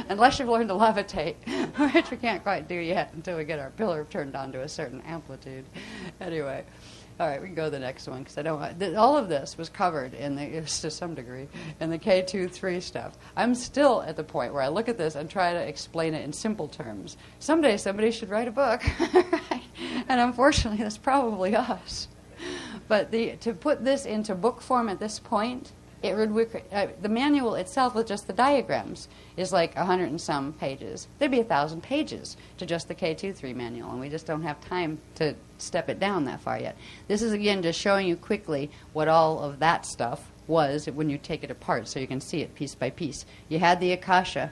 Unless you've learned to levitate, which we can't quite do yet until we get our pillar turned on to a certain amplitude. Anyway, all right, we can go to the next one, because I don't want, all of this was covered in the, to some degree, in the K2-3 stuff. I'm still at the point where I look at this and try to explain it in simple terms. Someday somebody should write a book, right? And unfortunately that's probably us. But to put this into book form at this point, it would, the manual itself with just the diagrams is like 100 and some pages. There'd be 1,000 pages to just the K2-3 manual, and we just don't have time to step it down that far yet. This is, again, just showing you quickly what all of that stuff was when you take it apart, so you can see it piece by piece. You had the Akasha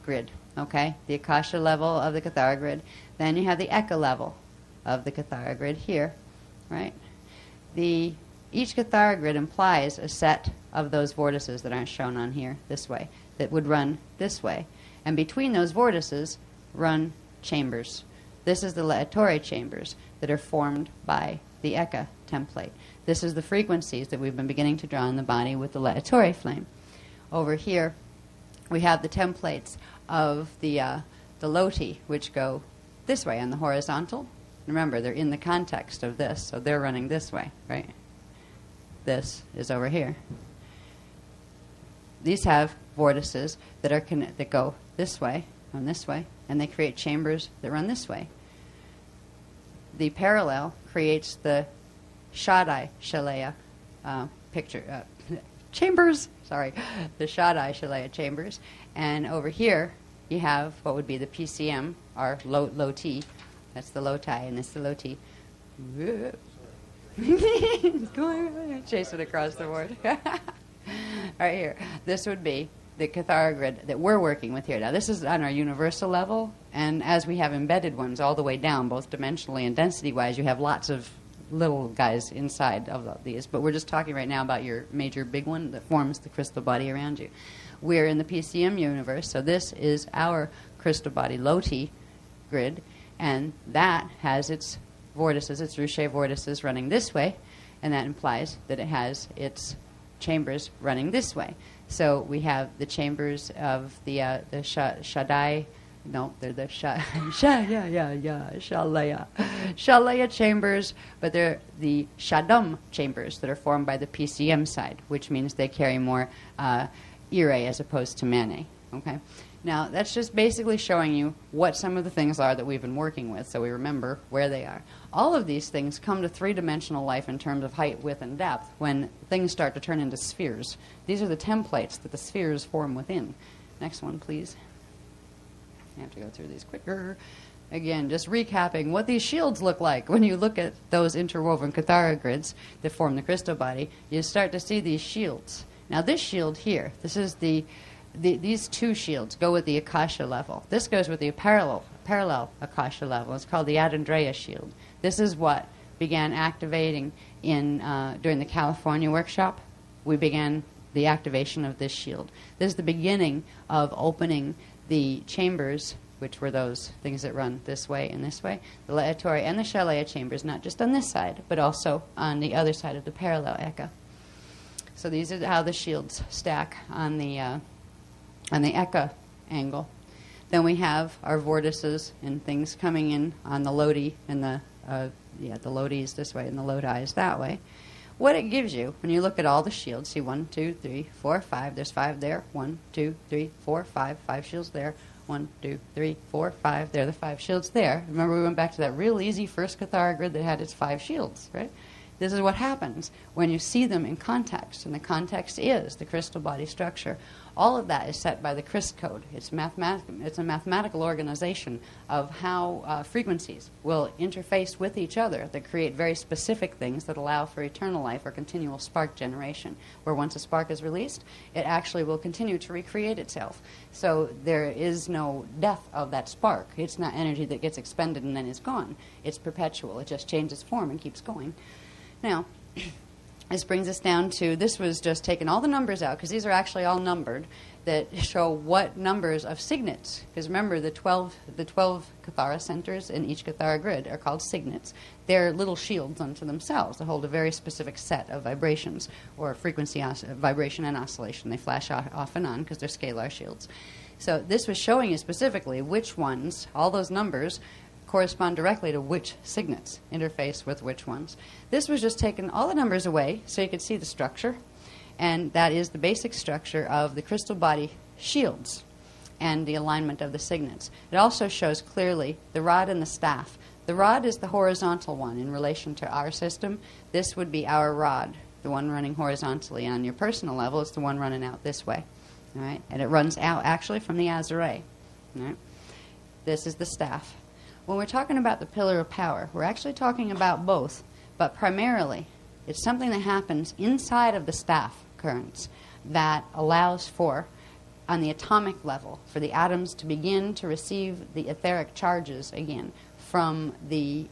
grid, okay? The Akasha level of the Kathara grid. Then you have the Eka level of the Kathara grid here, right? Each Kathara grid implies a set of those vortices that aren't shown on here this way, that would run this way. And between those vortices run chambers. This is the laetore chambers that are formed by the Eka template. This is the frequencies that we've been beginning to draw in the body with the laetore flame. Over here, we have the templates of the loti, which go this way on the horizontal. Remember, they're in the context of this, so they're running this way, right? This is over here. These have vortices that are that go this way, and this way, and they create chambers that run this way. The parallel creates the Shaddai Shalaya chambers. Sorry, the Shaddai Shalaya chambers, and over here you have what would be the PCM, or Loti. That's the Loti, and this is the Loti. Chase it across the board. Right here. This would be the Kathara grid that we're working with here. Now, this is on our universal level, and as we have embedded ones all the way down, both dimensionally and density-wise, you have lots of little guys inside of these. But we're just talking right now about your major big one that forms the crystal body around you. We're in the PCM universe, so this is our crystal body Loti grid, and that has its vortices, its Rushe vortices running this way, and that implies that it has its chambers running this way. So we have the chambers of the Shaddai, no, they're the Shalaya chambers, but they're the Shaddam chambers that are formed by the PCM side, which means they carry more ire as opposed to mane, okay? Now, that's just basically showing you what some of the things are that we've been working with, so we remember where they are. All of these things come to three-dimensional life in terms of height, width, and depth when things start to turn into spheres. These are the templates that the spheres form within. Next one, please. I have to go through these quicker. Again, just recapping what these shields look like. When you look at those interwoven Kathara grids that form the crystal body, you start to see these shields. Now, this shield here, this is these two shields go with the Akasha level. This goes with the parallel Akasha level. It's called the Adandreya shield. This is what began activating in during the California workshop. We began the activation of this shield. This is the beginning of opening the chambers, which were those things that run this way and this way, the Laetore and the Shalaya chambers, not just on this side, but also on the other side of the parallel Eka. So these are how the shields stack on the Eka angle. Then we have our vortices and things coming in on the Lodi and the Lodi is this way and the Lodi is that way. What it gives you when you look at all the shields, see 1, 2, 3, 4, 5. There's 5 there. 1, 2, 3, 4, 5. 5 shields there. 1, 2, 3, 4, 5. There are the 5 shields there. Remember, we went back to that real easy first Kathara grid that had its 5 shields, right? This is what happens when you see them in context, and the context is the crystal body structure. All of that is set by the Christ code. It's a mathematical organization of how frequencies will interface with each other that create very specific things that allow for eternal life or continual spark generation, where once a spark is released, it actually will continue to recreate itself. So there is no death of that spark. It's not energy that gets expended and then is gone. It's perpetual. It just changes form and keeps going. Now, this brings us down to, this was just taking all the numbers out, because these are actually all numbered, that show what numbers of signets, because remember the 12 Kathara centers in each Kathara grid are called signets. They're little shields unto themselves that hold a very specific set of vibrations, or frequency, vibration and oscillation. They flash off and on because they're scalar shields. So this was showing you specifically which ones, all those numbers, correspond directly to which signets interface with which ones. This was just taking all the numbers away so you could see the structure, and that is the basic structure of the crystal body shields and the alignment of the signets. It also shows clearly the rod and the staff. The rod is the horizontal one in relation to our system. This would be our rod, the one running horizontally. On your personal level, it's the one running out this way. All right? And it runs out actually from the Azure. All right? This is the staff. When we're talking about the pillar of power, we're actually talking about both, but primarily it's something that happens inside of the staff currents that allows for, on the atomic level, for the atoms to begin to receive the etheric charges again from the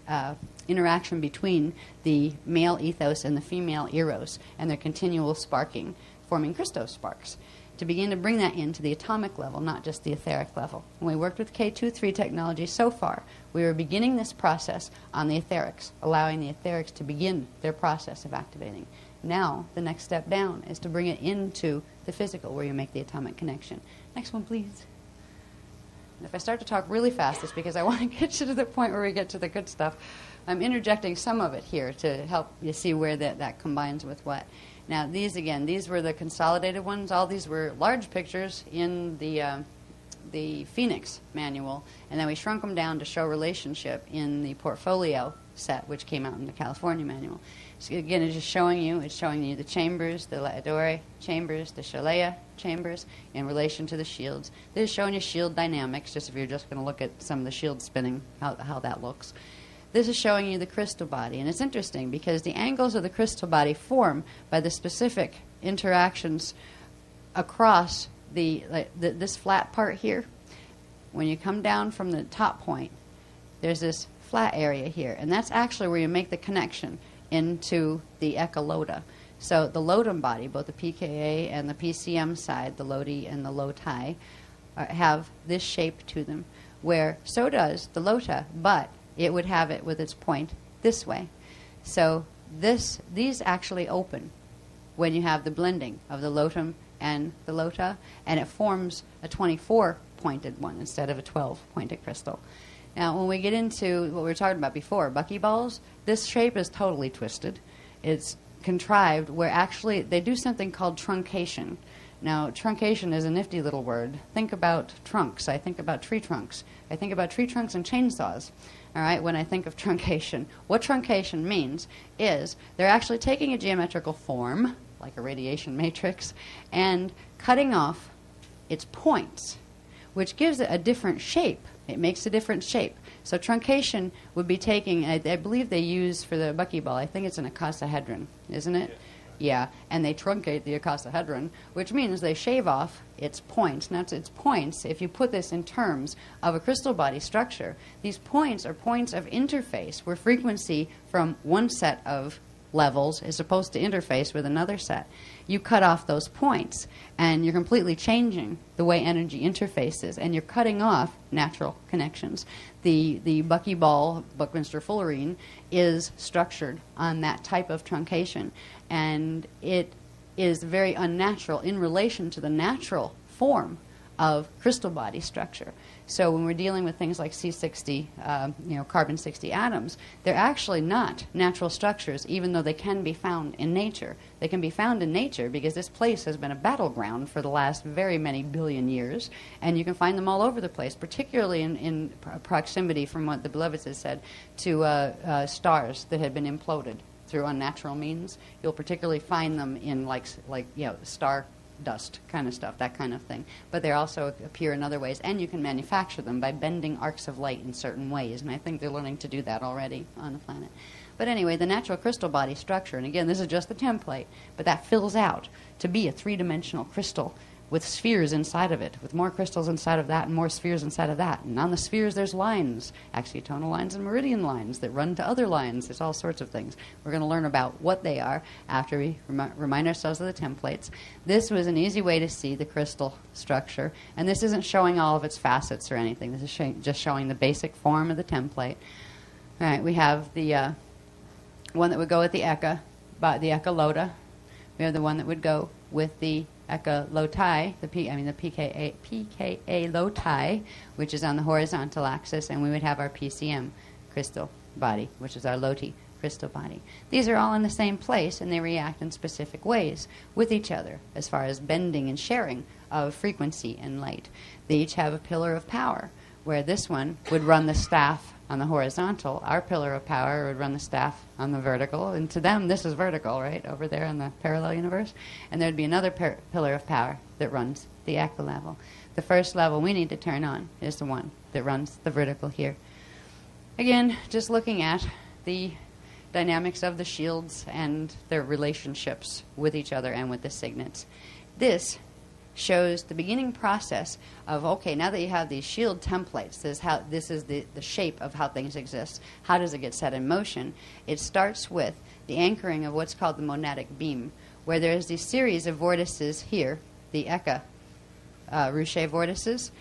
interaction between the male ethos and the female eros and their continual sparking, forming Christos sparks, to begin to bring that into the atomic level, not just the etheric level. When we worked with K2-3 technology so far, we were beginning this process on the etherics, allowing the etherics to begin their process of activating. Now, the next step down is to bring it into the physical, where you make the atomic connection. Next one, please. And if I start to talk really fast, it's because I want to get you to the point where we get to the good stuff. I'm interjecting some of it here to help you see where that combines with what. Now, these, again, these were the consolidated ones. All these were large pictures in the Phoenix manual, and then we shrunk them down to show relationship in the portfolio set, which came out in the California manual. So again, it's just showing you the chambers, the Laadore chambers, the Shalaya chambers in relation to the shields. This is showing you shield dynamics, just if you're just going to look at some of the shield spinning, how that looks. This is showing you the crystal body, and it's interesting because the angles of the crystal body form by the specific interactions across this flat part here. When you come down from the top point, there's this flat area here, and that's actually where you make the connection into the echolota. So the lodum body, both the PKA and the PCM side, the Lodi and the Lotai, have this shape to them, where so does the Lota, but it would have it with its point this way. So these actually open when you have the blending of the Lotum and the Lota, and it forms a 24-pointed one instead of a 12-pointed crystal. Now, when we get into what we were talking about before, buckyballs, this shape is totally twisted. It's contrived where actually they do something called truncation. Now, truncation is a nifty little word. Think about trunks. I think about tree trunks. I think about tree trunks and chainsaws, all right, when I think of truncation. What truncation means is they're actually taking a geometrical form, like a radiation matrix, and cutting off its points, which gives it a different shape. It makes a different shape. So truncation would be taking, I believe they use for the buckyball, I think it's an icosahedron, isn't it? Yeah, and they truncate the icosahedron, which means they shave off its points. Now, its points, if you put this in terms of a crystal body structure, these points are points of interface where frequency from one set of levels is supposed to interface with another set. You cut off those points, and you're completely changing the way energy interfaces, and you're cutting off natural connections. The buckyball, Buckminster fullerene, is structured on that type of truncation, and it is very unnatural in relation to the natural form of crystal body structure. So when we're dealing with things like C60, carbon-60 atoms, they're actually not natural structures, even though they can be found in nature. They can be found in nature because this place has been a battleground for the last very many billion years, and you can find them all over the place, particularly in proximity, from what the Beloved has said, to stars that had been imploded through unnatural means. You'll particularly find them in star dust kind of stuff, that kind of thing. But they also appear in other ways, and you can manufacture them by bending arcs of light in certain ways, and I think they're learning to do that already on the planet. But anyway, the natural crystal body structure, and again, this is just the template, but that fills out to be a three-dimensional crystal with spheres inside of it, with more crystals inside of that and more spheres inside of that. And on the spheres there's lines, axiotonal lines and meridian lines that run to other lines. There's all sorts of things. We're going to learn about what they are after we remind ourselves of the templates. This was an easy way to see the crystal structure, and this isn't showing all of its facets or anything. This is just showing the basic form of the template. All right, we have the one that would go with the Eka, the Eka-Lota. We have the one that would go with the Eka-Lotai, the PKA Lotai, which is on the horizontal axis, and we would have our PCM crystal body, which is our Loti crystal body. These are all in the same place, and they react in specific ways with each other as far as bending and sharing of frequency and light. They each have a pillar of power, where this one would run the staff on the horizontal. Our pillar of power would run the staff on the vertical, and to them this is vertical, right, over there in the parallel universe. And there'd be another pillar of power that runs the Eka level. The first level we need to turn on is the one that runs the vertical here. Again, just looking at the dynamics of the shields and their relationships with each other and with the signets. This shows the beginning process of, okay, now that you have these shield templates, this is the shape of how things exist. How does it get set in motion? It starts with the anchoring of what's called the monadic beam, where there's these series of vortices here, the Eka Ruche vortices,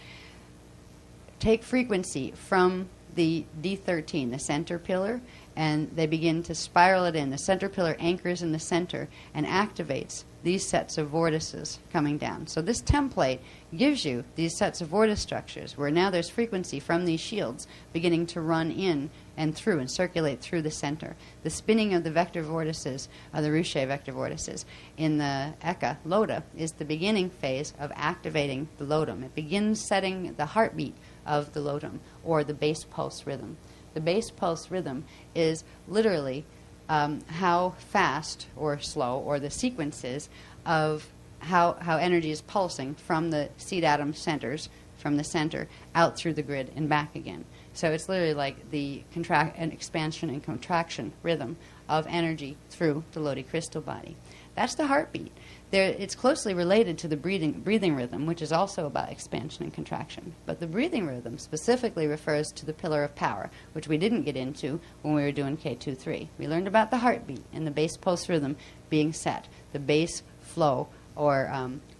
take frequency from the D13, the center pillar, and they begin to spiral it in. The center pillar anchors in the center and activates these sets of vortices coming down. So this template gives you these sets of vortice structures where now there's frequency from these shields beginning to run in and through and circulate through the center. The spinning of the vector vortices, the Ruche vector vortices, in the Eka Lota is the beginning phase of activating the lotum. It begins setting the heartbeat of the lotum, or the base pulse rhythm. The base pulse rhythm is literally how fast or slow, or the sequences of how energy is pulsing from the seed atom centers, from the center, out through the grid and back again. So it's literally like the expansion and contraction rhythm of energy through the Lodi crystal body. That's the heartbeat. It's closely related to the breathing rhythm, which is also about expansion and contraction. But the breathing rhythm specifically refers to the pillar of power, which we didn't get into when we were doing K2-3. We learned about the heartbeat and the base pulse rhythm being set, the base flow or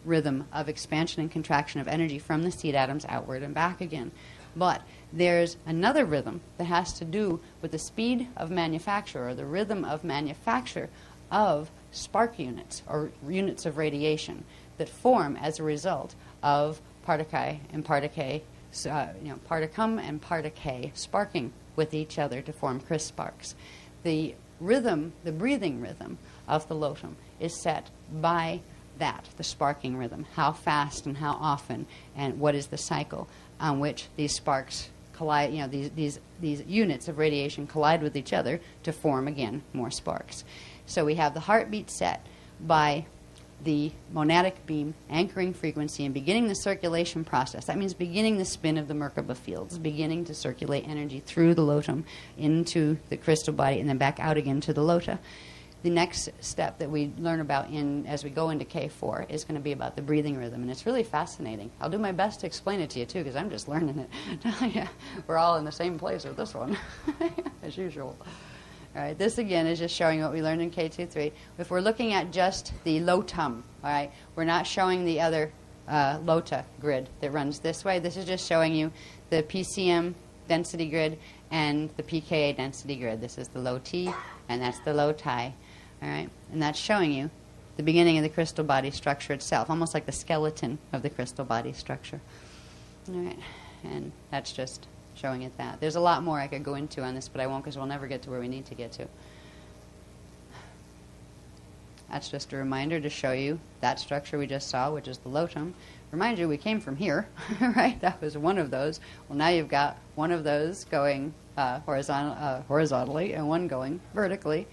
rhythm of expansion and contraction of energy from the seed atoms outward and back again. But there's another rhythm that has to do with the speed of manufacture, or the rhythm of manufacture of spark units, or units of radiation, that form as a result of particum and particum sparking with each other to form crisp sparks. The rhythm, the breathing rhythm of the lotum is set by that, the sparking rhythm, how fast and how often, and what is the cycle on which these sparks collide, these units of radiation collide with each other to form, again, more sparks. So we have the heartbeat set by the monadic beam anchoring frequency and beginning the circulation process. That means beginning the spin of the Merkaba fields, beginning to circulate energy through the lotum into the crystal body and then back out again to the lota. The next step that we learn about as we go into K4 is going to be about the breathing rhythm, and it's really fascinating. I'll do my best to explain it to you, too, because I'm just learning it. Yeah, we're all in the same place with this one, as usual. All right, this again is just showing what we learned in K2-3. If we're looking at just the lotum, all right, we're not showing the other lota grid that runs this way. This is just showing you the PCM density grid and the pKa density grid. This is the Loti, and that's the Lotai. All right, and that's showing you the beginning of the crystal body structure itself, almost like the skeleton of the crystal body structure. All right, and that's just showing it that. There's a lot more I could go into on this, but I won't, because we'll never get to where we need to get to. That's just a reminder to show you that structure we just saw, which is the lotum. Remind you, we came from here, right? That was one of those. Well, now you've got one of those going horizontally and one going vertically.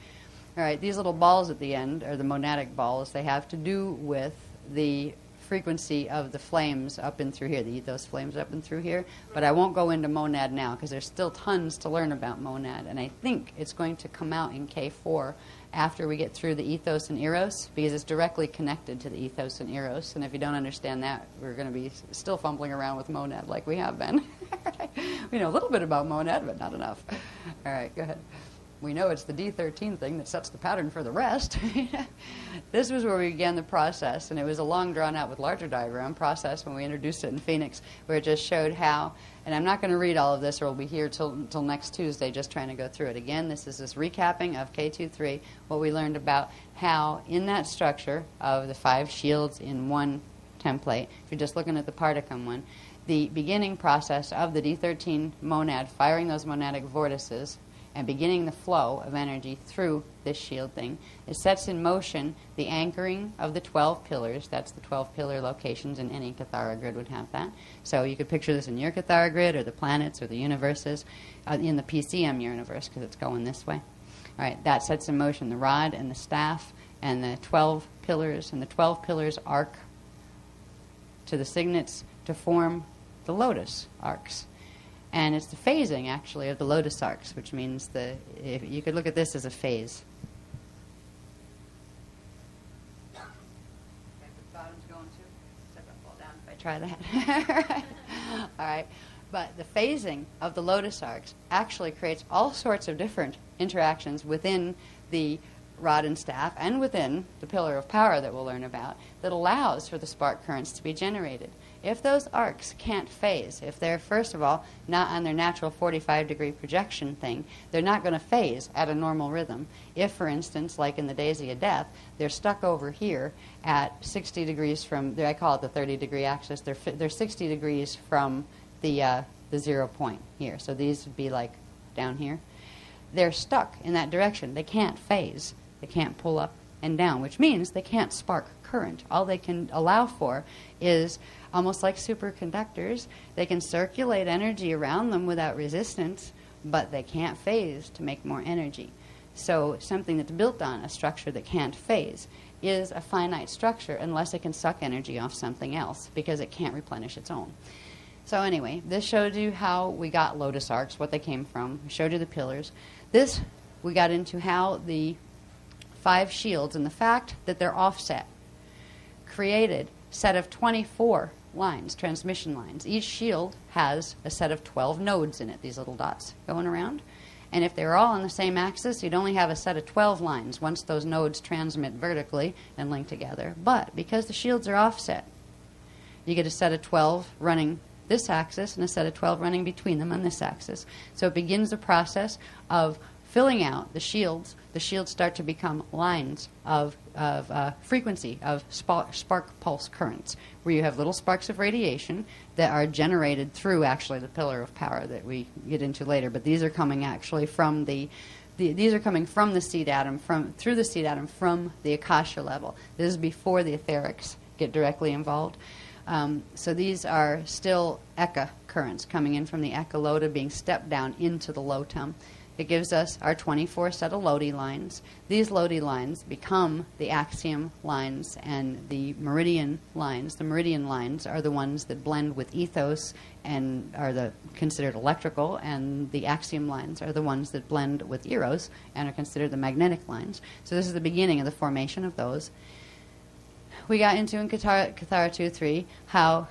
All right, these little balls at the end are the monadic balls. They have to do with the frequency of the flames up and through here, the ethos flames up and through here. But I won't go into monad now because there's still tons to learn about monad. And I think it's going to come out in K4 after we get through the ethos and eros, because it's directly connected to the ethos and eros. And if you don't understand that, we're going to be still fumbling around with monad like we have been. We know a little bit about monad, but not enough. All right, go ahead. We know it's the D13 thing that sets the pattern for the rest. This was where we began the process, and it was a long, drawn-out with larger diagram process when we introduced it in Phoenix, where it just showed how, and I'm not going to read all of this or we'll be here till next Tuesday just trying to go through it again. This is this recapping of K23, what we learned about how in that structure of the 5 shields in one template, if you're just looking at the Particum one, the beginning process of the D13 monad, firing those monadic vortices, and beginning the flow of energy through this shield thing, it sets in motion the anchoring of the 12 pillars. That's the 12 pillar locations, and any Kathara grid would have that. So you could picture this in your Kathara grid, or the planets, or the universes, in the PCM universe, because it's going this way. All right, that sets in motion the rod and the staff and the 12 pillars, and the 12 pillars arc to the signets to form the lotus arcs. And it's the phasing, actually, of the lotus arcs, which means if you could look at this as a phase. Okay, the bottom's going too. Except I'll fall down if I try that. All right. But the phasing of the lotus arcs actually creates all sorts of different interactions within the rod and staff and within the pillar of power that we'll learn about that allows for the spark currents to be generated. If those arcs can't phase, if they're, first of all, not on their natural 45-degree projection thing, they're not going to phase at a normal rhythm. If, for instance, like in the Daisy of Death, they're stuck over here at 60 degrees from, I call it the 30-degree axis, they're 60 degrees from the 0 point here. So these would be like down here. They're stuck in that direction. They can't phase. They can't pull up and down, which means they can't spark current. All they can allow for is, almost like superconductors, they can circulate energy around them without resistance, but they can't phase to make more energy. So something that's built on a structure that can't phase is a finite structure unless it can suck energy off something else, because it can't replenish its own. So anyway, this showed you how we got lotus arcs, what they came from. We showed you the pillars. This, we got into how the 5 shields and the fact that they're offset created a set of 24 lines, transmission lines. Each shield has a set of 12 nodes in it, these little dots going around. And if they were all on the same axis, you'd only have a set of 12 lines once those nodes transmit vertically and link together. But because the shields are offset, you get a set of 12 running this axis and a set of 12 running between them on this axis. So it begins the process of filling out the shields. The shields start to become lines of frequency, of spark pulse currents, where you have little sparks of radiation that are generated through actually the pillar of power that we get into later. But these are coming actually from these are coming from the seed atom, through the seed atom from the akasha level. This is before the etherics get directly involved. So these are still eka currents coming in from the echolota being stepped down into the lotum. It gives us our 24 set of Lodi lines. These Lodi lines become the axiom lines and the meridian lines. The meridian lines are the ones that blend with ethos and are considered electrical, and the axiom lines are the ones that blend with eros and are considered the magnetic lines. So this is the beginning of the formation of those. We got into in Kathara 2-3 how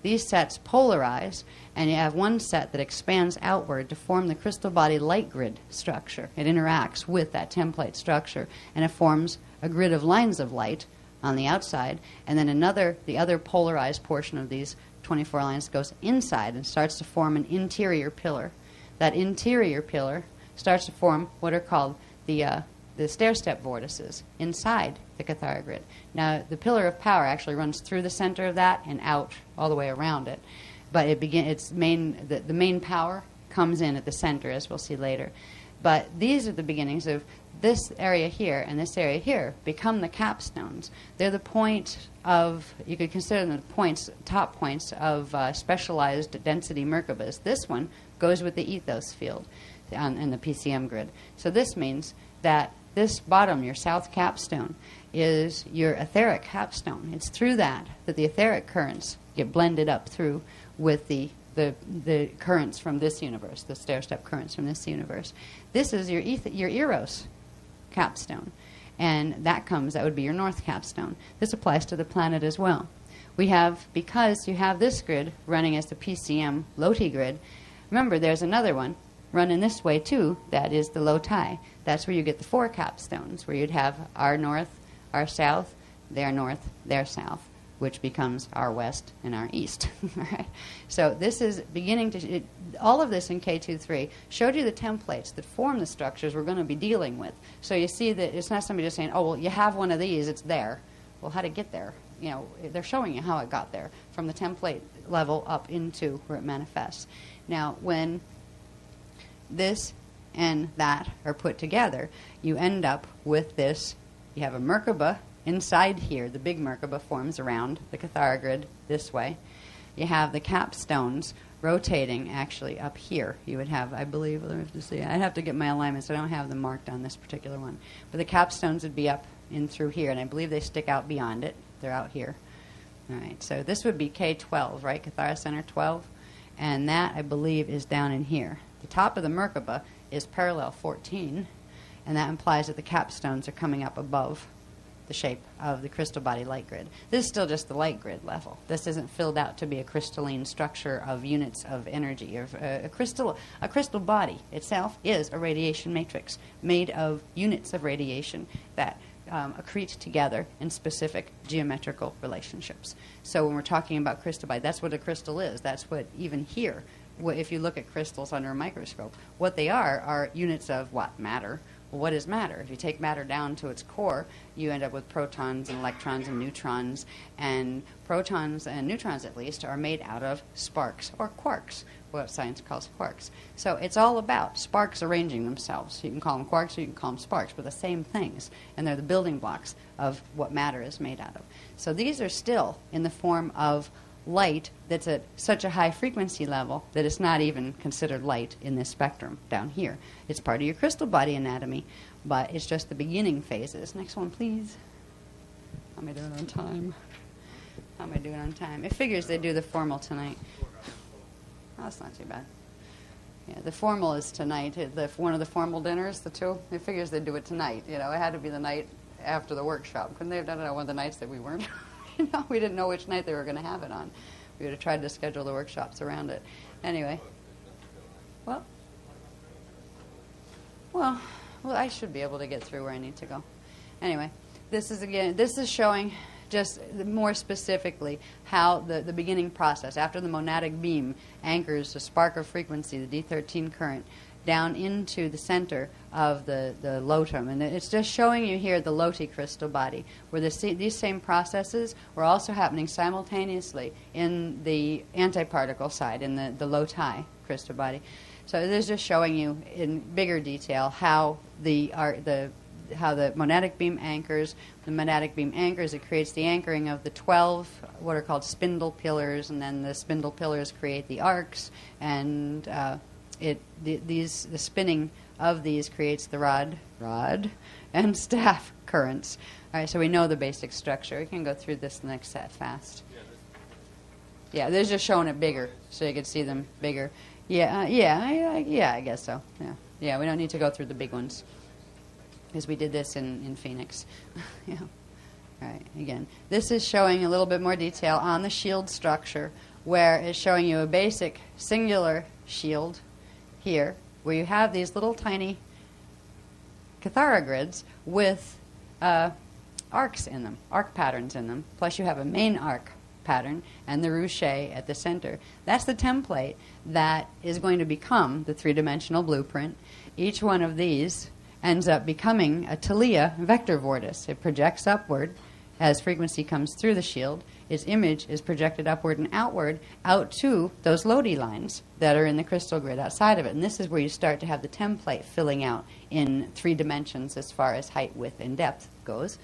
these sets polarize, and you have one set that expands outward to form the crystal body light grid structure. It interacts with that template structure, and it forms a grid of lines of light on the outside, and then the other polarized portion of these 24 lines goes inside and starts to form an interior pillar. That interior pillar starts to form what are called the stair-step vortices inside the Kathara grid. Now, the pillar of power actually runs through the center of that and out all the way around it. But the main power comes in at the center, as we'll see later. But these are the beginnings of this area here and this area here become the capstones. They're the point of, you could consider them the top points of specialized density Merkabas. This one goes with the ethos field in the PCM grid. So this means that this bottom, your south capstone, is your etheric capstone. It's through that the etheric currents get blended up through with the currents from this universe, the stair-step currents from this universe. This is your Eros capstone. And that would be your north capstone. This applies to the planet as well. Because you have this grid running as the PCM Loti grid, remember there's another one running this way too, that is the Lotai. That's where you get the 4 capstones, where you'd have our north, our south, their north, their south, which becomes our west and our east. Right? So this is beginning to, all of this in K23 showed you the templates that form the structures we're going to be dealing with. So you see that it's not somebody just saying, oh, well, you have one of these, it's there. Well, how did it get there? You know, they're showing you how it got there from the template level up into where it manifests. Now, when this and that are put together, you end up with this. You have a Merkaba inside here. The big Merkaba forms around the Cathara grid this way. You have the capstones rotating actually up here. You would have, I believe, let me have to see. I'd have to get my alignments. I don't have them marked on this particular one. But the capstones would be up in through here, and I believe they stick out beyond it. They're out here. All right, so this would be K12, right? Cathara Center 12. And that, I believe, is down in here. The top of the Merkaba is parallel 14, and that implies that the capstones are coming up above the shape of the crystal body light grid. This is still just the light grid level. This isn't filled out to be a crystalline structure of units of energy. A crystal body itself is a radiation matrix made of units of radiation that accrete together in specific geometrical relationships. So when we're talking about crystal body, that's what a crystal is. That's what even here, if you look at crystals under a microscope, what they are units of what? Matter. Well, what is matter? If you take matter down to its core, you end up with protons and electrons and neutrons. And protons and neutrons, at least, are made out of sparks or quarks, what science calls quarks. So it's all about sparks arranging themselves. You can call them quarks or you can call them sparks, but the same things. And they're the building blocks of what matter is made out of. So these are still in the form of light that's at such a high frequency level that it's not even considered light in this spectrum down here. It's part of your crystal body anatomy, but it's just the beginning phases. Next one, please. How am I doing on time? How am I doing on time? It figures they do the formal tonight. Oh, that's not too bad. Yeah, the formal is tonight. One of the formal dinners, the two, it figures they do it tonight. You know, it had to be the night after the workshop. Couldn't they have done it on one of the nights that we weren't? You know, we didn't know which night they were going to have it on. We would have tried to schedule the workshops around it. Anyway, well, I should be able to get through where I need to go. Anyway, this is showing just more specifically how the beginning process, after the monadic beam anchors the spark of frequency, the D13 current, down into the center of the lotum. And it's just showing you here the Loti crystal body, where these same processes were also happening simultaneously in the antiparticle side, in the Loti crystal body. So this is just showing you in bigger detail how the monadic beam anchors. The monadic beam anchors, it creates the anchoring of the 12, what are called spindle pillars, and then the spindle pillars create the arcs, and the spinning of these creates the rod and staff currents. All right, so we know the basic structure. We can go through this next set fast. Yeah, they're just showing it bigger, so you can see them bigger. Yeah, I guess so. Yeah, we don't need to go through the big ones, because we did this in Phoenix. Yeah. All right, again, this is showing a little bit more detail on the shield structure, where it's showing you a basic singular shield here, where you have these little tiny Cathara grids with arcs in them, arc patterns in them, plus you have a main arc pattern and the ruche at the center. That's the template that is going to become the three-dimensional blueprint. Each one of these ends up becoming a Taliya vector vortice. It projects upward as frequency comes through the shield. Its image is projected upward and outward out to those Lodi lines that are in the crystal grid outside of it. And this is where you start to have the template filling out in 3 dimensions as far as height, width, and depth goes.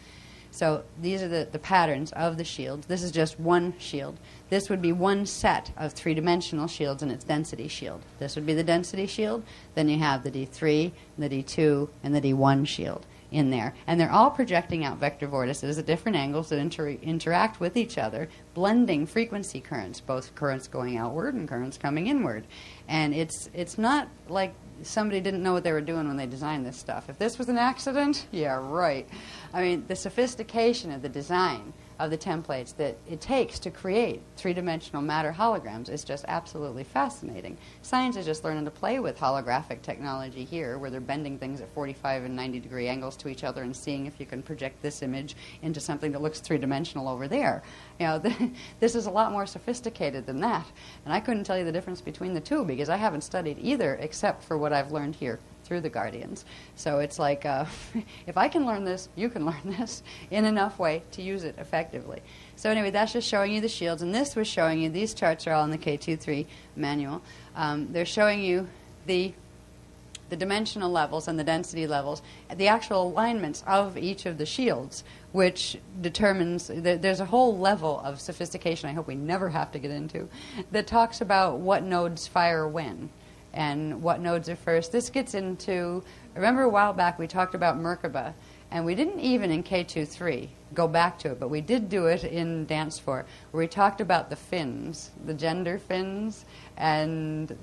So these are the patterns of the shields. This is just one shield. This would be one set of 3-dimensional shields in its density shield. This would be the density shield. Then you have the D3, the D2, and the D1 shield in there. And they're all projecting out vector vortices at different angles that interact with each other, blending frequency currents, both currents going outward and currents coming inward. And it's not like somebody didn't know what they were doing when they designed this stuff. If this was an accident, yeah, right. I mean, the sophistication of the design of the templates that it takes to create three-dimensional matter holograms is just absolutely fascinating. Science is just learning to play with holographic technology here, where they're bending things at 45 and 90-degree angles to each other and seeing if you can project this image into something that looks three-dimensional over there. You know, this is a lot more sophisticated than that. And I couldn't tell you the difference between the two because I haven't studied either except for what I've learned here through the Guardians. So it's like, if I can learn this, you can learn this in enough way to use it effectively. So anyway, that's just showing you the shields. And this was showing you, these charts are all in the K23 manual. They're showing you the dimensional levels and the density levels, the actual alignments of each of the shields, which determines, there's a whole level of sophistication I hope we never have to get into, that talks about what nodes fire when and what nodes are first. This gets into, remember a while back we talked about Merkaba, and we didn't even in K23 go back to it, but we did do it in Dance 4, where we talked about the fins, the gender fins, and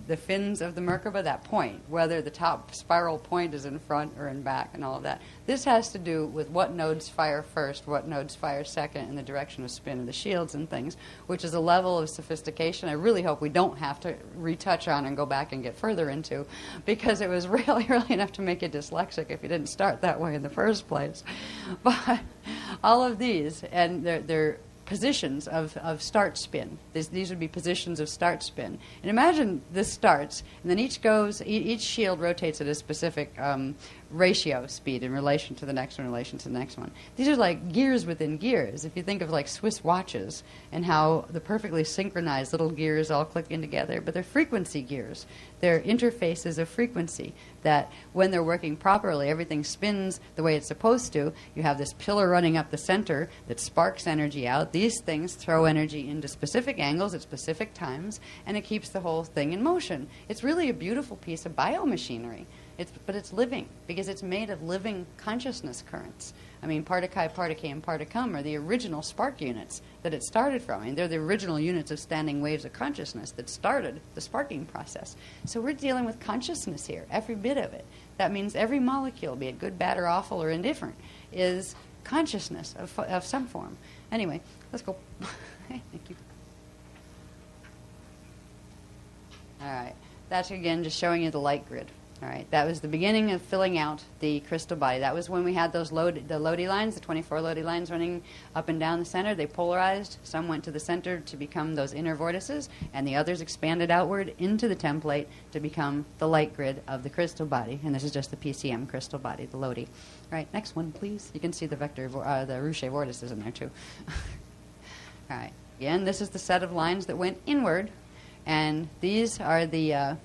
the fins of the Merkaba, that point, whether the top spiral point is in front or in back and all of that. This has to do with what nodes fire first, what nodes fire second, and the direction of spin of the shields and things, which is a level of sophistication I really hope we don't have to retouch on and go back and get further into, because it was really, really enough to make you dyslexic if you didn't start that way in the first place. But all of these, and they're positions of start spin. These would be positions of start spin. And imagine this starts, and then each shield rotates at a specific ratio speed in relation to the next one, in relation to the next one. These are like gears within gears. If you think of like Swiss watches and how the perfectly synchronized little gears all click in together, but they're frequency gears. They're interfaces of frequency that when they're working properly, everything spins the way it's supposed to. You have this pillar running up the center that sparks energy out. These things throw energy into specific angles at specific times, and it keeps the whole thing in motion. It's really a beautiful piece of biomachinery. But it's living, because it's made of living consciousness currents. I mean, part of Chi, part of K, and part of Cum are the original spark units that it started from. I mean, they're the original units of standing waves of consciousness that started the sparking process. So we're dealing with consciousness here, every bit of it. That means every molecule, be it good, bad, or awful, or indifferent, is consciousness of some form. Anyway, let's go. Thank you. All right. That's, again, just showing you the light grid. All right, that was the beginning of filling out the crystal body. That was when we had those the Lodi lines, the 24 Lodi lines running up and down the center. They polarized. Some went to the center to become those inner vortices, and the others expanded outward into the template to become the light grid of the crystal body. And this is just the PCM crystal body, the Lodi. All right, next one, please. You can see the vector, the Riuscivi vortices in there, too. All right, again, this is the set of lines that went inward, and these are the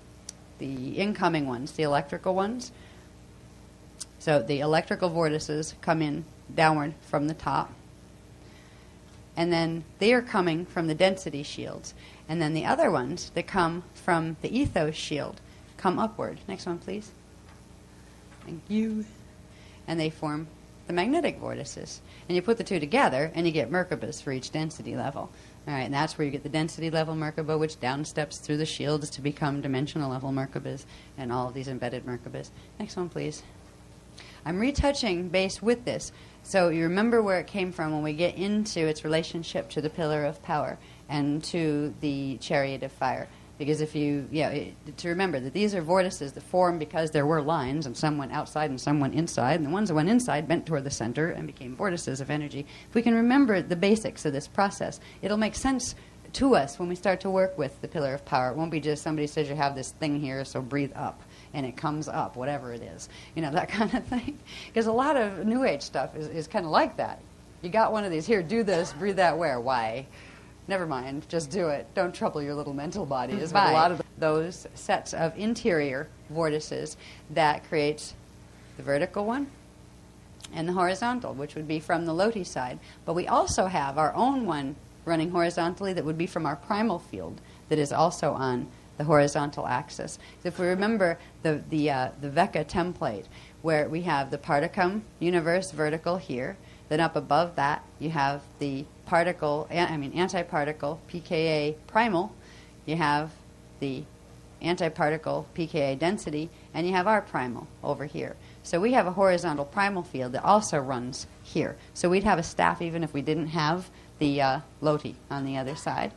incoming ones, the electrical ones. So the electrical vortices come in downward from the top. And then they are coming from the density shields. And then the other ones that come from the ethos shield come upward. Next one, please. Thank you. And they form the magnetic vortices. And you put the two together, and you get Merkabas for each density level. All right, and that's where you get the density level Merkaba, which downsteps through the shields to become dimensional level Merkabas, and all of these embedded Merkabas. Next one, please. I'm retouching base with this, so you remember where it came from when we get into its relationship to the pillar of power and to the chariot of fire. Because if you, to remember that these are vortices that form because there were lines, and some went outside and some went inside, and the ones that went inside bent toward the center and became vortices of energy. If we can remember the basics of this process, it'll make sense to us when we start to work with the pillar of power. It won't be just somebody says you have this thing here, so breathe up, and it comes up, whatever it is. You know, that kind of thing. Because a lot of New Age stuff is kind of like that. You got one of these, here, do this, breathe that, where, why? Never mind, just do it. Don't trouble your little mental body. Is what a lot of those sets of interior vortices that creates the vertical one and the horizontal, which would be from the Loti side. But we also have our own one running horizontally that would be from our primal field that is also on the horizontal axis. So if we remember the Vecca template, where we have the particum universe vertical here. Then up above that, you have the antiparticle pKa primal. You have the antiparticle pKa density, and you have our primal over here. So we have a horizontal primal field that also runs here. So we'd have a staff even if we didn't have the loti on the other side.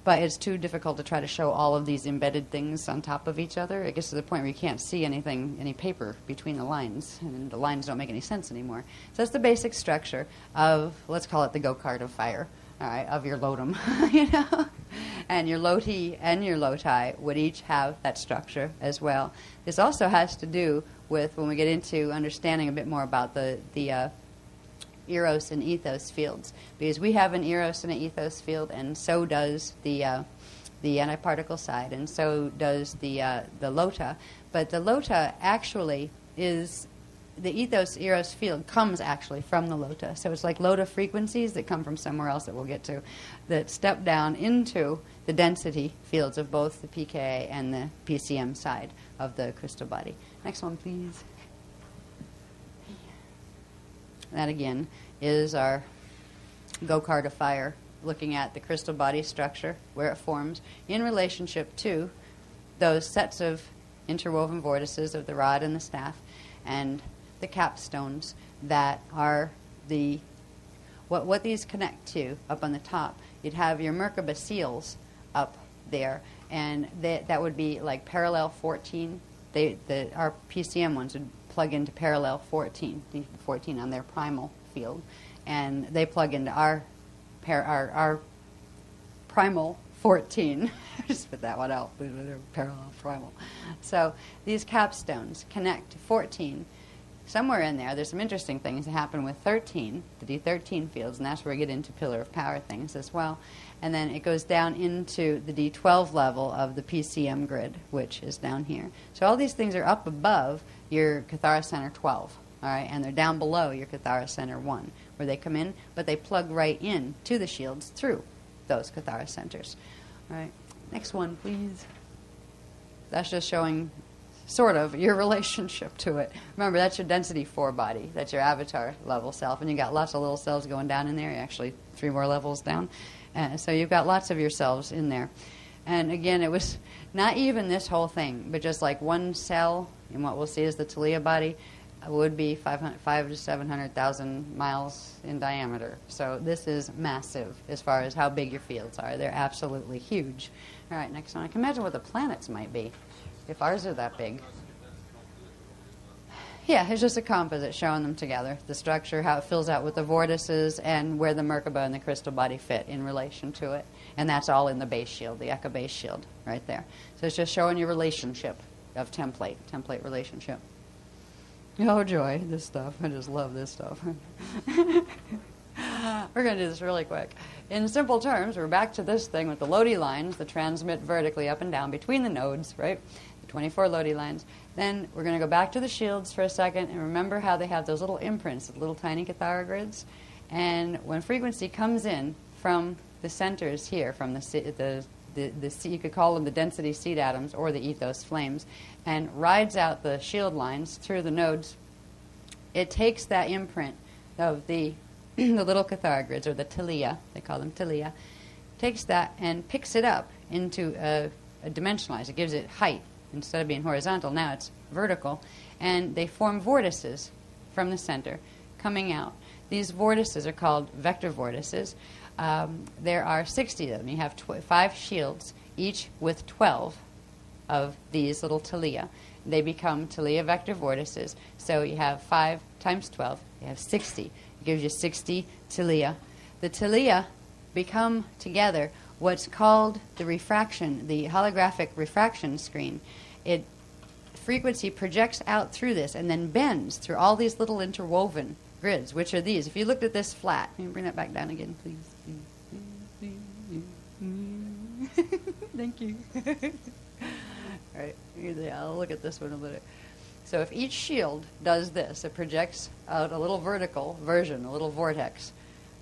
But it's too difficult to try to show all of these embedded things on top of each other. It gets to the point where you can't see anything, any paper between the lines, and the lines don't make any sense anymore. So that's the basic structure of, let's call it the go-kart of fire, all right, of your lotum, you know? And your loti and your loti would each have that structure as well. This also has to do with when we get into understanding a bit more about the eros and ethos fields, because we have an eros and an ethos field, and so does the antiparticle side, and so does the lota. But the lota actually is, the ethos eros field comes actually from the lota. So it's like lota frequencies that come from somewhere else that we'll get to, that step down into the density fields of both the pKa and the PCM side of the crystal body. Next one, please. That, again, is our go-kart of fire, looking at the crystal body structure, where it forms, in relationship to those sets of interwoven vortices of the rod and the staff, and the capstones that are the, what these connect to up on the top. You'd have your Merkaba seals up there, and that would be like parallel 14. Our PCM ones would plug into parallel 14, D14 on their primal field, and they plug into our primal 14. Just put that one out. They're parallel primal. So these capstones connect to 14. Somewhere in there, there's some interesting things that happen with 13, the D13 fields, and that's where we get into pillar of power things as well. And then it goes down into the D12 level of the PCM grid, which is down here. So all these things are up above your Kathara Center 12, all right, and they're down below your Kathara Center 1, where they come in, but they plug right in to the shields through those Kathara centers. All right, next one, please. That's just showing sort of your relationship to it. Remember, that's your density 4 body. That's your avatar level self, and you got lots of little cells going down in there. Actually, 3 more levels down. So you've got lots of yourselves in there. And again, it was not even this whole thing, but just like one cell in what we'll see as the Talia body would be 5 to 700,000 miles in diameter. So this is massive as far as how big your fields are. They're absolutely huge. All right, next one. I can imagine what the planets might be if ours are that big. Yeah, it's just a composite showing them together, the structure, how it fills out with the vortices, and where the Merkaba and the crystal body fit in relation to it. And that's all in the base shield, the Eka base shield, right there. So it's just showing your relationship of template relationship. Oh, joy, this stuff. I just love this stuff. We're going to do this really quick. In simple terms, we're back to this thing with the Lodi lines that transmit vertically up and down between the nodes, right? The 24 Lodi lines. Then we're going to go back to the shields for a second and remember how they have those little imprints, the little tiny Kathara grids. And when frequency comes in from the centers here, from the you could call them the density seed atoms or the ethos flames, and rides out the shield lines through the nodes, it takes that imprint of the little Kathara grids, or the Talia, they call them Talia, takes that and picks it up into a dimensionalized. It gives it height. Instead of being horizontal, now it's vertical. And they form vortices from the center coming out. These vortices are called vector vortices. There are 60 of them. You have 5 shields, each with 12 of these little Talia. They become Talia vector vortices. So you have 5 times 12. You have 60. It gives you 60 Talia. The Talia become together what's called the refraction, the holographic refraction screen. It frequency projects out through this and then bends through all these little interwoven grids, which are these. If you looked at this flat, can you bring that back down again, please? Thank you. All right, I'll look at this one a little bit. So if each shield does this, it projects out a little vertical version, a little vortex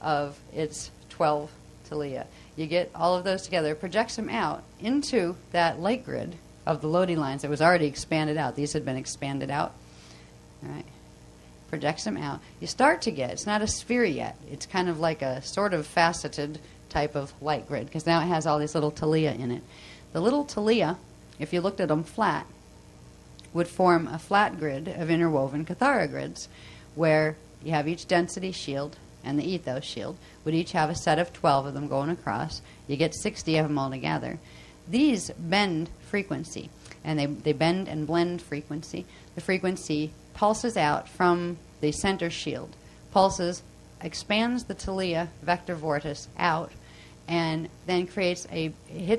of its 12 Talia. You get all of those together, it projects them out into that light grid of the Lodi lines that was already expanded out. These had been expanded out. All right. Projects them out. You start to get, it's not a sphere yet. It's kind of like a sort of faceted type of light grid, because now it has all these little talia in it. The little talia, if you looked at them flat, would form a flat grid of interwoven Kathara grids, where you have each density shield and the ethos shield would each have a set of 12 of them going across. You get 60 of them all together. These bend frequency, and they bend and blend frequency. The frequency pulses out from the center shield, pulses, expands the talia vector vortice out, and then hits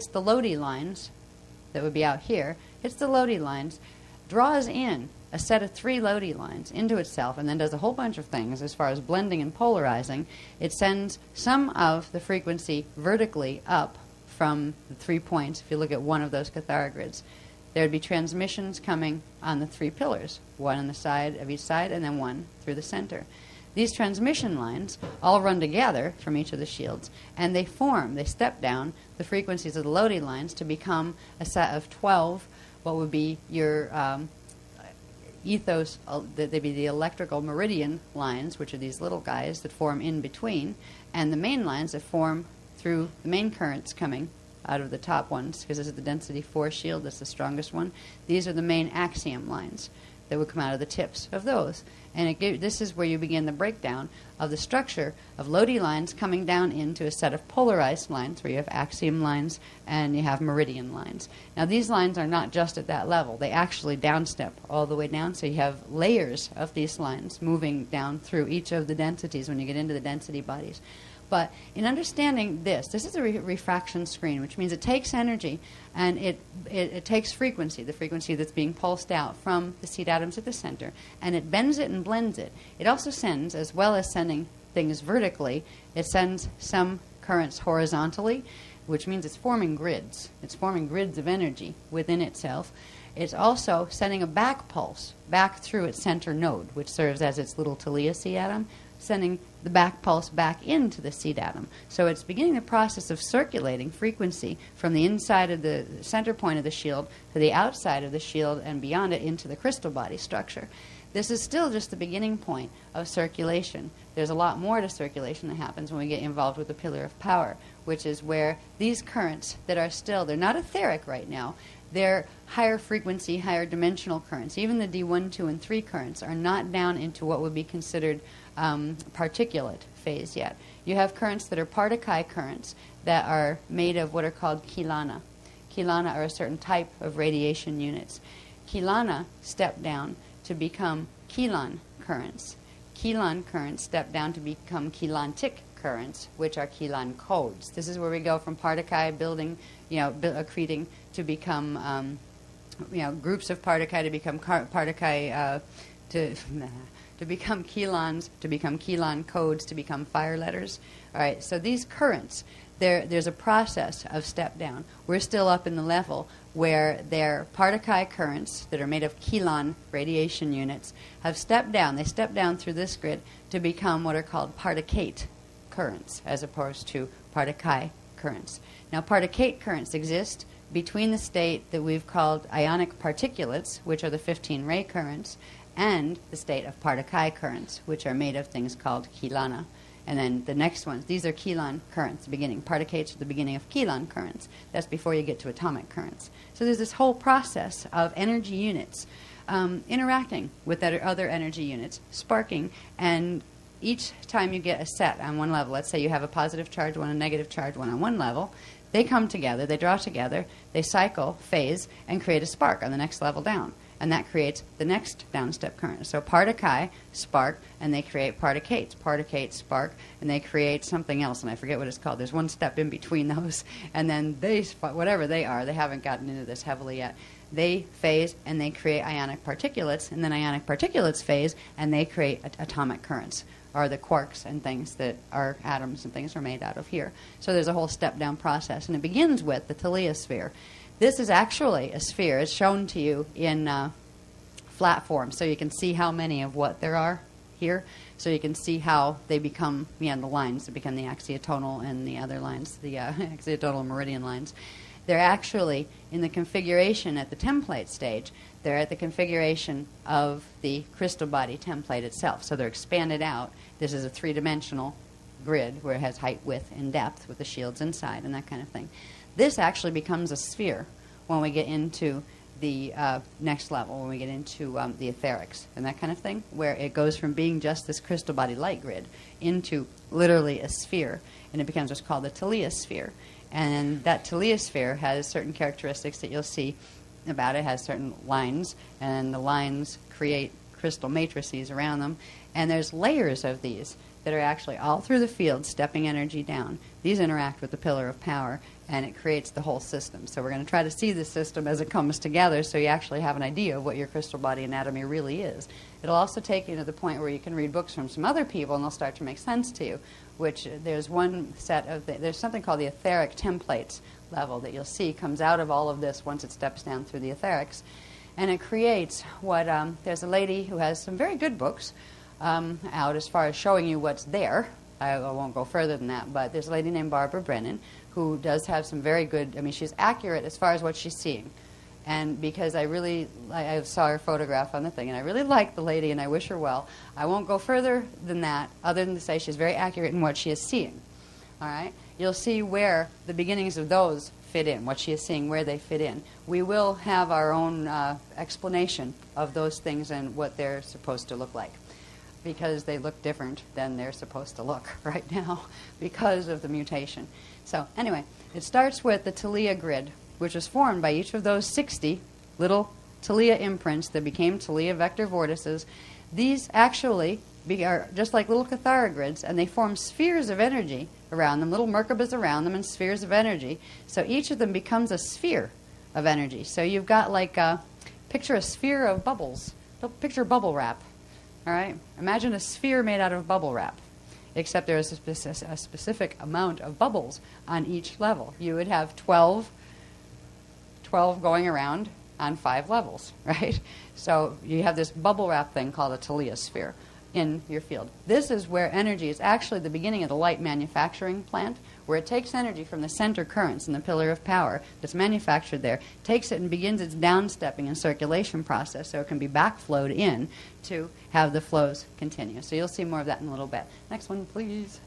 the Lodi lines that would be out here, hits the Lodi lines, draws in a set of 3 Lodi lines into itself, and then does a whole bunch of things as far as blending and polarizing. It sends some of the frequency vertically up from the 3 points. If you look at one of those Kathara grids, there would be transmissions coming on the 3 pillars, one on the side of each side and then one through the center. These transmission lines all run together from each of the shields, and they step down the frequencies of the Lodi lines to become a set of 12, what would be your ethos, they'd be the electrical meridian lines, which are these little guys that form in between, and the main lines that form through the main currents coming out of the top ones, because this is the density 4 shield, that's the strongest one. These are the main axiom lines that would come out of the tips of those. And this is where you begin the breakdown of the structure of Lodi lines coming down into a set of polarized lines, where you have axiom lines and you have meridian lines. Now, these lines are not just at that level. They actually downstep all the way down, so you have layers of these lines moving down through each of the densities when you get into the density bodies. But in understanding this is a refraction screen, which means it takes energy and it takes frequency, the frequency that's being pulsed out from the seed atoms at the center, and it bends it and blends it. It also sends, as well as sending things vertically, it sends some currents horizontally, which means it's forming grids. It's forming grids of energy within itself. It's also sending a back pulse back through its center node, which serves as its little talia seed atom, sending the back pulse back into the seed atom. So it's beginning the process of circulating frequency from the inside of the center point of the shield to the outside of the shield and beyond it into the crystal body structure. This is still just the beginning point of circulation. There's a lot more to circulation that happens when we get involved with the pillar of power, which is where these currents that are still, they're not etheric right now, they're higher frequency, higher dimensional currents. Even the D1, 2, and 3 currents are not down into what would be considered particulate phase yet. You have currents that are Partakai currents that are made of what are called kilana. Kilana are a certain type of radiation units. Kilana step down to become Kilan currents. Kilan currents step down to become Kilantic currents, which are Kilan codes. This is where we go from Partakai building, accreting to become, groups of Partakai to become Partakai, to become Kilans, to become Kilan codes, to become fire letters. All right, so these currents, there's a process of step down. We're still up in the level where their Partakai currents that are made of Kilan radiation units have stepped down. They step down through this grid to become what are called Partakate currents, as opposed to Partakai currents. Now, Partakate currents exist between the state that we've called ionic particulates, which are the 15 ray currents, and the state of Partakai currents, which are made of things called Kilana. And then the next ones, these are Kilan currents, the beginning. Partakates are the beginning of Kilan currents. That's before you get to atomic currents. So there's this whole process of energy units interacting with other energy units, sparking, and each time you get a set on one level, let's say you have a positive charge one, a negative charge one on one level, they come together, they draw together, they cycle, phase, and create a spark on the next level down. And that creates the next downstep current. So Partakai spark, and they create Partakates. Partakates spark, and they create something else, and I forget what it's called. There's one step in between those. And then they spark, whatever they are, they haven't gotten into this heavily yet. They phase, and they create ionic particulates, and then ionic particulates phase, and they create atomic currents, or the quarks and things that our atoms and things are made out of here. So there's a whole step-down process, and it begins with the Thalia sphere. This is actually a sphere. It's shown to you in flat form, so you can see how many of what there are here. So you can see how they become, the lines that become the axiotonal and the other lines, the axiotonal and meridian lines. they're actually in the configuration at the template stage. They're at the configuration of the crystal body template itself. So they're expanded out. This is a three-dimensional grid where it has height, width, and depth with the shields inside and that kind of thing. This actually becomes a sphere when we get into the next level, when we get into the etherics and that kind of thing, where it goes from being just this crystal body light grid into literally a sphere, and it becomes what's called the teliosphere. And that teliosphere has certain characteristics that you'll see about it. It has certain lines, and the lines create crystal matrices around them, and there's layers of these that are actually all through the field stepping energy down. These interact with the pillar of power, and it creates the whole system. So we're going to try to see the system as it comes together so you actually have an idea of what your crystal body anatomy really is. It'll also take you to the point where you can read books from some other people and they'll start to make sense to you, which there's one set of, there's something called the etheric templates level that you'll see comes out of all of this once it steps down through the etherics. And it creates what, there's a lady who has some very good books out as far as showing you what's there. I won't go further than that, but there's a lady named Barbara Brennan who does have some very good, I mean, she's accurate as far as what she's seeing. And because I saw her photograph on the thing, and I really like the lady, and I wish her well, I won't go further than that, other than to say she's very accurate in what she is seeing. All right? You'll see where the beginnings of those fit in, what she is seeing, where they fit in. We will have our own explanation of those things and what they're supposed to look like, because they look different than they're supposed to look right now because of the mutation. So anyway, it starts with the Talia grid, which was formed by each of those 60 little Talia imprints that became Talia vector vortices. These actually are just like little Cathara grids, and they form spheres of energy around them, little Merkabas around them, and spheres of energy. So each of them becomes a sphere of energy. So you've got like, picture a sphere of bubbles. Picture bubble wrap. All right? Imagine a sphere made out of bubble wrap, except there is a specific amount of bubbles on each level. You would have 12 going around on 5 levels, right? So you have this bubble wrap thing called a teliosphere in your field. This is where energy is actually the beginning of the light manufacturing plant, where it takes energy from the center currents in the pillar of power that's manufactured there, takes it and begins its downstepping and circulation process so it can be backflowed in to have the flows continue. So you'll see more of that in a little bit. Next one, please.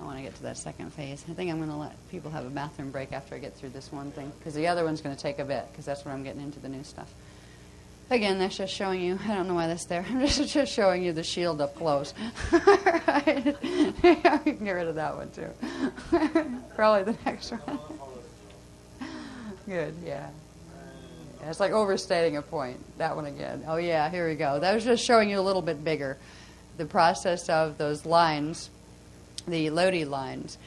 I want to get to that second phase. I think I'm going to let people have a bathroom break after I get through this one thing, because the other one's going to take a bit, because that's where I'm getting into the new stuff. Again, that's just showing you, I don't know why that's there. I'm just showing you the shield up close. Right? Yeah, we can get rid of that one, too. Probably the next one. Good, yeah. It's like overstating a point. That one again. Oh, yeah, here we go. That was just showing you a little bit bigger. The process of those lines, the Lodi lines,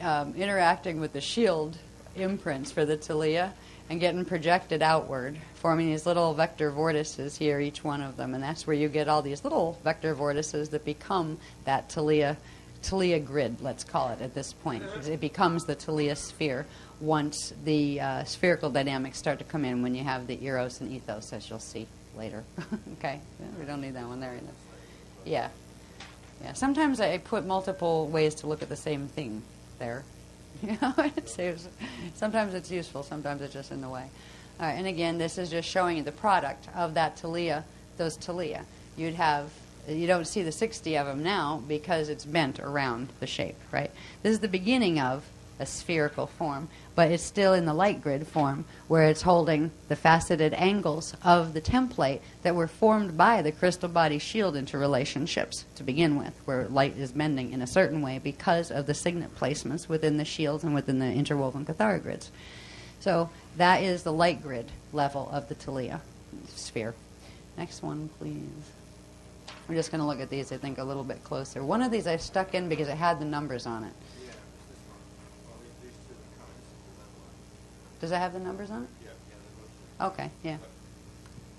interacting with the shield imprints for the Talia and getting projected outward, forming these little vector vortices here, each one of them. And that's where you get all these little vector vortices that become that Talia grid, let's call it at this point. It becomes the Talia sphere once the spherical dynamics start to come in, when you have the eros and ethos, as you'll see later. Okay? Yeah, we don't need that one there either. Yeah. Yeah. Sometimes I put multiple ways to look at the same thing there. You know, it saves. Sometimes it's useful, sometimes it's just in the way. All right, and again, this is just showing you the product of that Talia, those Talia. You don't see the 60 of them now because it's bent around the shape, right? This is the beginning of a spherical form, but it's still in the light grid form, where it's holding the faceted angles of the template that were formed by the crystal body shield into relationships to begin with, where light is bending in a certain way because of the signet placements within the shields and within the interwoven Cathara grids. So that is the light grid level of the Talia sphere. Next one, please. We're just going to look at these, I think, a little bit closer. One of these I stuck in because it had the numbers on it. Does it have the numbers on it? Yeah. Okay, yeah.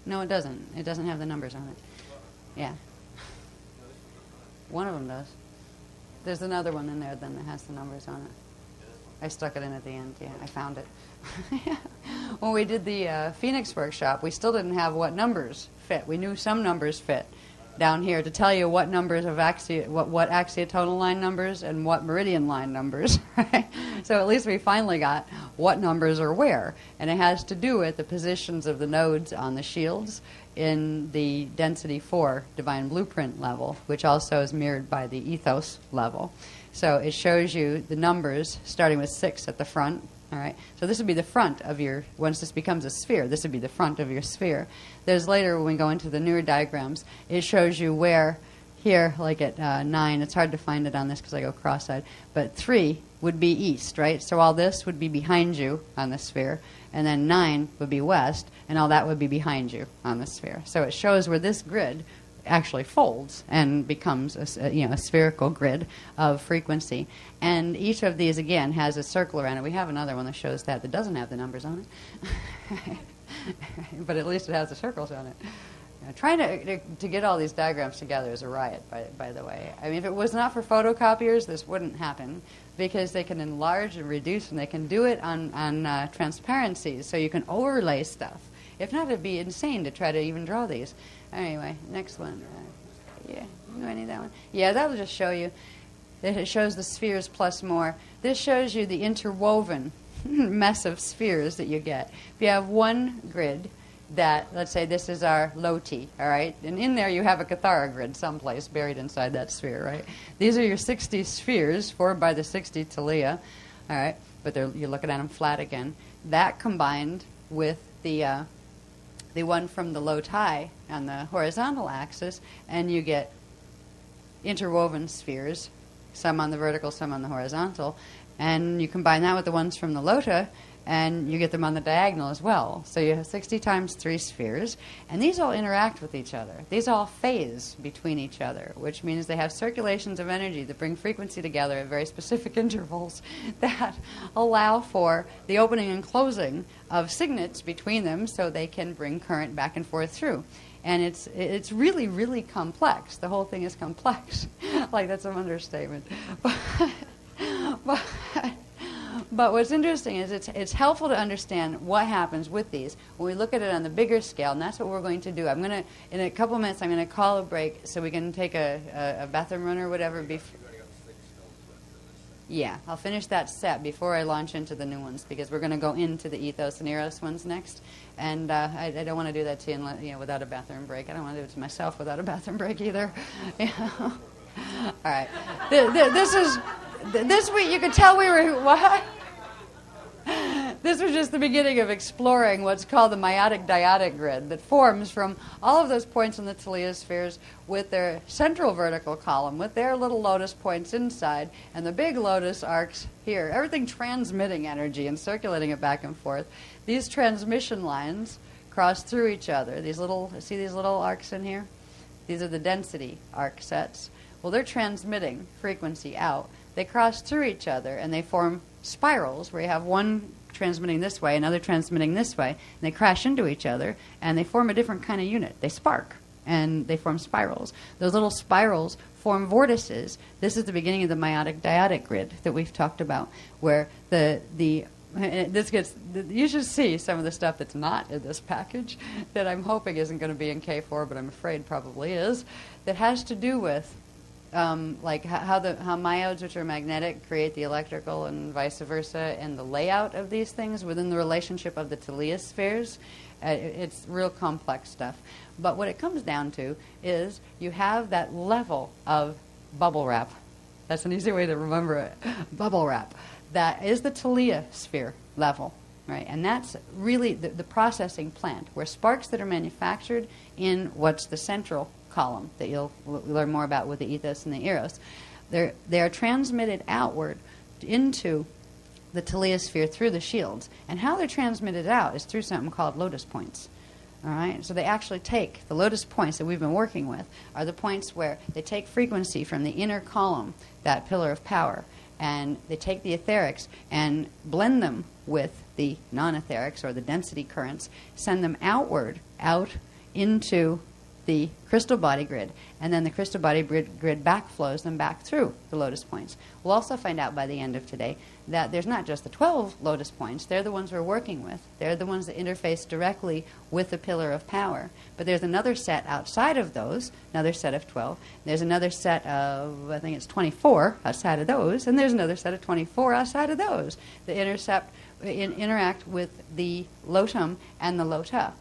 No, it doesn't. It doesn't have the numbers on it. Yeah. One of them does. There's another one in there then that has the numbers on it. I stuck it in at the end, yeah. I found it. When we did the Phoenix workshop, we still didn't have what numbers fit. We knew some numbers fit. down here to tell you what numbers of what axiotonal line numbers and what meridian line numbers, right? So at least we finally got what numbers are where, and it has to do with the positions of the nodes on the shields in the density 4 divine blueprint level, which also is mirrored by the ethos level. So it shows you the numbers starting with 6 at the front. All right, so this would be the front of your, once this becomes a sphere, this would be the front of your sphere. There's later, when we go into the newer diagrams, it shows you where, here, like at 9, it's hard to find it on this because I go cross-eyed, but 3 would be east, right? So all this would be behind you on the sphere, and then 9 would be west, and all that would be behind you on the sphere. So it shows where this grid actually folds and becomes a spherical grid of frequency. And each of these, again, has a circle around it. We have another one that shows that doesn't have the numbers on it. But at least it has the circles on it. Trying to get all these diagrams together is a riot, by the way. I mean, if it was not for photocopiers, this wouldn't happen, because they can enlarge and reduce, and they can do it on transparencies, so you can overlay stuff. If not, it'd be insane to try to even draw these. Anyway, next one. Yeah, do I need that one? Yeah, that'll just show you that it shows the spheres plus more. This shows you the interwoven mess of spheres that you get. If you have one grid that, let's say this is our Loti, all right? And in there you have a Kathara grid someplace buried inside that sphere, right? These are your 60 spheres formed by the 60 Talia, all right? But you're looking at them flat again. That combined with the one from the Loti on the horizontal axis, and you get interwoven spheres, some on the vertical, some on the horizontal, and you combine that with the ones from the Lota, and you get them on the diagonal as well. So you have 60 times 3 spheres, and these all interact with each other. These all phase between each other, which means they have circulations of energy that bring frequency together at very specific intervals that allow for the opening and closing of signets between them, so they can bring current back and forth through. And it's really, really complex. The whole thing is complex. Like, that's an understatement. But what's interesting is it's helpful to understand what happens with these when we look at it on the bigger scale, and that's what we're going to do. In a couple of minutes, I'm going to call a break so we can take a bathroom run or whatever. Yeah, I'll finish that set before I launch into the new ones, because we're going to go into the ethos and eros ones next, and I don't want to do that to you, without a bathroom break. I don't want to do it to myself without a bathroom break either. All right, this week you could tell we were what. This was just the beginning of exploring what's called the meiotic dyadic grid that forms from all of those points in the Talia spheres with their central vertical column, with their little lotus points inside, and the big lotus arcs here. Everything transmitting energy and circulating it back and forth. These transmission lines cross through each other. See these little arcs in here? These are the density arc sets. Well, they're transmitting frequency out. They cross through each other, and they form spirals where you have one transmitting this way, another transmitting this way, and they crash into each other, and they form a different kind of unit. They spark, and they form spirals. Those little spirals form vortices. This is the beginning of the meiotic dyadic grid that we've talked about, where you should see some of the stuff that's not in this package that I'm hoping isn't going to be in K4, but I'm afraid probably is, that has to do with like how myodes, which are magnetic, create the electrical and vice versa, and the layout of these things within the relationship of the Talia spheres. It's real complex stuff. But what it comes down to is you have that level of bubble wrap. That's an easy way to remember it. Bubble wrap. That is the Talia sphere level, right? And that's really the processing plant, where sparks that are manufactured in what's the central column that you'll learn more about with the ethos and the eros. They are transmitted outward into the Talia sphere through the shields. And how they're transmitted out is through something called lotus points. All right? So they actually take the lotus points that we've been working with are the points where they take frequency from the inner column, that pillar of power, and they take the etherics and blend them with the non-etherics or the density currents, send them outward, out into the crystal body grid, and then the crystal body grid backflows them back through the lotus points. We'll also find out by the end of today that there's not just the 12 lotus points. They're the ones we're working with. They're the ones that interface directly with the pillar of power. But there's another set outside of those, another set of 12. There's another set of, I think it's 24 outside of those, and there's another set of 24 outside of those that interact with the lotum and the lota.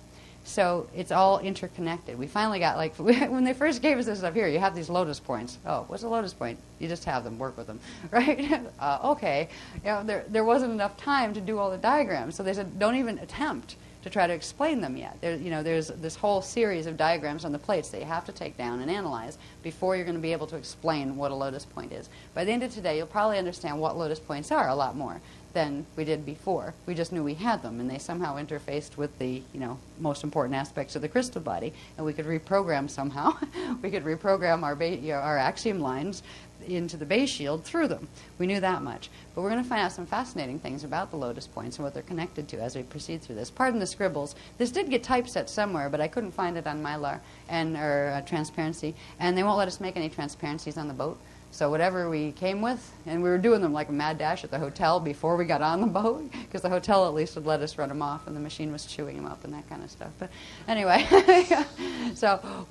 So it's all interconnected. We finally got, like, when they first gave us this stuff, here, you have these lotus points. Oh, what's a lotus point? You just have them, work with them, right? Okay. You know, there wasn't enough time to do all the diagrams, so they said, don't even attempt to try to explain them yet. There's this whole series of diagrams on the plates that you have to take down and analyze before you're going to be able to explain what a lotus point is. By the end of today, you'll probably understand what lotus points are a lot more than we did before. We just knew we had them, and they somehow interfaced with the most important aspects of the crystal body, and we could reprogram somehow. We could reprogram our axiom lines into the base shield through them. We knew that much. But we're going to find out some fascinating things about the lotus points and what they're connected to as we proceed through this. Pardon the scribbles. This did get typeset somewhere, but I couldn't find it on Mylar or transparency, and they won't let us make any transparencies on the boat. So whatever we came with, and we were doing them like a mad dash at the hotel before we got on the boat, because the hotel at least would let us run them off, and the machine was chewing them up and that kind of stuff. But anyway, so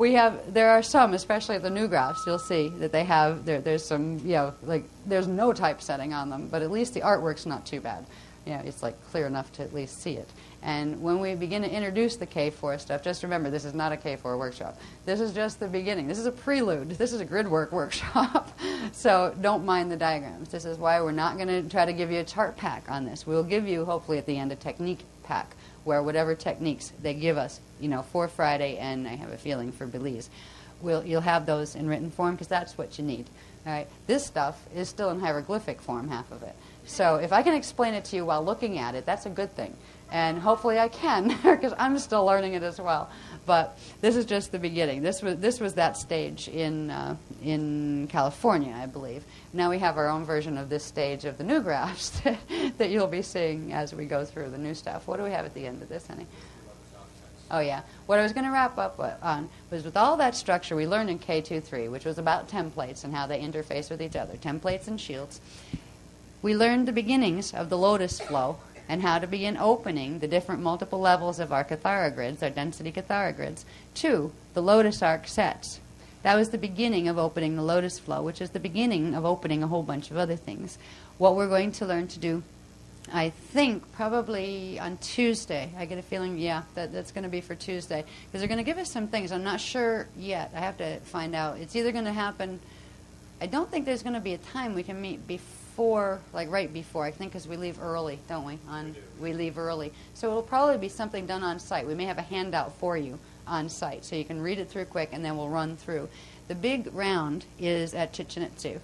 there are some, especially the new graphs, you'll see that they have, there's some, like there's no typesetting on them, but at least the artwork's not too bad. It's like clear enough to at least see it. And when we begin to introduce the K4 stuff, just remember, this is not a K4 workshop. This is just the beginning. This is a prelude. This is a grid work workshop. So don't mind the diagrams. This is why we're not going to try to give you a chart pack on this. We'll give you, hopefully at the end, a technique pack, where whatever techniques they give us, for Friday, and I have a feeling for Belize, you'll have those in written form, because that's what you need. All right. This stuff is still in hieroglyphic form, half of it. So if I can explain it to you while looking at it, that's a good thing. And hopefully I can, because I'm still learning it as well. But this is just the beginning. This was that stage in California, I believe. Now we have our own version of this stage of the new graphs that you'll be seeing as we go through the new stuff. What do we have at the end of this, honey? Oh, yeah. What I was going to wrap up on was, with all that structure we learned in K2-3, which was about templates and how they interface with each other, templates and shields, we learned the beginnings of the lotus flow and how to begin opening the different multiple levels of our Kathara grids, our density Kathara grids, to the lotus arc sets. That was the beginning of opening the lotus flow, which is the beginning of opening a whole bunch of other things. What we're going to learn to do, I think, probably on Tuesday. I get a feeling, that's going to be for Tuesday, because they're going to give us some things. I'm not sure yet. I have to find out. It's either going to happen, I don't think there's going to be a time we can meet before, like right before, I think, because we leave early, don't we? We leave early. So it'll probably be something done on site. We may have a handout for you on site, so you can read it through quick, and then we'll run through. The big round is at Chichen Itza.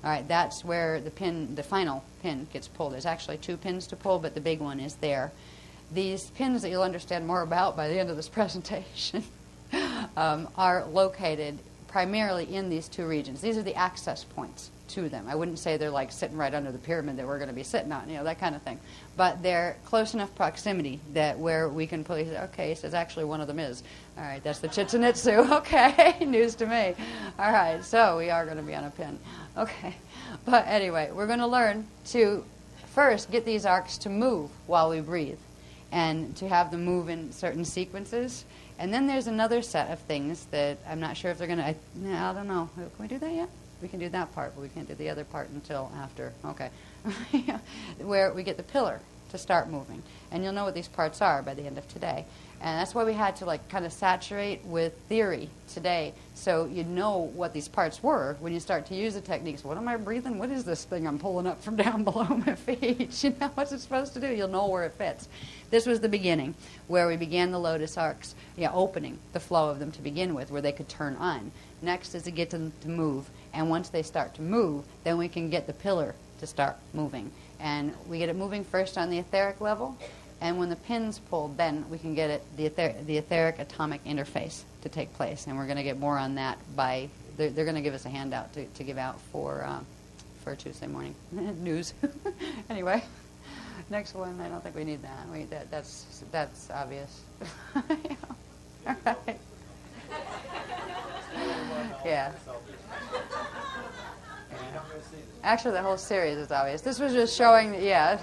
All right, that's where the final pin gets pulled. There's actually 2 pins to pull, but the big one is there. These pins that you'll understand more about by the end of this presentation are located primarily in these 2 regions. These are the access points to them. I wouldn't say they're like sitting right under the pyramid that we're going to be sitting on, that kind of thing. But they're close enough proximity that where we can put, okay, so actually one of them is. All right, that's the Chichen Itza. Okay, news to me. All right, so we are going to be on a pin. Okay, but anyway, we're going to learn to first get these arcs to move while we breathe, and to have them move in certain sequences. And then there's another set of things that I'm not sure if they're going to, I don't know. Can we do that yet? We can do that part, but we can't do the other part until after. Okay. Where we get the pillar to start moving. And you'll know what these parts are by the end of today. And that's why we had to kind of saturate with theory today, so you know what these parts were when you start to use the techniques. What am I breathing? What is this thing I'm pulling up from down below my feet? What's it supposed to do? You'll know where it fits. This was the beginning, where we began the lotus arcs, opening the flow of them to begin with, where they could turn on. Next is to get them to move. And once they start to move, then we can get the pillar to start moving. And we get it moving first on the etheric level, and when the pin's pulled, then we can get the etheric atomic interface to take place. And we're going to get more on that by, they're going to give us a handout to give out for Tuesday morning news. Anyway, next one, I don't think we need that. That's obvious. All right. Yeah. Actually, the whole series is obvious. This was just showing, yeah.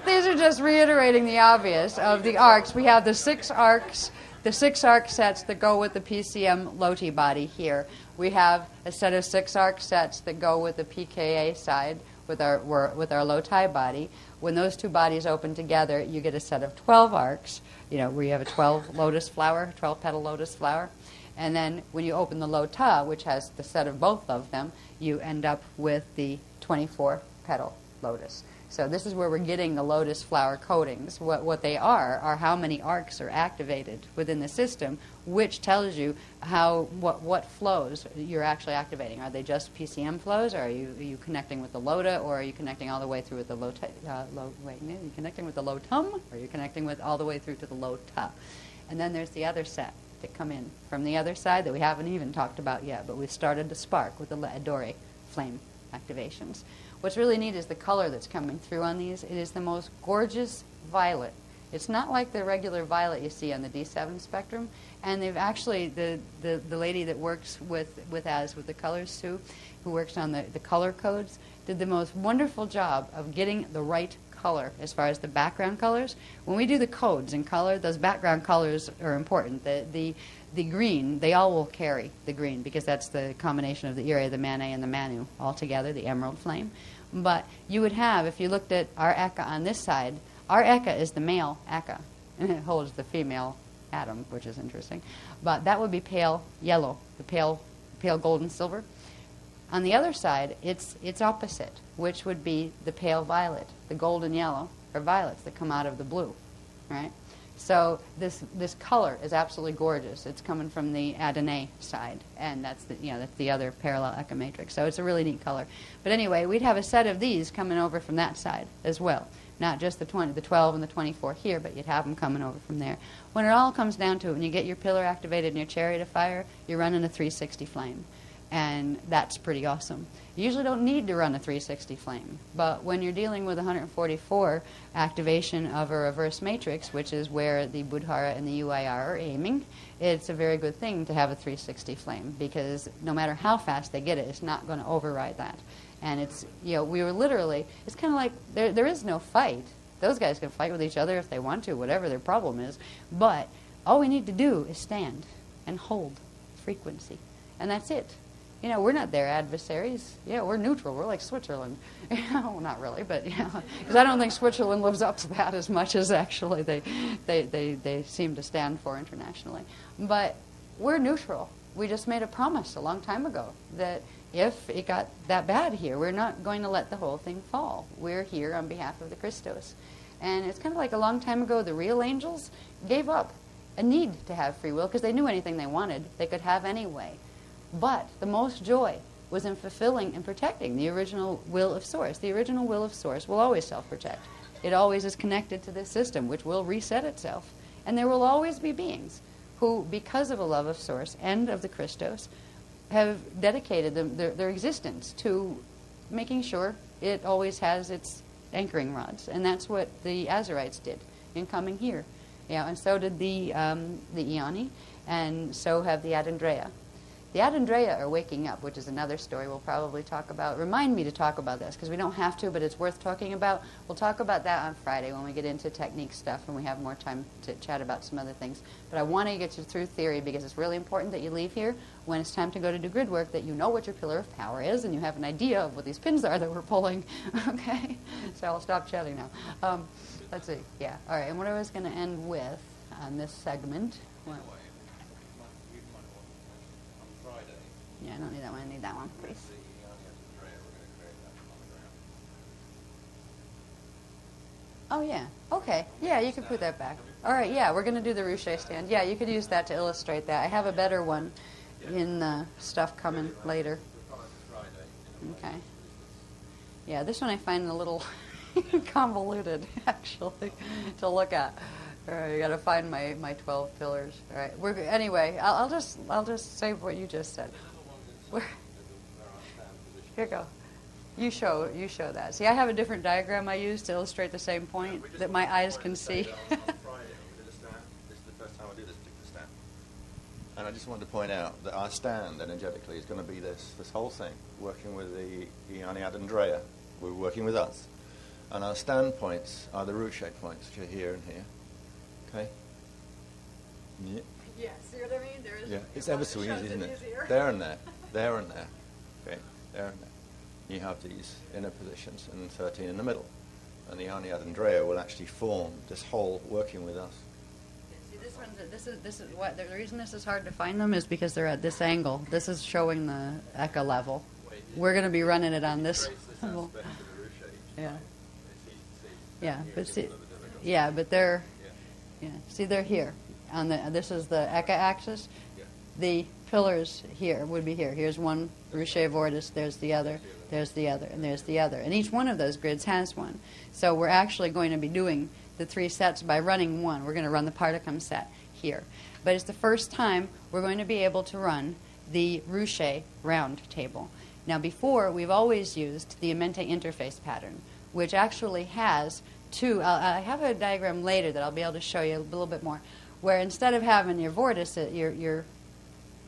These are just reiterating the obvious of the arcs. We have the 6 arcs, the 6 arc sets that go with the PCM Loti body here. We have a set of 6 arc sets that go with the PKA side with our Loti body. When those two bodies open together, you get a set of 12 arcs, where you have a 12 lotus flower, 12 petal lotus flower. And then when you open the Lota, which has the set of both of them, you end up with the 24 petal lotus. So this is where we're getting the lotus flower coatings. What they are how many arcs are activated within the system, which tells you what flows you're actually activating. Are they just PCM flows, or are you connecting with the Lota, or are you connecting all the way through with the Lota? Are you connecting with the Lotum, or are you connecting with all the way through to the Lota? And then there's the other set that come in from the other side that we haven't even talked about yet, but we've started to spark with the Adore flame activations. What's really neat is the color that's coming through on these. It is the most gorgeous violet. It's not like the regular violet you see on the D7 spectrum. And they've actually, the lady that works with the colors too, who works on the color codes, did the most wonderful job of getting the right color as far as the background colors. When we do the codes in color, those background colors are important. The green, they all will carry the green because that's the combination of the Ire, the Mane, and the Manu all together, the emerald flame. But you would have, if you looked at our Eka on this side, our Eka is the male Eka, and it holds the female atom, which is interesting. But that would be pale yellow, the pale gold and silver. On the other side, it's opposite, which would be the pale violet, the gold and yellow, or violets that come out of the blue, right? So this color is absolutely gorgeous. It's coming from the Adonai side, and that's the other parallel Eka matrix. So it's a really neat color. But anyway, we'd have a set of these coming over from that side as well. Not just the 12 and the 24 here, but you'd have them coming over from there. When it all comes down to it, when you get your pillar activated and your chariot of fire, you're running a 360 flame. And that's pretty awesome. You usually don't need to run a 360 flame, but when you're dealing with 144 activation of a reverse matrix, which is where the Buddhara and the UIR are aiming, it's a very good thing to have a 360 flame, because no matter how fast they get it, it's not going to override that. And it's, we were literally, it's kind of like there is no fight. Those guys can fight with each other if they want to, whatever their problem is, but all we need to do is stand and hold frequency, and that's it. We're not their adversaries. We're neutral. We're like Switzerland. Well, not really, but because I don't think Switzerland lives up to that as much as actually they seem to stand for internationally. But we're neutral. We just made a promise a long time ago that if it got that bad here, we're not going to let the whole thing fall. We're here on behalf of the Christos. And it's kind of like a long time ago, the real angels gave up a need to have free will because they knew anything they wanted, they could have anyway. But the most joy was in fulfilling and protecting the original will of Source. The original will of Source will always self-protect. It always is connected to this system, which will reset itself. And there will always be beings who, because of a love of Source and of the Christos, have dedicated their existence to making sure it always has its anchoring rods. And that's what the Azarites did in coming here. And so did the Ioni, and so have the Adandrea. The Adandrea are waking up, which is another story we'll probably talk about. Remind me to talk about this, because we don't have to, but it's worth talking about. We'll talk about that on Friday when we get into technique stuff and we have more time to chat about some other things. But I want to get you through theory, because it's really important that you leave here when it's time to go to do grid work, that you know what your pillar of power is and you have an idea of what these pins are that we're pulling. Okay? So I'll stop chatting now. Let's see. Yeah. All right. And what I was going to end with on this segment... Yeah, I don't need that one. I need that one, please. Oh, yeah. Okay. Yeah, you can put that back. All right, yeah, we're going to do the ruche stand. Yeah, you could use that to illustrate that. I have a better one in the stuff coming later. Okay. Yeah, this one I find a little convoluted, actually, to look at. All right, you got to find my 12 pillars. All right. Anyway, I'll just say what you just said. Here you go. You show that. See, I have a different diagram I use to illustrate the same point that my eyes can see. This is the first time I do this particular And I just wanted to point out that our stand energetically is going to be this whole thing, working with the Iani Andrea. We're working with us. And our stand points are the root shape points, which are here and here. Okay? Yeah. Yeah, see what I mean? There is, Yeah, it's ever so easy, isn't it? Easier. There and there, there and there. Okay, there and there. You have these inner positions and 13 in the middle. And the Iani Andrea will actually form this whole working with us. See, this is what the reason this is hard to find them is because they're at this angle. This is showing the Eka level. We're going to be running it on this level. Yeah. Yeah, but see, yeah, but they're, yeah. See, they're here. On the this is the Eka axis. The pillars here would be here. Here's one Rushe Vortis. There's the other. There's the other, and there's the other. And each one of those grids has one. So we're actually going to be doing the 3 sets by running one. We're going to run the Particum set here. But it's the first time we're going to be able to run the Rushe round table. Now before, we've always used the Amente interface pattern, which actually has two. I have a diagram later that I'll be able to show you a little bit more, where instead of having your vortice, your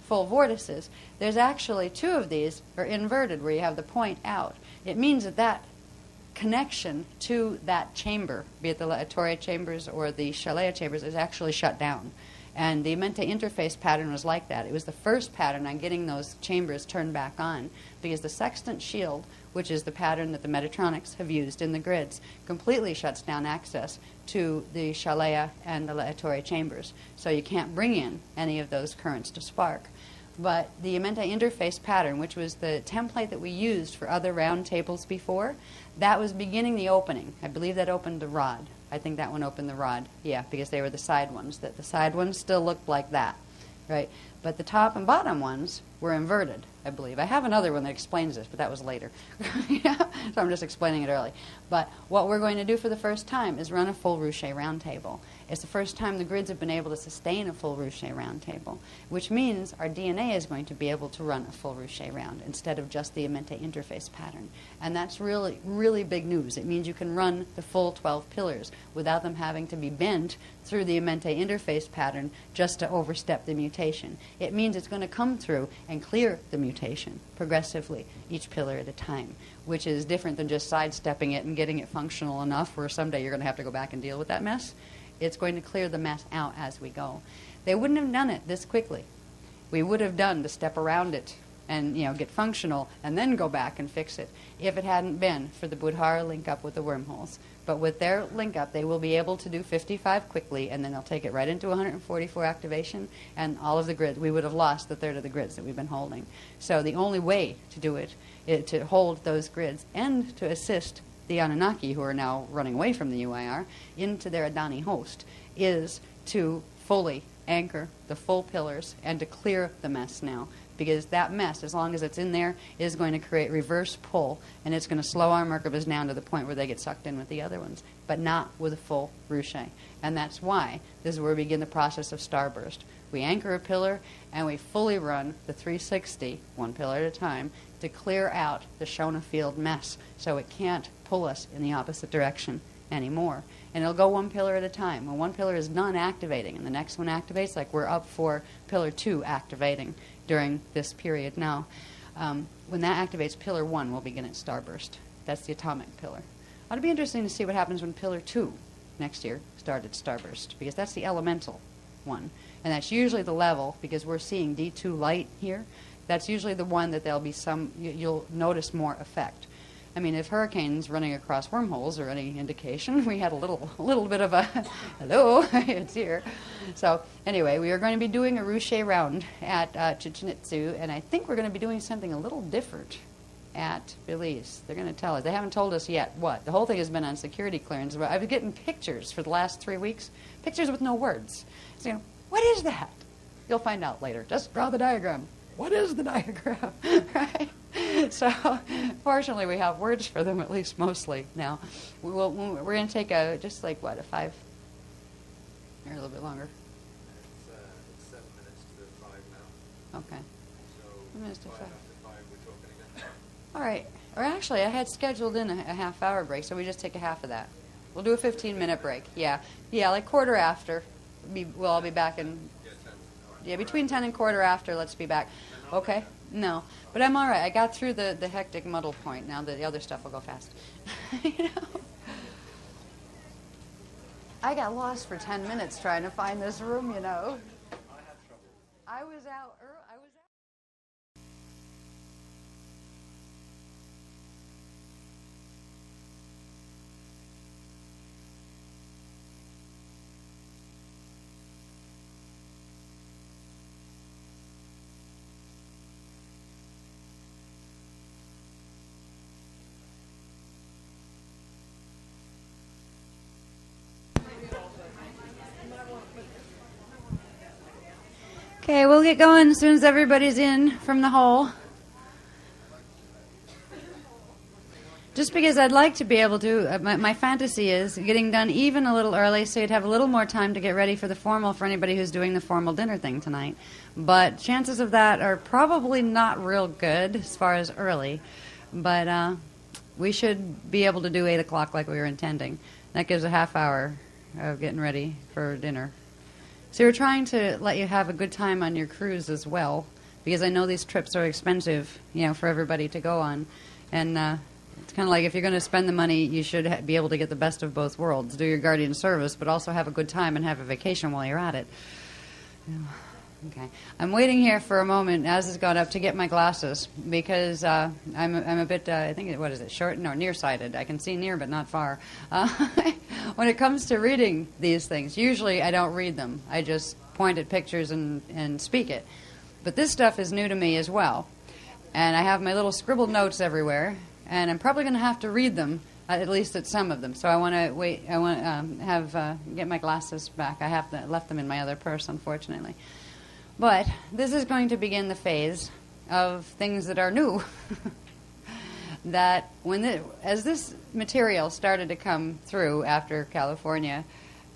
full vortices, there's actually 2 of these are inverted where you have the point out. It means that that connection to that chamber, be it the Laetoria chambers or the Shalaya chambers, is actually shut down. And the Mente interface pattern was like that. It was the first pattern on getting those chambers turned back on, because the sextant shield, which is the pattern that the Metatronics have used in the grids, completely shuts down access to the Shalaya and the Laetoria chambers. So you can't bring in any of those currents to spark. But the Mente interface pattern, which was the template that we used for other round tables before, that was beginning the opening. I believe that opened the rod. I think that one opened the rod, yeah, because they were the side ones. The side ones still looked like that, right? But the top and bottom ones were inverted, I believe. I have another one that explains this, but that was later. Yeah? So I'm just explaining it early. But what we're going to do for the first time is run a full Rushe round table. It's the first time the grids have been able to sustain a full Rushe round table, which means our DNA is going to be able to run a full Rushe round instead of just the Amente interface pattern. And that's really, really big news. It means you can run the full 12 pillars without them having to be bent through the Amente interface pattern just to overstep the mutation. It means it's going to come through and clear the mutation progressively, each pillar at a time, which is different than just sidestepping it and getting it functional enough where someday you're going to have to go back and deal with that mess. It's going to clear the mess out as we go. They wouldn't have done it this quickly. We would have done to step around it and get functional and then go back and fix it if it hadn't been for the Budhara link up with the wormholes. But with their link up, they will be able to do 55 quickly, and then they'll take it right into 144 activation, and all of the grids. We would have lost the third of the grids that we've been holding. So the only way to do it is to hold those grids and to assist the Anunnaki, who are now running away from the UIR, into their Adani host, is to fully anchor the full pillars and to clear the mess now. Because that mess, as long as it's in there, is going to create reverse pull, and it's going to slow our Merkabas down to the point where they get sucked in with the other ones, but not with a full Rushe. And that's why this is where we begin the process of starburst. We anchor a pillar, and we fully run the 360, one pillar at a time, to clear out the Shona field mess so it can't pull us in the opposite direction anymore. And it'll go one pillar at a time. When one pillar is done activating and the next one activates, like we're up for pillar 2 activating during this period now. When that activates, pillar 1 will begin its starburst. That's the atomic pillar. It'll be interesting to see what happens when pillar 2 next year started starburst, because that's the elemental one. And that's usually the level, because we're seeing D2 light here, that's usually the one that there'll be some, you'll notice more effect. I mean, if hurricanes running across wormholes are any indication, we had a little bit of a, hello, it's here. So anyway, we are going to be doing a Rushe round at Chichen Itza, and I think we're going to be doing something a little different at Belize. They're going to tell us. They haven't told us yet what. The whole thing has been on security clearance. But I've been getting pictures for the last 3 weeks, pictures with no words. So, what is that? You'll find out later. Just draw the diagram. What is the diagram? Right? So, fortunately, we have words for them, at least mostly now. We're going to take a 5, or a little bit longer. It's 7 minutes to 5 now. Okay. So 7 minutes to 5. After 5, we're talking again. All right. Or actually, I had scheduled in a half-hour break, so we just take a half of that. We'll do a 15-minute break. Yeah, like quarter after. We'll all be back in. Yeah, between 10 and quarter after, let's be back. Okay? No. But I'm all right. I got through the hectic muddle point. Now the other stuff will go fast. You know? I got lost for 10 minutes trying to find this room, you know. I was out early. Okay, we'll get going as soon as everybody's in from the hole. Just because I'd like to be able to, my fantasy is getting done even a little early so you'd have a little more time to get ready for the formal for anybody who's doing the formal dinner thing tonight. But chances of that are probably not real good as far as early. But we should be able to do 8 o'clock like we were intending. That gives a half hour of getting ready for dinner. So we're trying to let you have a good time on your cruise as well, because I know these trips are expensive, you know, for everybody to go on. And it's kind of like if you're going to spend the money, you should be able to get the best of both worlds. Do your guardian service, but also have a good time and have a vacation while you're at it. Okay. I'm waiting here for a moment as it's gone up to get my glasses because I'm a bit, I think, what is it, short? No, nearsighted. I can see near but not far. When it comes to reading these things, usually I don't read them. I just point at pictures and speak it. But this stuff is new to me as well. And I have my little scribbled notes everywhere, and I'm probably going to have to read them, at least at some of them. So I want to wait, I want to get my glasses back. I have left them in my other purse, unfortunately. But this is going to begin the phase of things that are new. That as this material started to come through after California,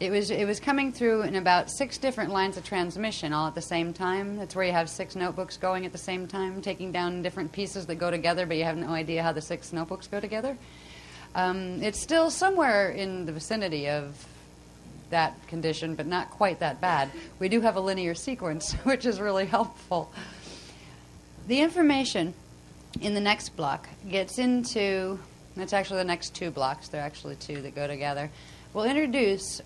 it was coming through in about 6 different lines of transmission all at the same time. That's where you have 6 notebooks going at the same time, taking down different pieces that go together, but you have no idea how the 6 notebooks go together. It's still somewhere in the vicinity of that condition, but not quite that bad. We do have a linear sequence, which is really helpful. The information in the next block gets into, that's actually the next 2 blocks, there are actually 2 that go together, will introduce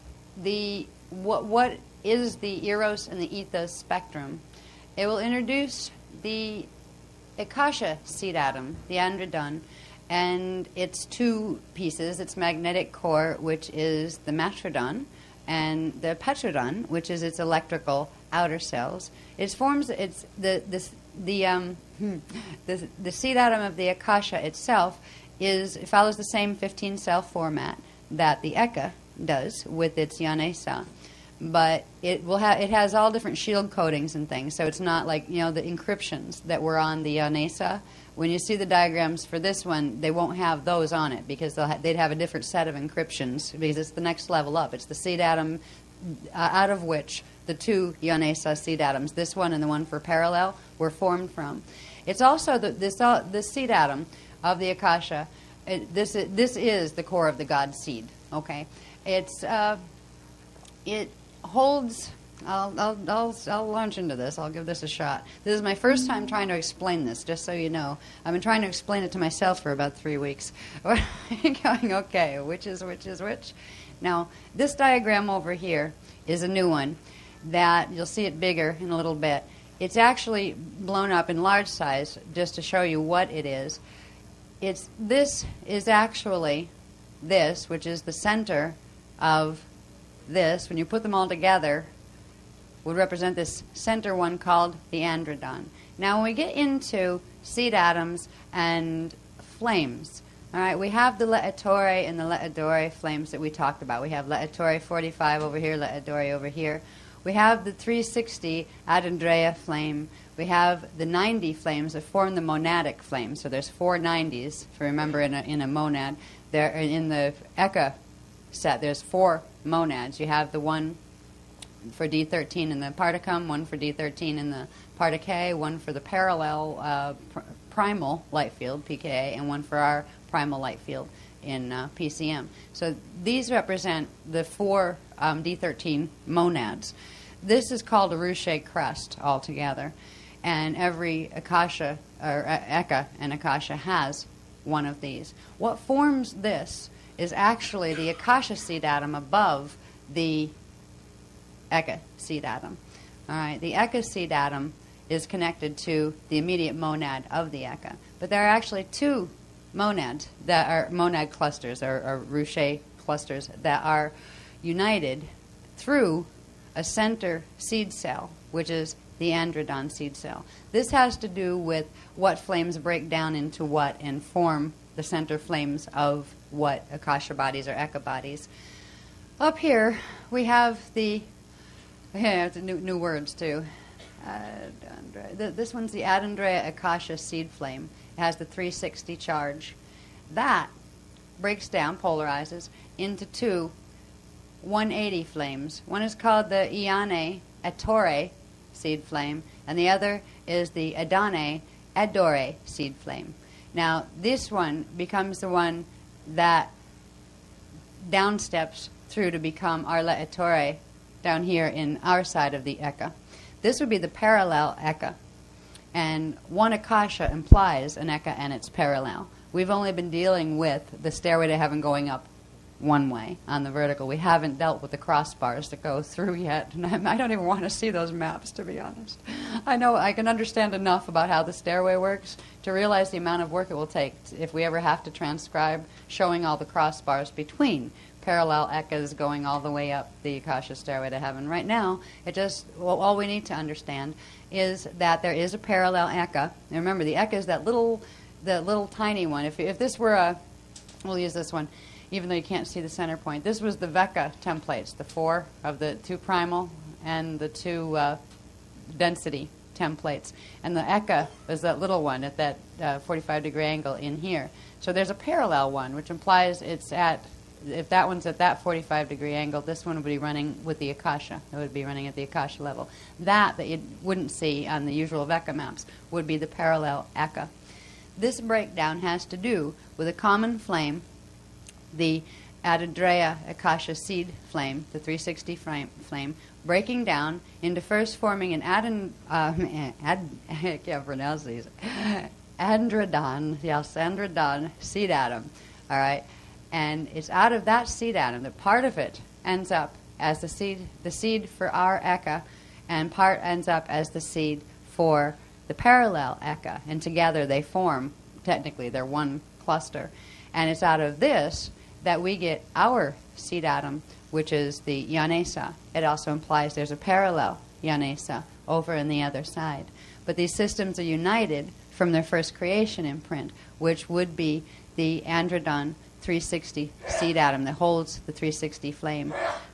what is the eros and the ethos spectrum. It will introduce the Akasha seed atom, the androdan, and its 2 pieces, its magnetic core, which is the matrodon, and the petrodon, which is its electrical outer cells. The seed atom of the Akasha itself follows the same 15-cell format that the Eka does with its Yanesa, but it has all different shield coatings and things. So it's not like, you know, the encryptions that were on the Yanesa. When you see the diagrams for this one, they won't have those on it because they'd have a different set of encryptions because it's the next level up. It's the seed atom out of which the 2 Yanesa seed atoms, this one and the one for parallel, were formed from. It's also this seed atom of the Akasha. This is the core of the God seed. Okay, it holds. I'll launch into this. I'll give this a shot. This is my first time trying to explain this, just so you know. I've been trying to explain it to myself for about 3 weeks. Going, okay, which is which? Now, this diagram over here is a new one that you'll see it bigger in a little bit. It's actually blown up in large size just to show you what it is. This is actually this, which is the center of this. When you put them all together, would represent this center one called the androdan. Now, when we get into seed atoms and flames, all right, we have the Le'atore and the Le'adore flames that we talked about. We have Le'atore 45 over here, Le'adore over here. We have the 360 Adandrea flame. We have the 90 flames that form the monadic flame. So there's 4 90s, if you remember, in a monad. There in the Eka set, there's 4 monads. You have the one for D13 in the particum, one for D13 in the partic, one for the parallel primal light field, pKa, and one for our primal light field in PCM. So these represent the 4 D13 monads. this is called a ruche crest altogether. And every akasha, or eka and akasha has one of these. What forms this is actually the akasha seed atom above the eka seed atom. All right, the eka seed atom is connected to the immediate monad of the eka. But there are actually two monads that are monad clusters, or ruche clusters, that are united through a center seed cell, which is the androdon seed cell. This has to do with what flames break down into what and form the center flames of what akasha bodies or eka bodies. Up here we have the it's new words too. This one's the Adandreya Akasha seed flame. It has the 360 charge. That breaks down, polarizes, into two 180 flames. One is called the Iane Ettore seed flame, and the other is the Adane Adore seed flame. Now, this one becomes the one that downsteps through to become Arla Ettore down here in our side of the eka. This would be the parallel eka. And one akasha implies an eka and its parallel. We've only been dealing with the stairway to heaven going up one way on the vertical. We haven't dealt with the crossbars that go through yet. And I don't even want to see those maps, to be honest. I know I can understand enough about how the stairway works to realize the amount of work it will take if we ever have to transcribe showing all the crossbars between parallel ekas going all the way up the Akasha stairway to heaven. Right now, all we need to understand is that there is a parallel eka. And remember, the eka is the little tiny one. If this were we'll use this one, even though you can't see the center point. This was the Veka templates, the 4 of the 2 primal and the 2 density templates. And the eka is that little one at that 45-degree angle in here. So there's a parallel one, which implies if that one's at that 45-degree angle, this one would be running with the Akasha. It would be running at the Akasha level. That you wouldn't see on the usual Veka maps would be the parallel eka. This breakdown has to do with a common flame, the Adandreya Akasha seed flame, the 360 flame, breaking down into first forming an I can't pronounce these, androdon seed atom. All right. And it's out of that seed atom that part of it ends up as the seed for our eka, and part ends up as the seed for the parallel eka. And together they form, technically, they're one cluster. And it's out of this that we get our seed atom, which is the Yanesa. It also implies there's a parallel Yanesa over on the other side. But these systems are united from their first creation imprint, which would be the androdon 360 seed atom that holds the 360 flame.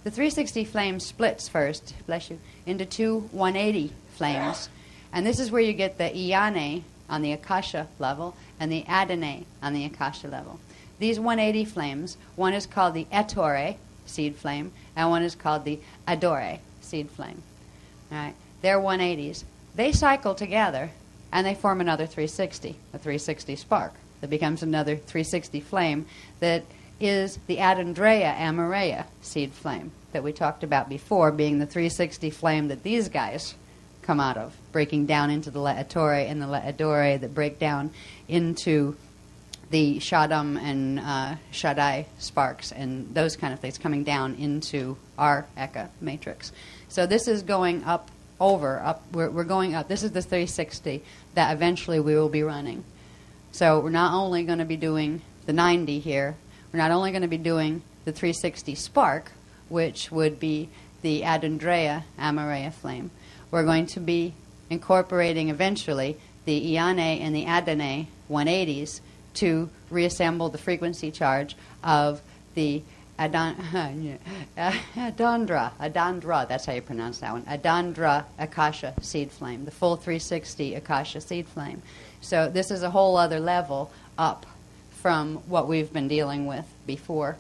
The 360 flame splits first, bless you, into 2 180 flames. And this is where you get the Iane on the Akasha level and the Adane on the Akasha level. These 180 flames, one is called the Ettore seed flame, and one is called the Adore seed flame. All right, they're 180s. They cycle together, and they form another 360, a 360 spark. That becomes another 360 flame that is the Adandreya Amoreya seed flame that we talked about before, being the 360 flame that these guys come out of, breaking down into the Le'atore and the Le'adore that break down into the Shaddam and Shaddai sparks and those kind of things coming down into our eka matrix. So this is going up. We're going up. This is the 360 that eventually we will be running. So we're not only going to be doing the 90 here, we're not only going to be doing the 360 spark, which would be the Adandreya Amoreya flame. We're going to be incorporating eventually the Iane and the Adane 180s to reassemble the frequency charge of the Adandra, that's how you pronounce that one, Adandra Akasha seed flame, the full 360 Akasha seed flame. So this is a whole other level up from what we've been dealing with before.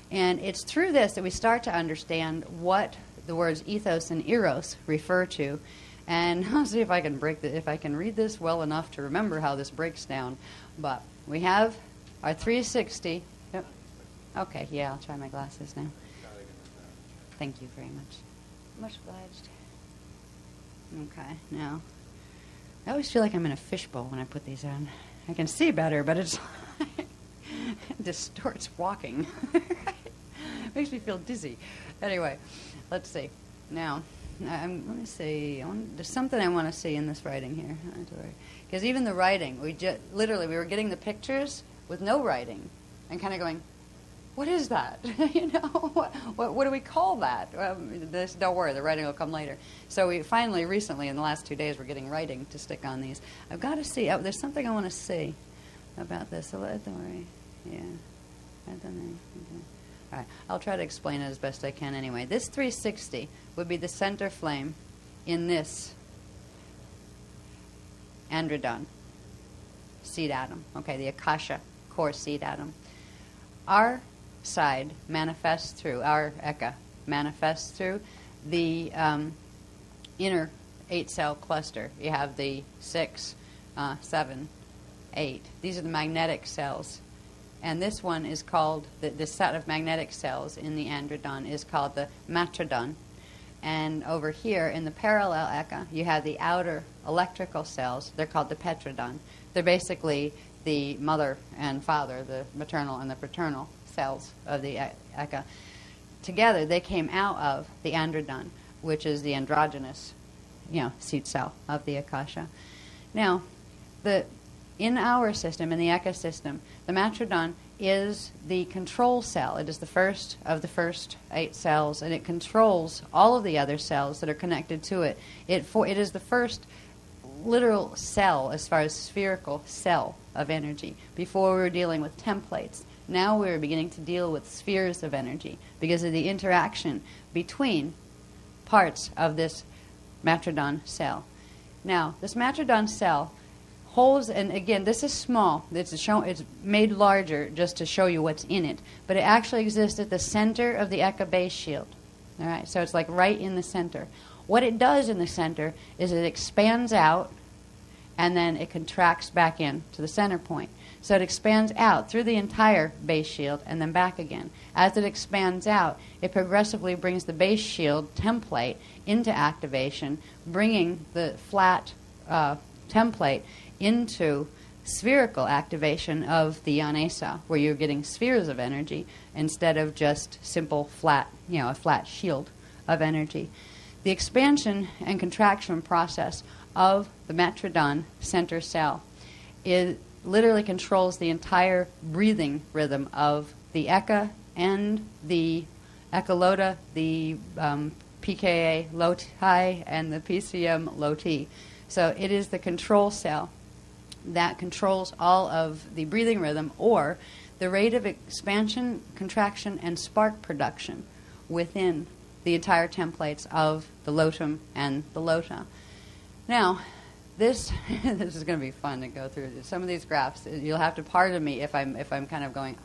And it's through this that we start to understand what the words ethos and eros refer to. And I'll see if I can read this well enough to remember how this breaks down. But we have our 360. Yep. Okay, yeah, I'll try my glasses now. Thank you very much. Much obliged. Okay, now, I always feel like I'm in a fishbowl when I put these on. I can see better, but it's it distorts walking. Makes me feel dizzy. Anyway, let's see. Now, I'm going to say, there's something I want to see in this writing here. Because even the writing, we were getting the pictures with no writing and kind of going, what is that? What do we call that? Don't worry, the writing will come later. So we finally, recently, in the last 2 days, we're getting writing to stick on these. I've got to see. There's something I want to see about this. So don't worry. Yeah. I don't know. Okay. All right. I'll try to explain it as best I can anyway. This 360 would be the center flame in this androdan seed atom. Okay, the Akasha core seed atom. Our side manifests through, our Eka manifests through the inner 8-cell cluster. You have the 6, 7, 8. These are the magnetic cells. And this one is called, the set of magnetic cells in the androdan is called the matrodon. And over here in the parallel Eka, you have the outer electrical cells. They're called the petrodon. They're basically the mother and father, the maternal and the paternal cells of the Eka. Together, they came out of the androdan, which is the androgynous, seed cell of the Akasha. Now, in our system, in the Eka system, the matrodon is the control cell. It is the first of the first 8 cells, and it controls all of the other cells that are connected to it. It is the first literal cell, as far as spherical cell of energy. Before we were dealing with templates. Now we're beginning to deal with spheres of energy because of the interaction between parts of this matrodon cell. Now, this matrodon cell holds, and again, this is small. It's made larger just to show you what's in it, but it actually exists at the center of the Eka base shield. All right, so it's like right in the center. What it does in the center is it expands out, and then it contracts back in to the center point. So it expands out through the entire base shield and then back again. As it expands out, it progressively brings the base shield template into activation, bringing the flat template into spherical activation of the Yanesa, where you're getting spheres of energy instead of just simple flat, a flat shield of energy. The expansion and contraction process of the matrodon center cell literally controls the entire breathing rhythm of the Eka and the Echolota, the PKA Loti, and the PCM Loti. So it is the control cell that controls all of the breathing rhythm, or the rate of expansion, contraction, and spark production within the entire templates of the Lotum and the Lota. Now, this is going to be fun to go through. Some of these graphs, you'll have to pardon me if I'm kind of going,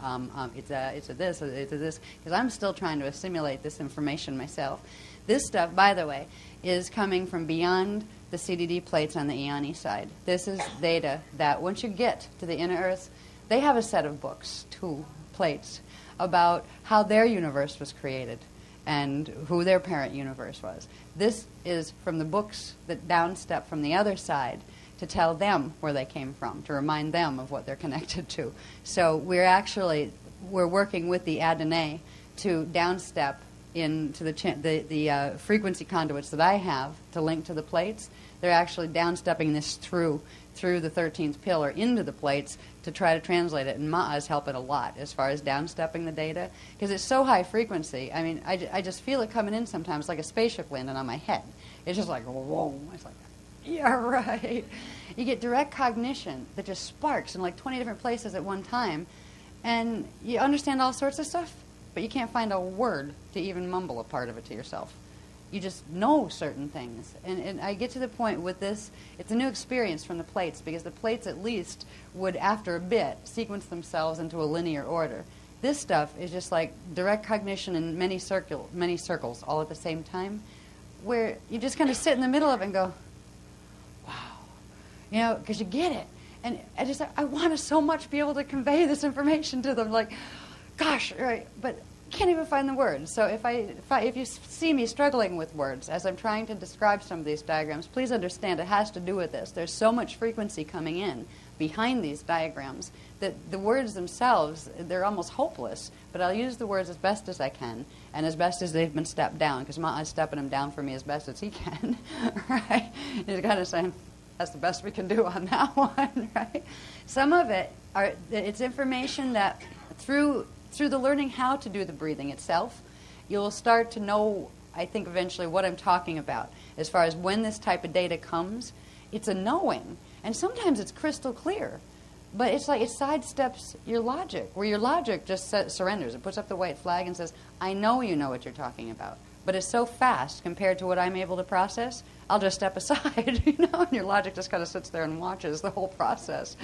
it's a this, because I'm still trying to assimilate this information myself. This stuff, by the way, is coming from beyond the CDD plates on the Iani side. This is data that once you get to the inner earth, they have a set of books, 2 plates, about how their universe was created and who their parent universe was. This is from the books that downstep from the other side to tell them where they came from, to remind them of what they're connected to. So we're working with the Adonai to downstep into the frequency conduits that I have to link to the plates. They're actually downstepping this through the 13th pillar into the plates to try to translate it. And Ma'as help it a lot as far as downstepping the data, because it's so high frequency. I mean, I just feel it coming in sometimes like a spaceship landing on my head. It's just like, whoa. It's like, yeah, right. You get direct cognition that just sparks in like 20 different places at one time, and you understand all sorts of stuff, but you can't find a word to even mumble a part of it to yourself. You just know certain things. And I get to the point with this, it's a new experience from the plates, because the plates at least would, after a bit, sequence themselves into a linear order. This stuff is just like direct cognition in many circles all at the same time, where you just kind of sit in the middle of it and go, wow, because you get it. And I want to so much be able to convey this information to them, like, gosh, right, but can't even find the words. So if you see me struggling with words as I'm trying to describe some of these diagrams, please understand it has to do with this. There's so much frequency coming in behind these diagrams that the words themselves, they're almost hopeless. But I'll use the words as best as I can and as best as they've been stepped down, because Ma'a's stepping them down for me as best as he can. Right? He's kind of saying, that's the best we can do on that one. Right? Some of it's information that through the learning how to do the breathing itself, you'll start to know, I think, eventually what I'm talking about. As far as when this type of data comes, it's a knowing. And sometimes it's crystal clear. But it's like it sidesteps your logic, where your logic just surrenders. It puts up the white flag and says, I know you know what you're talking about. But it's so fast compared to what I'm able to process, I'll just step aside, and your logic just kind of sits there and watches the whole process.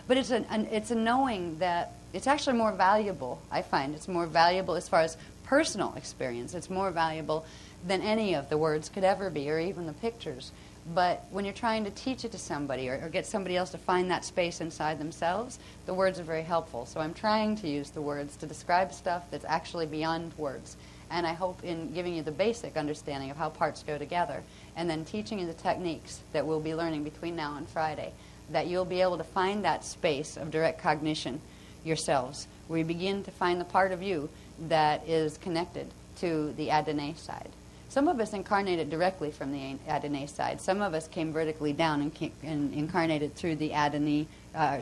But it's a knowing that it's actually more valuable, I find. It's more valuable as far as personal experience. It's more valuable than any of the words could ever be, or even the pictures. But when you're trying to teach it to somebody or get somebody else to find that space inside themselves, the words are very helpful. So I'm trying to use the words to describe stuff that's actually beyond words. And I hope in giving you the basic understanding of how parts go together, and then teaching you the techniques that we'll be learning between now and Friday, that you'll be able to find that space of direct cognition yourselves, where you begin to find the part of you that is connected to the Adonai side. Some of us incarnated directly from the Adonai side. Some of us came vertically down and incarnated through the Adonai,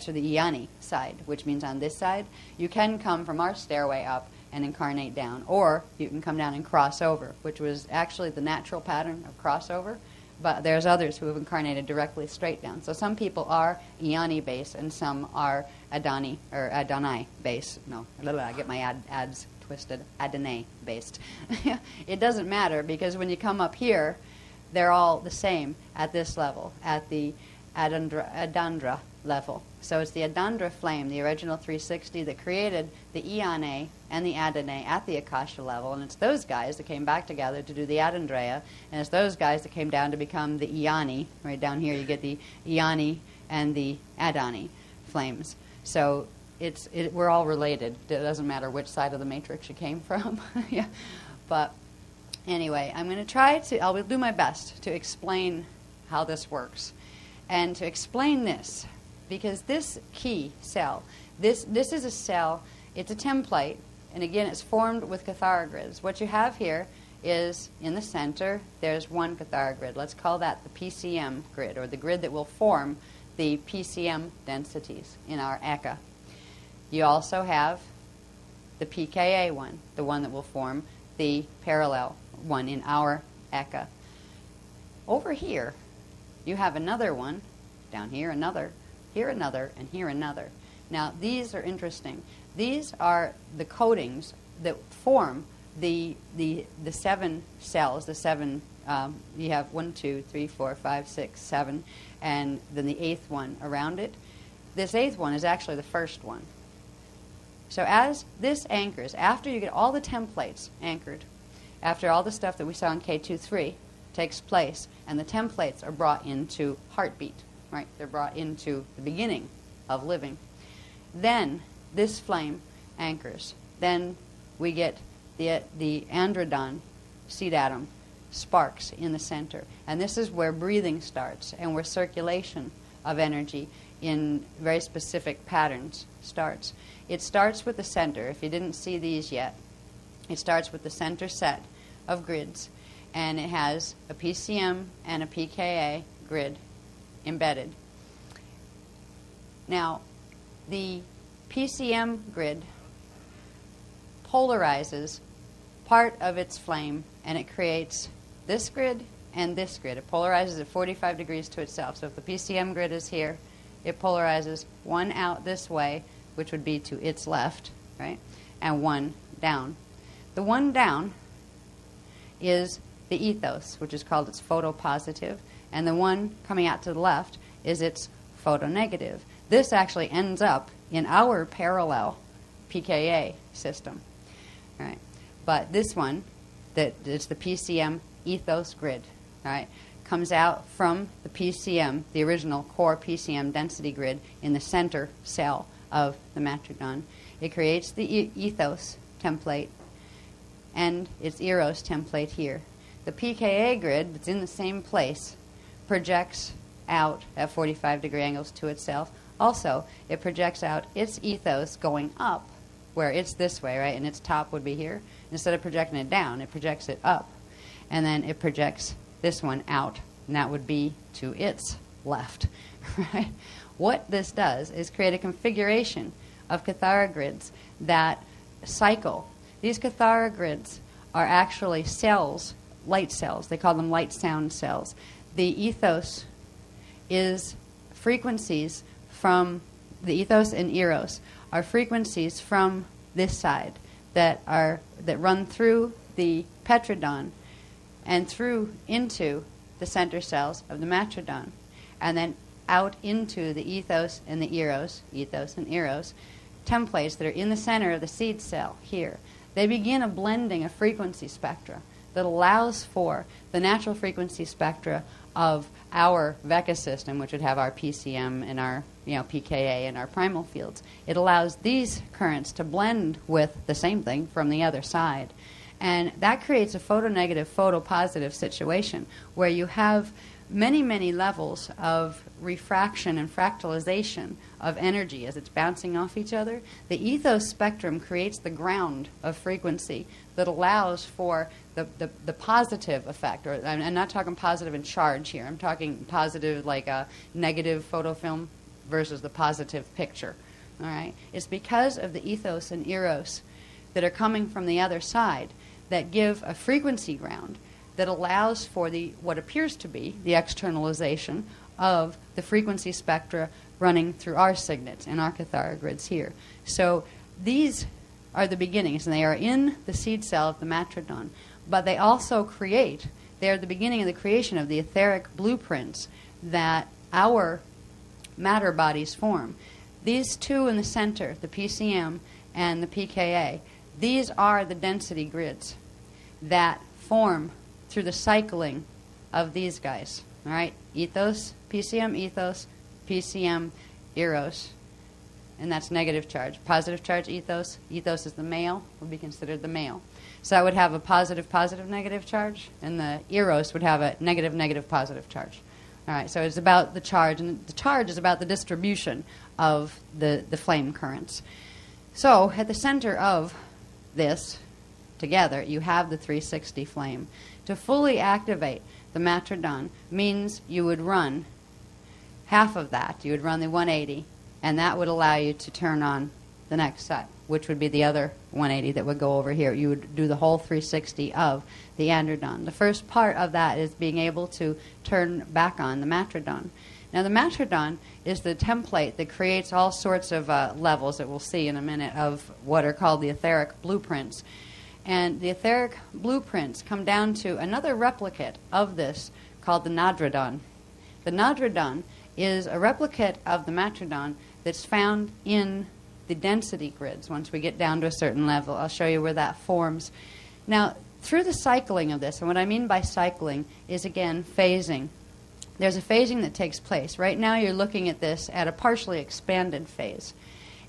through the Iani side, which means on this side. You can come from our stairway up and incarnate down, or you can come down and cross over, which was actually the natural pattern of crossover. But there's others who have incarnated directly straight down. So some people are Iani based, and some are Adani or Adonai based. No, I get my ads twisted. Adonai based. It doesn't matter, because when you come up here, they're all the same at this level, at the Adandra level. So it's the Adandra flame, the original 360, that created the Iane and the Adonai at the Akasha level, and it's those guys that came back together to do the Adandreya, and it's those guys that came down to become the Iani. Right down here you get the Iani and the Adani flames. So we're all related. It doesn't matter which side of the matrix you came from. Yeah. But anyway, I'm going to I'll do my best to explain how this works. And to explain this, because this key cell, this is a cell, it's a template, and again, it's formed with Cathara grids. What you have here is, in the center, there's one Cathara grid. Let's call that the PCM grid, or the grid that will form the PCM densities in our Eka. You also have the PKA one, the one that will form the parallel one in our Eka. Over here, you have another one, down here another, and here another. Now, these are interesting. These are the coatings that form the 7 cells, the 7, you have 1, 2, 3, 4, 5, 6, 7, and then the 8th one around it. This 8th one is actually the first one. So as this anchors, after you get all the templates anchored, after all the stuff that we saw in K23 takes place, and the templates are brought into heartbeat, right? They're brought into the beginning of living. Then this flame anchors. Then we get the androdon seed atom sparks in the center. And this is where breathing starts, and where circulation of energy in very specific patterns starts. It starts with the center. If you didn't see these yet, it starts with the center set of grids, and it has a PCM and a PKA grid embedded. Now, the PCM grid polarizes part of its flame, and it creates this grid and this grid. It polarizes at 45 degrees to itself. So if the PCM grid is here, it polarizes one out this way, which would be to its left, right, and one down. The one down is the ethos, which is called its photopositive, and the one coming out to the left is its photonegative. This actually ends up in our parallel PKA system, right? But this one, that is the PCM ethos grid, right, comes out from the PCM, the original core PCM density grid in the center cell of the matricon. It creates the ethos template. and its eros template here. The pKa grid that's in the same place projects out at 45-degree angles to itself. Also, it projects out its ethos going up, where it's this way, right, and its top would be here. Instead of projecting it down, it projects it up. And then it projects this one out, and that would be to its left, right? What this does is create a configuration of Cathara grids that cycle. These Cathara grids are actually cells, light cells. They call them light sound cells. The ethos is frequencies from the ethos and eros are frequencies from this side that run through the petrodon and through into the center cells of the matrodon, and then out into the ethos and the eros templates that are in the center of the seed cell here. They begin a blending of frequency spectra that allows for the natural frequency spectra of our Vecca system, which would have our PCM and our pKa and our primal fields. It allows these currents to blend with the same thing from the other side. And that creates a photonegative, photopositive situation where you have many, many levels of refraction and fractalization of energy as it's bouncing off each other. The ethos spectrum creates the ground of frequency that allows for the positive effect. Or I'm not talking positive in charge here. I'm talking positive like a negative photofilm versus the positive picture. All right? It's because of the ethos and eros that are coming from the other side that give a frequency ground that allows for what appears to be the externalization of the frequency spectra running through our signets and our Cathara grids here. So these are the beginnings, and they are in the seed cell of the matrodon. But they also they are the beginning of the creation of the etheric blueprints that our matter bodies form. These two in the center, the PCM and the pKa, these are the density grids that form through the cycling of these guys. All right? Ethos, PCM, eros. And that's negative charge. Positive charge, ethos. Ethos is the male, would be considered the male. So that would have a positive, negative charge, and the eros would have a negative, positive charge. All right, so it's about the charge, and the charge is about the distribution of the flame currents. So at the center of this, together, you have the 360 flame. To fully activate the matrodon means you would run half of that. You would run the 180, and that would allow you to turn on the next set, which would be the other 180 that would go over here. You would do the whole 360 of the androdon. The first part of that is being able to turn back on the matrodon. Now, the matrodon is the template that creates all sorts of levels that we'll see in a minute of what are called the etheric blueprints. And the etheric blueprints come down to another replicate of this called the nadradon. The nadradon is a replicate of the matrodon that's found in the density grids once we get down to a certain level. I'll show you where that forms. Now, through the cycling of this, and what I mean by cycling is, again, phasing. There's a phasing that takes place. Right now you're looking at this at a partially expanded phase.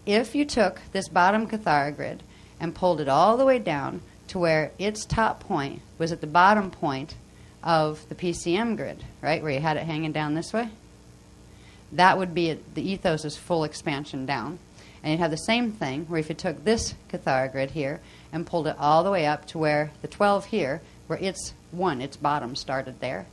If you took this bottom Cathara grid and pulled it all the way down to where its top point was at the bottom point of the PCM grid, right, where you had it hanging down this way, that would be the ethos's full expansion down. And you'd have the same thing where if you took this Cathara grid here and pulled it all the way up to where the 12 here, where its bottom started there,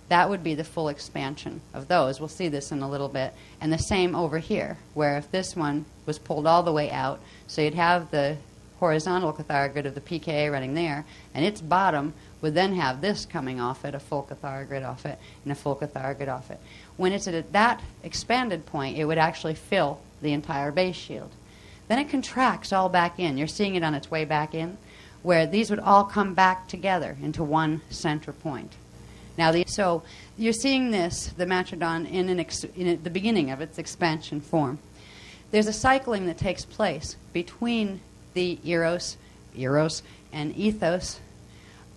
that would be the full expansion of those. We'll see this in a little bit. And the same over here, where if this one was pulled all the way out, so you'd have the horizontal Cathara grid of the pKa running there, and its bottom would then have this coming off it, a full Cathara grid off it, and a full Cathara grid off it. When it's at that expanded point, it would actually fill the entire base shield. Then it contracts all back in. You're seeing it on its way back in, where these would all come back together into one center point. Now, so you're seeing this, the matrodon, in the beginning of its expansion form. There's a cycling that takes place between the eros and ethos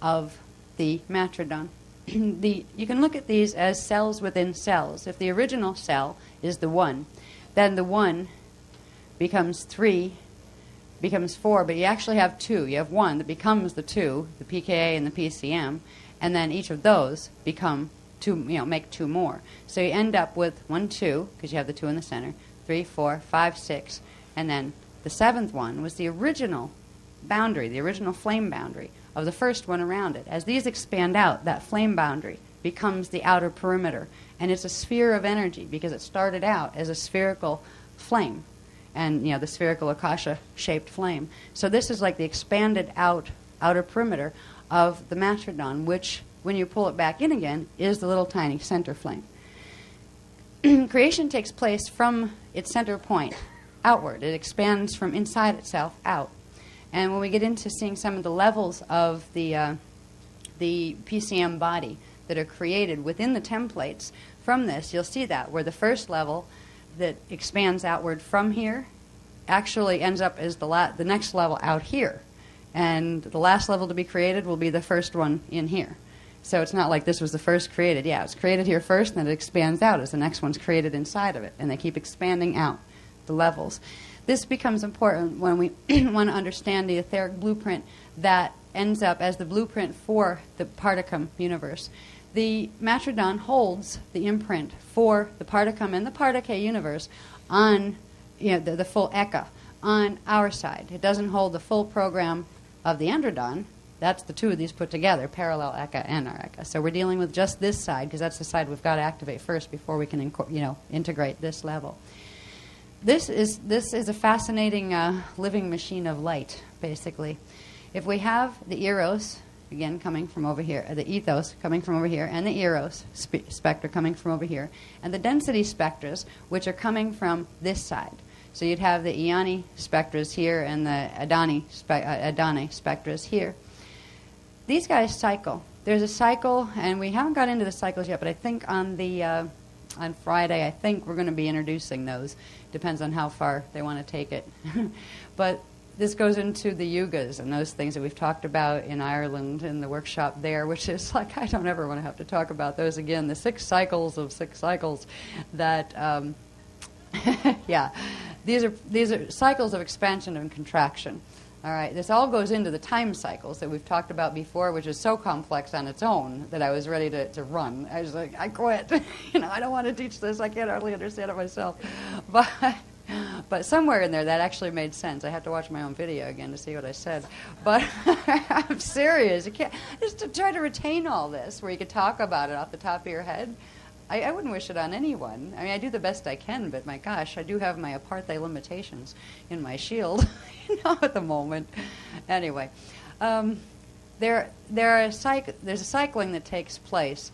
of the matrodon. You can look at these as cells within cells. If the original cell is the 1, then the 1 becomes 3, becomes 4, but you actually have 2. You have 1 that becomes the 2, the PKA and the PCM, and then each of those become 2, make 2 more. So you end up with 1, 2, because you have the 2 in the center, 3, 4, 5, 6, and then the 7th one was the original boundary, the original flame boundary of the first one around it. As these expand out, that flame boundary becomes the outer perimeter, and it's a sphere of energy because it started out as a spherical flame, and the spherical akasha-shaped flame. So this is like the expanded outer perimeter of the Matrodon, which, when you pull it back in again, is the little tiny center flame. Creation takes place from its center point outward. It expands from inside itself out. And when we get into seeing some of the levels of the PCM body that are created within the templates from this, you'll see that, where the first level that expands outward from here actually ends up as the next level out here. And the last level to be created will be the first one in here. So it's not like this was the first created. Yeah, it's created here first, and then it expands out as the next one's created inside of it. And they keep expanding out the levels. This becomes important when we want to understand the etheric blueprint that ends up as the blueprint for the Particum universe. The Matrodon holds the imprint for the Particum and the Particle universe on the full Eka on our side. It doesn't hold the full program of the Androdon. That's the two of these put together, parallel Eka and our Eka. So we're dealing with just this side because that's the side we've got to activate first before we can integrate this level. This is a fascinating living machine of light, basically. If we have the Eros, again, coming from over here, the ethos coming from over here, and the Eros spectra coming from over here, and the density spectras, which are coming from this side. So you'd have the Ioni spectras here and the Adani spectras here. These guys cycle. There's a cycle, and we haven't got into the cycles yet, but I think on Friday, I think we're going to be introducing those. Depends on how far they want to take it. But this goes into the yugas and those things that we've talked about in Ireland in the workshop there, which is like, I don't ever want to have to talk about those again. The 6 cycles of 6 cycles that, yeah, these are cycles of expansion and contraction. All right, this all goes into the time cycles that we've talked about before, which is so complex on its own that I was ready to run. I was like, I quit. I don't want to teach this. I can't hardly understand it myself. But somewhere in there, that actually made sense. I have to watch my own video again to see what I said. But I'm serious. You can't just to try to retain all this, where you could talk about it off the top of your head. I wouldn't wish it on anyone. I mean, I do the best I can, but my gosh, I do have my apartheid limitations in my shield, at the moment. Anyway, there's a cycling that takes place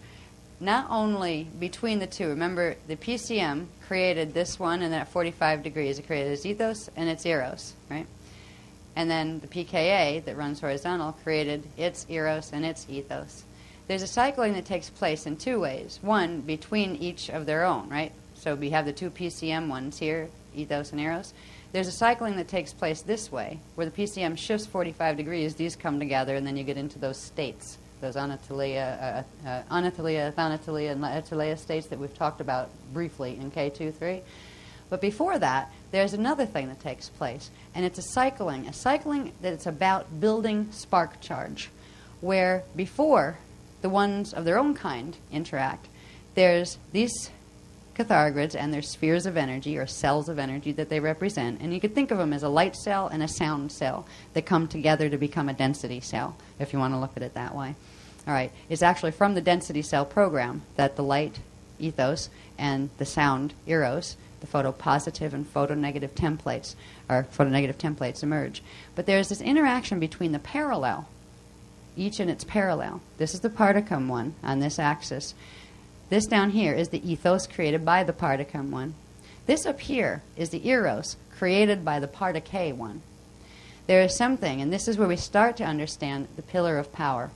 not only between the two. Remember, the PCM created this one, and then at 45 degrees, it created its ethos and its eros, right? And then the PKA that runs horizontal created its eros and its ethos. There's a cycling that takes place in 2 ways. One, between each of their own, right? So we have the 2 PCM ones here, ethos and eros. There's a cycling that takes place this way, where the PCM shifts 45 degrees, these come together, and then you get into those states, those anatolia, thanatolia, and laetolia states that we've talked about briefly in K2-3. But before that, there's another thing that takes place, and it's a cycling that it's about building spark charge, where before the ones of their own kind interact, there's these catharogrids and their spheres of energy or cells of energy that they represent. And you could think of them as a light cell and a sound cell that come together to become a density cell, if you want to look at it that way. All right. It's actually from the density cell program that the light ethos and the sound eros, the photopositive and photonegative templates emerge. But there's this interaction between the parallel, each in its parallel. This is the Particum one on this axis. This down here is the ethos created by the Particum one. This up here is the eros created by the Particle one. There is something, and this is where we start to understand the pillar of power.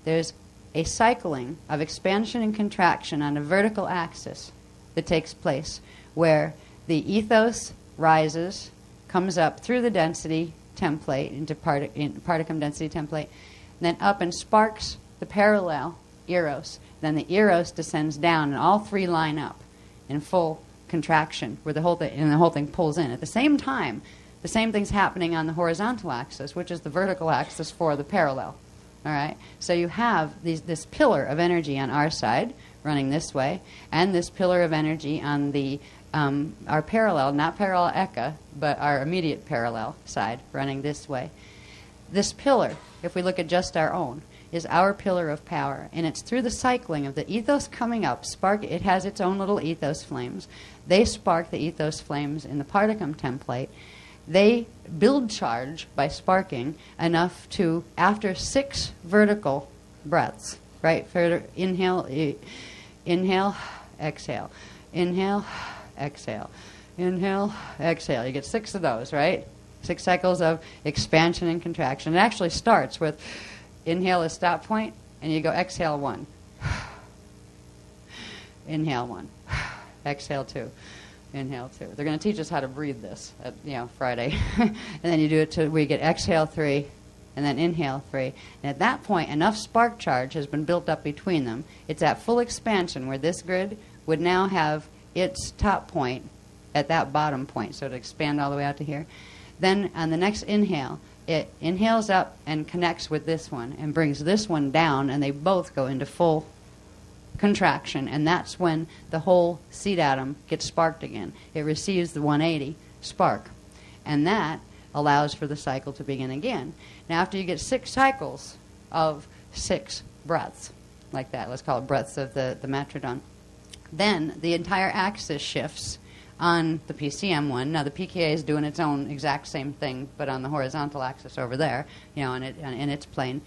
There's a cycling of expansion and contraction on a vertical axis that takes place, where the ethos rises, comes up through the density template into Particum density template, then up and sparks the parallel eros. Then the eros descends down, and all 3 line up in full contraction, where the whole thing pulls in. At the same time, the same thing's happening on the horizontal axis, which is the vertical axis for the parallel. All right? So you have this pillar of energy on our side running this way, and this pillar of energy on the our parallel, not parallel eka, but our immediate parallel side running this way. This pillar, if we look at just our own, is our pillar of power, and it's through the cycling of the ethos coming up, it has its own little ethos flames. They spark the ethos flames in the particum template. They build charge by sparking enough to, after 6 vertical breaths, right? Inhale, exhale. Inhale, exhale. Inhale, exhale. You get 6 of those, right? 6 cycles of expansion and contraction. It actually starts with inhale is stop point, and you go exhale 1. Inhale 1. Exhale 2. Inhale 2. They're going to teach us how to breathe this at Friday. And then you do it to where you get exhale 3, and then inhale 3. And at that point, enough spark charge has been built up between them. It's at full expansion where this grid would now have its top point at that bottom point, so to expand all the way out to here. Then on the next inhale, it inhales up and connects with this one and brings this one down, and they both go into full contraction, and that's when the whole seed atom gets sparked again. It receives the 180 spark, and that allows for the cycle to begin again. Now, after you get 6 cycles of 6 breaths, like that, let's call it breaths of the Matrodon, then the entire axis shifts on the PCM one. Now, the PKA is doing its own exact same thing, but on the horizontal axis over there, in its plane.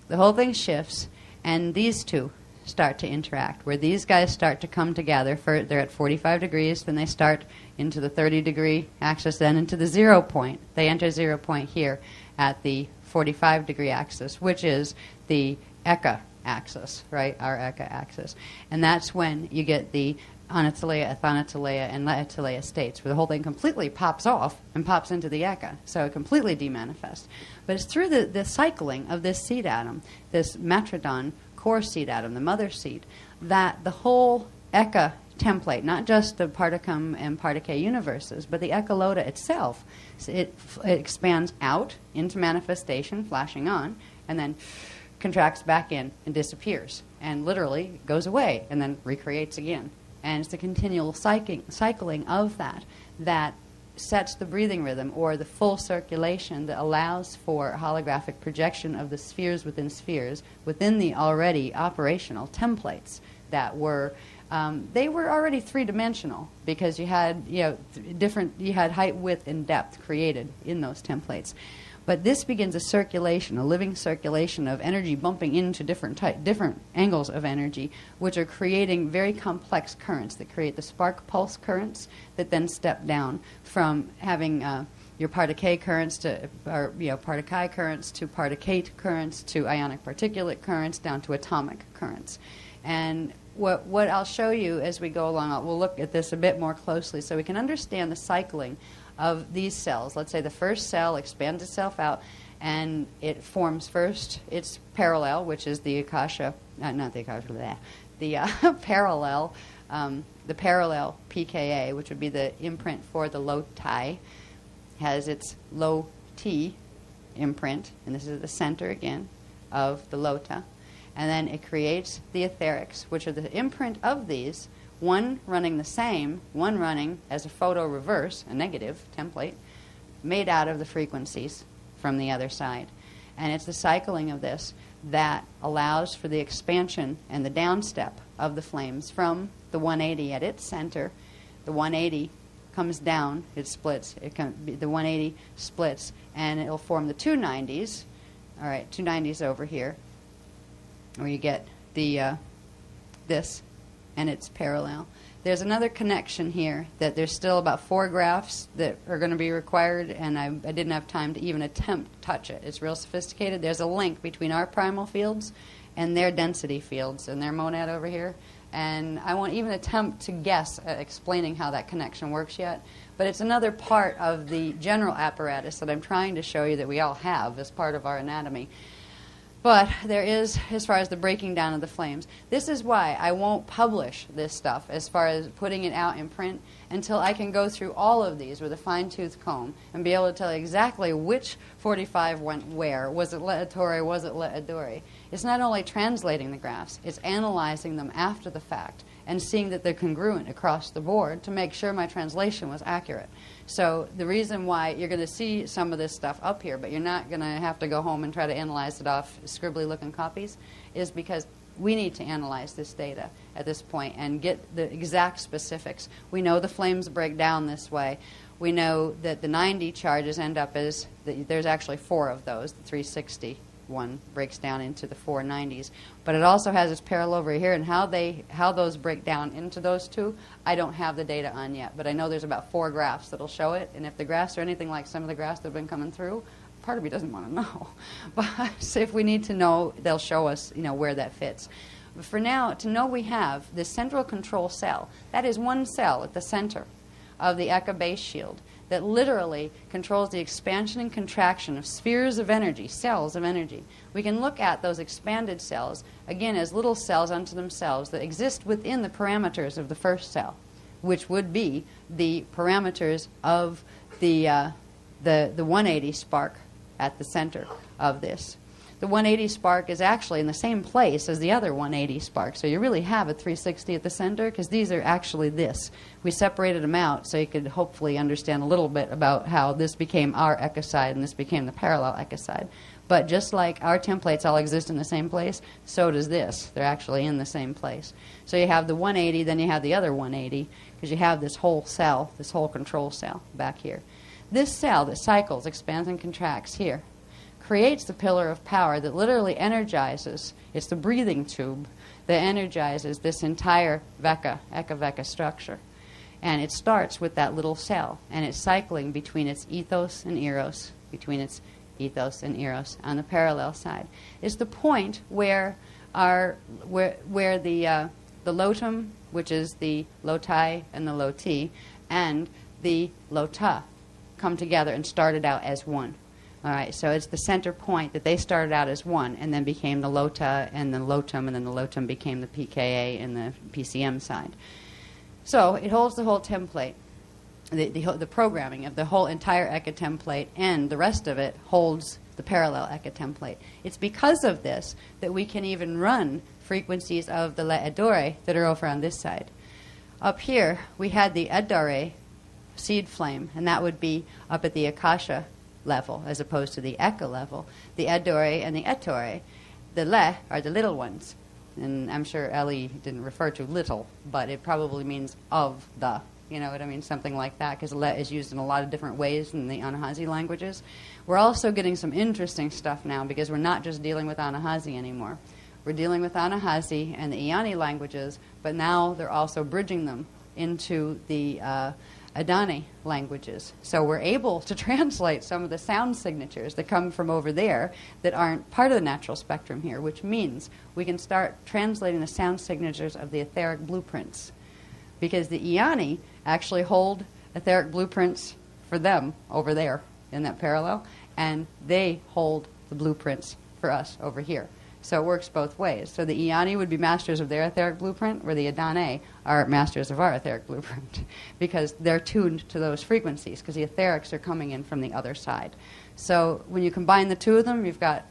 The whole thing shifts, and these two start to interact, where these guys start to come together. They're at 45 degrees, then they start into the 30-degree axis, then into the 0 point. They enter 0 point here at the 45-degree axis, which is the eka axis, right, our eka axis. And that's when you get the Anataleya, Athanataleya, and Laetaleya states, where the whole thing completely pops off and pops into the eka, so it completely demanifests. But it's through the cycling of this seed atom, this Matrodon core seed atom, the mother seed, that the whole eka template, not just the particum and particle universes, but the echolota itself, it expands out into manifestation, flashing on, and then contracts back in and disappears, and literally goes away and then recreates again. And it's the continual cycling of that sets the breathing rhythm, or the full circulation that allows for holographic projection of the spheres within the already operational templates that were they were already 3-dimensional, because you had you had height, width, and depth created in those templates. But this begins a circulation, a living circulation of energy bumping into different angles of energy, which are creating very complex currents that create the spark pulse currents that then step down from having your particle currents to, particle currents to particate currents to ionic particulate currents down to atomic currents. And what I'll show you as we go along, we'll look at this a bit more closely so we can understand the cycling of these cells. Let's say the first cell expands itself out, and it forms first its parallel, which is the akasha, not the akasha, the parallel, the parallel PKA, which would be the imprint for the loti, has its low T imprint, and this is the center again of the lota. And then it creates the etherics, which are the imprint of these, one running the same, one running as a photo reverse, a negative template, made out of the frequencies from the other side. And it's the cycling of this that allows for the expansion and the downstep of the flames from the 180 at its center. The 180 comes down, it splits, the 180 splits, and it'll form the 290s. All right, 290s over here, where you get the this and its parallel. There's another connection here that there's still about 4 graphs that are going to be required, and I didn't have time to even attempt to touch it. It's real sophisticated. There's a link between our primal fields and their density fields and their monad over here, and I won't even attempt to guess at explaining how that connection works yet, but it's another part of the general apparatus that I'm trying to show you that we all have as part of our anatomy. But there is, as far as the breaking down of the flames, this is why I won't publish this stuff as far as putting it out in print until I can go through all of these with a fine-tooth comb and be able to tell you exactly which 45 went where. Was it lettore? Was it lettore? It's not only translating the graphs, it's analyzing them after the fact and seeing that they're congruent across the board to make sure my translation was accurate. So the reason why you're going to see some of this stuff up here, but you're not going to have to go home and try to analyze it off scribbly-looking copies, is because we need to analyze this data at this point and get the exact specifics. We know the flames break down this way. We know that the 90 charges end up as, there's actually 4 of those. The 360 one breaks down into the 490s. But it also has its parallel over here, and how those break down into those two, I don't have the data on yet. But I know there's about 4 graphs that'll show it, and if the graphs are anything like some of the graphs that have been coming through, part of me doesn't want to know. But if we need to know, they'll show us, where that fits. But for now, to know we have this central control cell, that is one cell at the center of the Eka base shield that literally controls the expansion and contraction of spheres of energy, cells of energy. We can look at those expanded cells, again, as little cells unto themselves that exist within the parameters of the first cell, which would be the parameters of the 180 spark at the center of this. The 180 spark is actually in the same place as the other 180 spark. So you really have a 360 at the center because these are actually this. We separated them out so you could hopefully understand a little bit about how this became our ecoside and this became the parallel ecoside. But just like our templates all exist in the same place, so does this. They're actually in the same place. So you have the 180, then you have the other 180 because you have this whole cell, this whole control cell back here. This cell that cycles, expands, and contracts here creates the pillar of power that literally energizes. It's the breathing tube that energizes this entire Eka structure. And it starts with that little cell, and it's cycling between its ethos and eros, on the parallel side. It's the point where the lotum, which is the lotai and the loti, and the lota come together and started out as one. All right, so it's the center point that they started out as one and then became the lota and the lotum, and then the lotum became the pKa and the PCM side. So it holds the whole template, the programming of the whole entire Eka template, and the rest of it holds the parallel Eka template. It's because of this that we can even run frequencies of the le'edore that are over on this side. Up here, we had the edare seed flame, and that would be up at the akasha level as opposed to the Eka level. The edore and the etore, the le are the little ones. And I'm sure Ellie didn't refer to little, but it probably means of the, you know what I mean, something like that, because le is used in a lot of different ways in the Anahazi languages. We're also getting some interesting stuff now because we're not just dealing with Anahazi anymore. We're dealing with Anahazi and the Iani languages, but now they're also bridging them into the Adani languages. So we're able to translate some of the sound signatures that come from over there that aren't part of the natural spectrum here, which means we can start translating the sound signatures of the etheric blueprints. Because the Iani actually hold etheric blueprints for them over there in that parallel, and they hold the blueprints for us over here. So it works both ways. So the Iani would be masters of their etheric blueprint, where the Adane are masters of our etheric blueprint, because they're tuned to those frequencies, because the etherics are coming in from the other side. So when you combine the two of them, you've got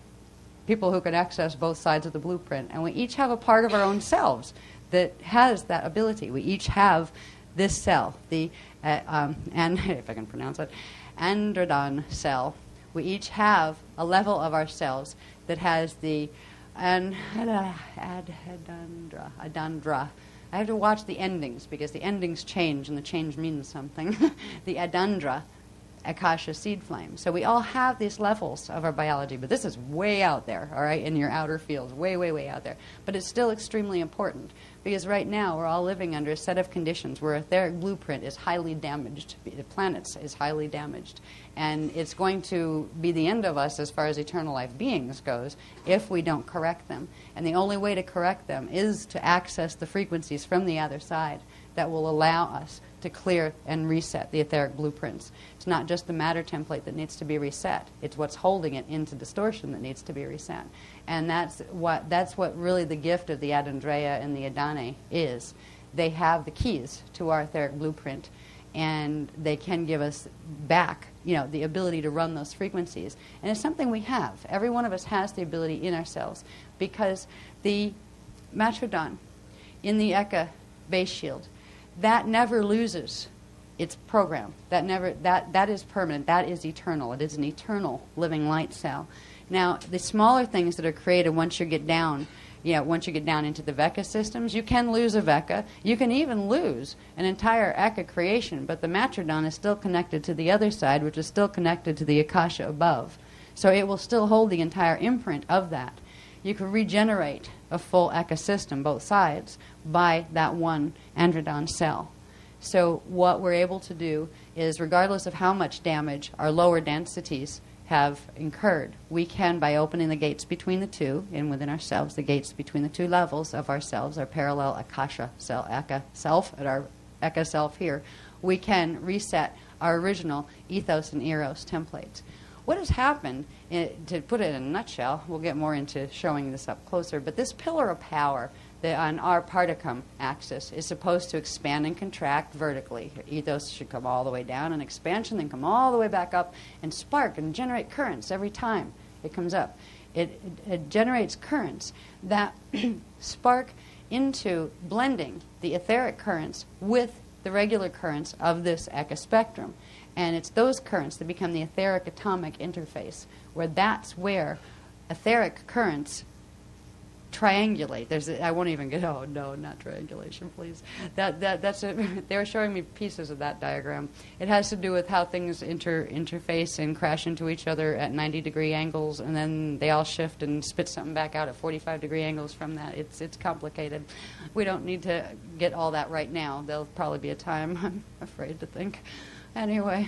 people who can access both sides of the blueprint. And we each have a part of our own selves that has that ability. We each have this cell, the, and if I can pronounce it, androdon cell. We each have a level of ourselves that has the adandra. I have to watch the endings because the endings change and the change means something. The adandra akasha seed flame. So we all have these levels of our biology, but this is way out there, all right, in your outer fields, way, way, way out there. But it's still extremely important because right now we're all living under a set of conditions where etheric blueprint is highly damaged. The planets is highly damaged. And it's going to be the end of us as far as eternal life beings goes if we don't correct them. And the only way to correct them is to access the frequencies from the other side that will allow us to clear and reset the etheric blueprints. It's not just the matter template that needs to be reset. It's what's holding it into distortion that needs to be reset. And that's what really the gift of the Adandreya and the Adane is. They have the keys to our etheric blueprint, and they can give us back, the ability to run those frequencies. And it's something we have. Every one of us has the ability in ourselves, because the Matrodon in the Eka base shield, that never loses its program. That is permanent. That is eternal. It is an eternal living light cell. Now, the smaller things that are created once you get down into the Veka systems, you can lose a Veka. You can even lose an entire Eka creation, but the Matrodon is still connected to the other side, which is still connected to the Akasha above. So it will still hold the entire imprint of that. You can regenerate a full Eka system, both sides, by that one Androdon cell. So what we're able to do is, regardless of how much damage our lower densities have incurred, we can, by opening the gates between the two, and within ourselves, the gates between the two levels of ourselves, our parallel Akasha cell, Eka self, and our Eka self here, we can reset our original ethos and eros templates. What has happened, to put it in a nutshell, we'll get more into showing this up closer, but this pillar of power that on our particum axis is supposed to expand and contract vertically. Ethos should come all the way down, and expansion then come all the way back up and spark and generate currents every time it comes up. It generates currents that spark into blending the etheric currents with the regular currents of this Eka spectrum. And it's those currents that become the etheric atomic interface, that's where etheric currents triangulate. I won't even get, oh no, not triangulation, please. That's it. They were showing me pieces of that diagram. It has to do with how things interface and crash into each other at 90-degree angles, and then they all shift and spit something back out at 45-degree angles from that. It's complicated. We don't need to get all that right now. There'll probably be a time, I'm afraid to think. Anyway,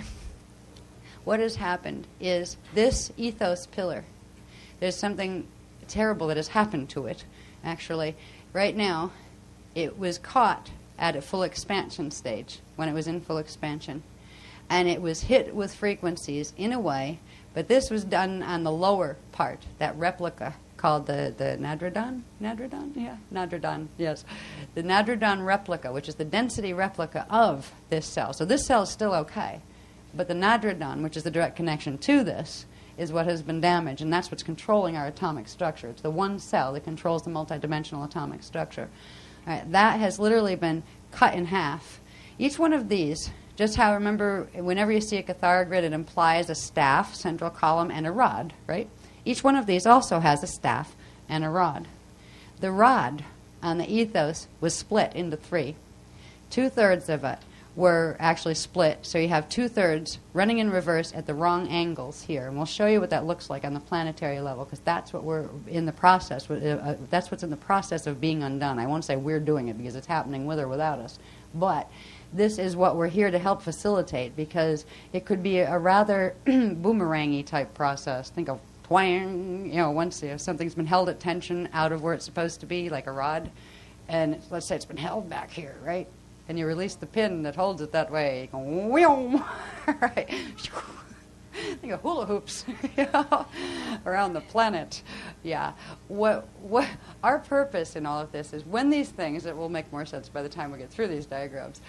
what has happened is this ethos pillar, there's something terrible that has happened to it, actually. Right now, it was caught at a full expansion stage, when it was in full expansion. And it was hit with frequencies in a way, but this was done on the lower part, that replica called the Nadrodon? Nadrodon? Yeah, Nadrodon, yes. The Nadrodon replica, which is the density replica of this cell. So this cell is still okay, but the Nadrodon, which is the direct connection to this, is what has been damaged, and that's what's controlling our atomic structure. It's the one cell that controls the multidimensional atomic structure. All right, that has literally been cut in half. Each one of these, just how, remember, whenever you see a Cathara grid, it implies a staff, central column, and a rod, right? Each one of these also has a staff and a rod. The rod on the ethos was split into three. 2/3 of it were actually split, so you have 2/3 running in reverse at the wrong angles here, and we'll show you what that looks like on the planetary level, because that's what we're in the process. That's what's in the process of being undone. I won't say we're doing it because it's happening with or without us, but this is what we're here to help facilitate, because it could be a rather boomerang-y type process. Think of twang, once something's been held at tension out of where it's supposed to be, like a rod, and let's say it's been held back here, right? And you release the pin that holds it that way. You go, whoom, right? Think of hula hoops around the planet. Yeah. What our purpose in all of this is, when these things, it will make more sense by the time we get through these diagrams,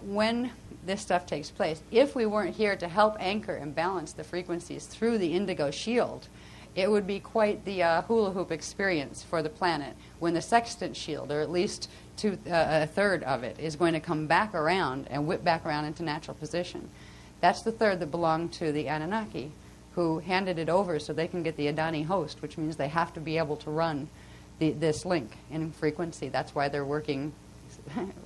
when this stuff takes place, if we weren't here to help anchor and balance the frequencies through the indigo shield, it would be quite the hula hoop experience for the planet when the sextant shield, or at least a third of it, is going to come back around and whip back around into natural position. That's the third that belonged to the Anunnaki, who handed it over so they can get the Adani host, which means they have to be able to run this link in frequency. That's why they're working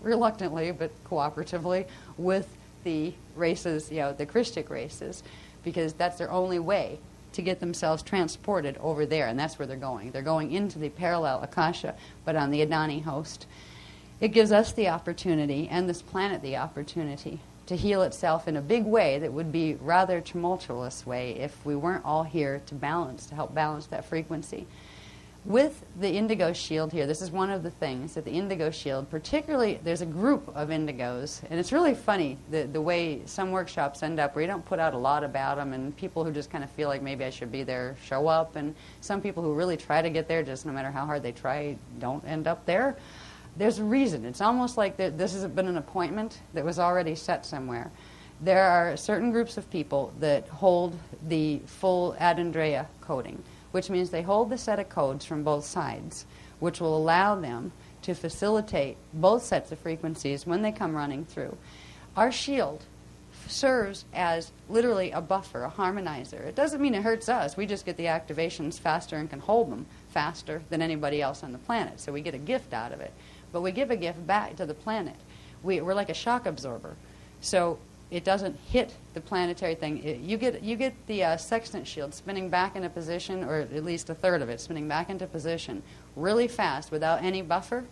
reluctantly but cooperatively with the races, the Christic races, because that's their only way to get themselves transported over there, and that's where they're going. They're going into the parallel Akasha, but on the Adani host. It gives us the opportunity, and this planet the opportunity, to heal itself in a big way that would be rather tumultuous way if we weren't all here to help balance that frequency. with the indigo shield here, this is one of the things that the indigo shield, particularly, there's a group of indigos, and it's really funny the way some workshops end up where you don't put out a lot about them, and people who just kind of feel like maybe I should be there show up, and some people who really try to get there, just no matter how hard they try, don't end up there. There's a reason. It's almost like this has been an appointment that was already set somewhere. There are certain groups of people that hold the full Ad Andrea coding, which means they hold the set of codes from both sides, which will allow them to facilitate both sets of frequencies when they come running through. Our shield serves as literally a buffer, a harmonizer. It doesn't mean it hurts us. We just get the activations faster and can hold them faster than anybody else on the planet. So we get a gift out of it. But we give a gift back to the planet. We're like a shock absorber. So it doesn't hit the planetary thing. You get the sextant shield spinning back into position, or at least a third of it spinning back into position really fast without any buffer,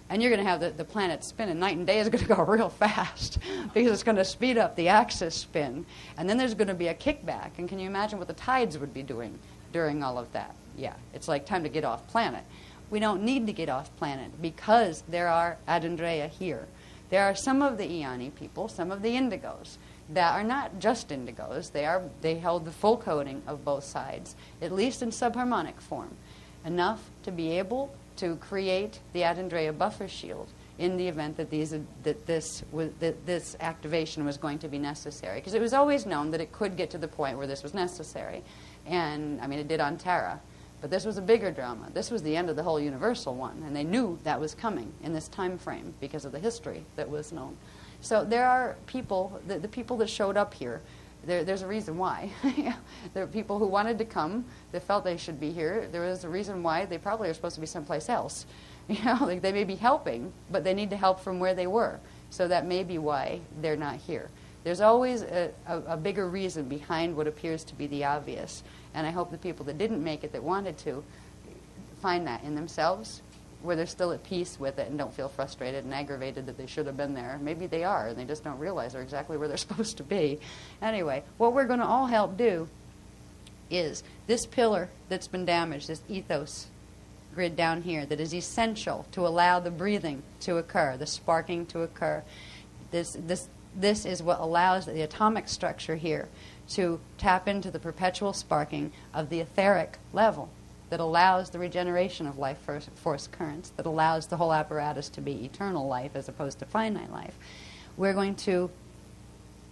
and you're going to have the planet spinning. Night and day is going to go real fast because it's going to speed up the axis spin, and then there's going to be a kickback. And can you imagine what the tides would be doing during all of that? Yeah, it's like time to get off planet. We don't need to get off planet because there are Ad Andrea here. There are some of the Eoni people, some of the indigos, that are not just indigos. They hold the full coding of both sides, at least in subharmonic form, enough to be able to create the Ad Andrea buffer shield in the event that this activation was going to be necessary. Because it was always known that it could get to the point where this was necessary. And, I mean, it did on Terra. But this was a bigger drama. This was the end of the whole universal one, and they knew that was coming in this time frame because of the history that was known. So there are people, the people that showed up here, there's a reason why. There are people who wanted to come, that felt they should be here. There was a reason why they probably are supposed to be someplace else. Like they may be helping, but they need to help from where they were. So that may be why they're not here. There's always a bigger reason behind what appears to be the obvious. And I hope the people that didn't make it, that wanted to, find that in themselves, where they're still at peace with it and don't feel frustrated and aggravated that they should have been there. Maybe they are, and they just don't realize they're exactly where they're supposed to be. Anyway, what we're going to all help do is this pillar that's been damaged, this ethos grid down here, that is essential to allow the breathing to occur, the sparking to occur. This is what allows the atomic structure here to tap into the perpetual sparking of the etheric level that allows the regeneration of life force currents, that allows the whole apparatus to be eternal life as opposed to finite life. We're going to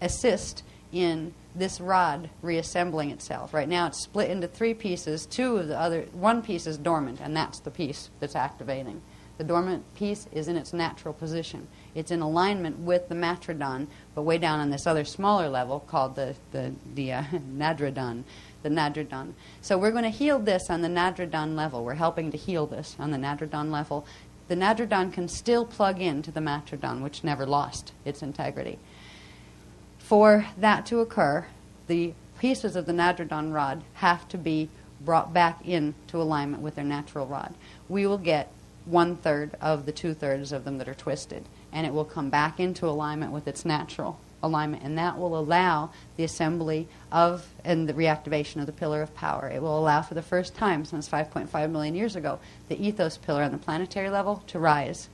assist in this rod reassembling itself. Right now it's split into three pieces. One piece is dormant, and that's the piece that's activating. The dormant piece is in its natural position. It's in alignment with the matrodon, but way down on this other smaller level called the nadrodon. The nadrodon. So we're going to heal this on the nadrodon level. We're helping to heal this on the nadrodon level. The nadrodon can still plug into the matrodon, which never lost its integrity. For that to occur, the pieces of the nadrodon rod have to be brought back into alignment with their natural rod. We will get 1/3 of the 2/3 of them that are twisted, and it will come back into alignment with its natural alignment, and that will allow the assembly of and the reactivation of the pillar of power. It will allow for the first time since 5.5 million years ago the ethos pillar on the planetary level to rise.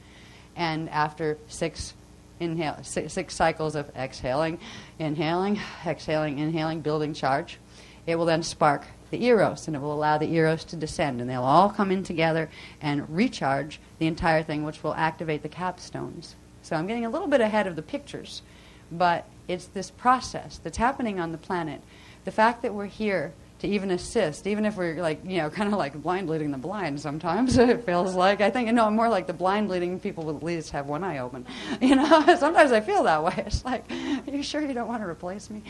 And after six cycles of exhaling, inhaling, exhaling, inhaling, building charge, it will then spark the eros, and it will allow the eros to descend, and they'll all come in together and recharge the entire thing, which will activate the capstones. So I'm getting a little bit ahead of the pictures, but it's this process that's happening on the planet. The fact that we're here to even assist, even if we're kind of like blind leading the blind sometimes, it feels like. I think, more like the blind leading people will at least have one eye open. Sometimes I feel that way. It's like, are you sure you don't want to replace me?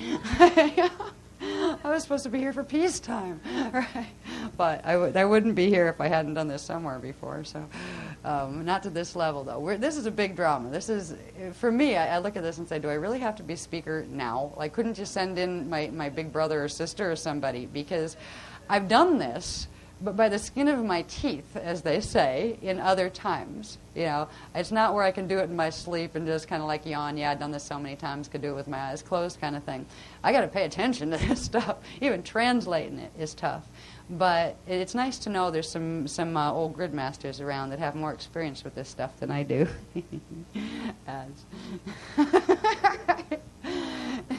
I was supposed to be here for peacetime, right? But I wouldn't be here if I hadn't done this somewhere before. So, not to this level though. This is a big drama. This is, for me, I look at this and say, do I really have to be speaker now? Like, couldn't you send in my big brother or sister or somebody? Because I've done this, but by the skin of my teeth, as they say, in other times. You know, it's not where I can do it in my sleep and just kind of like yawn, yeah, I've done this so many times, could do it with my eyes closed kind of thing. I got to pay attention to this stuff. Even translating it is tough. But it's nice to know there's some old grid masters around that have more experience with this stuff than I do.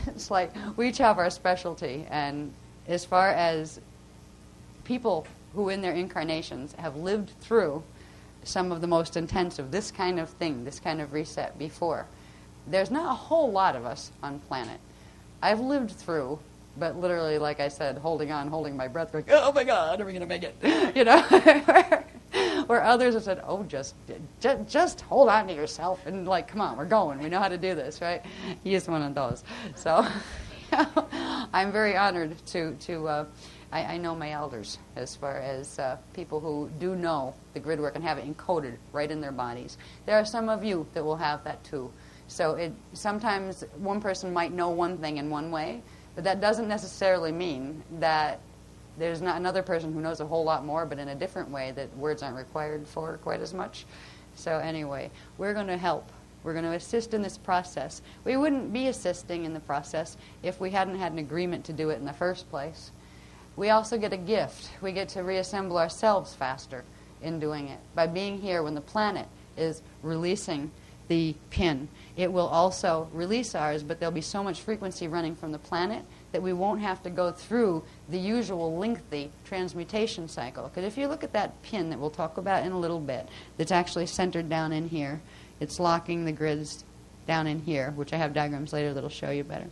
It's like we each have our specialty, and as far as people who in their incarnations have lived through some of the most intense of this kind of thing, this kind of reset before, there's not a whole lot of us on planet. I've lived through, but literally, like I said, holding my breath, going, oh my God, are we going to make it? You know, where others have said, oh, just hold on to yourself and like, come on, we're going. We know how to do this, right? He's one of those. So I'm very honored to I know my elders as far as people who do know the grid work and have it encoded right in their bodies. There are some of you that will have that too. So sometimes one person might know one thing in one way, but that doesn't necessarily mean that there's not another person who knows a whole lot more, but in a different way that words aren't required for quite as much. So anyway, we're going to help. We're going to assist in this process. We wouldn't be assisting in the process if we hadn't had an agreement to do it in the first place. We also get a gift. We get to reassemble ourselves faster in doing it. By being here when the planet is releasing the pin, it will also release ours, but there'll be so much frequency running from the planet that we won't have to go through the usual lengthy transmutation cycle. Because if you look at that pin that we'll talk about in a little bit, that's actually centered down in here, it's locking the grids down in here, which I have diagrams later that'll show you better,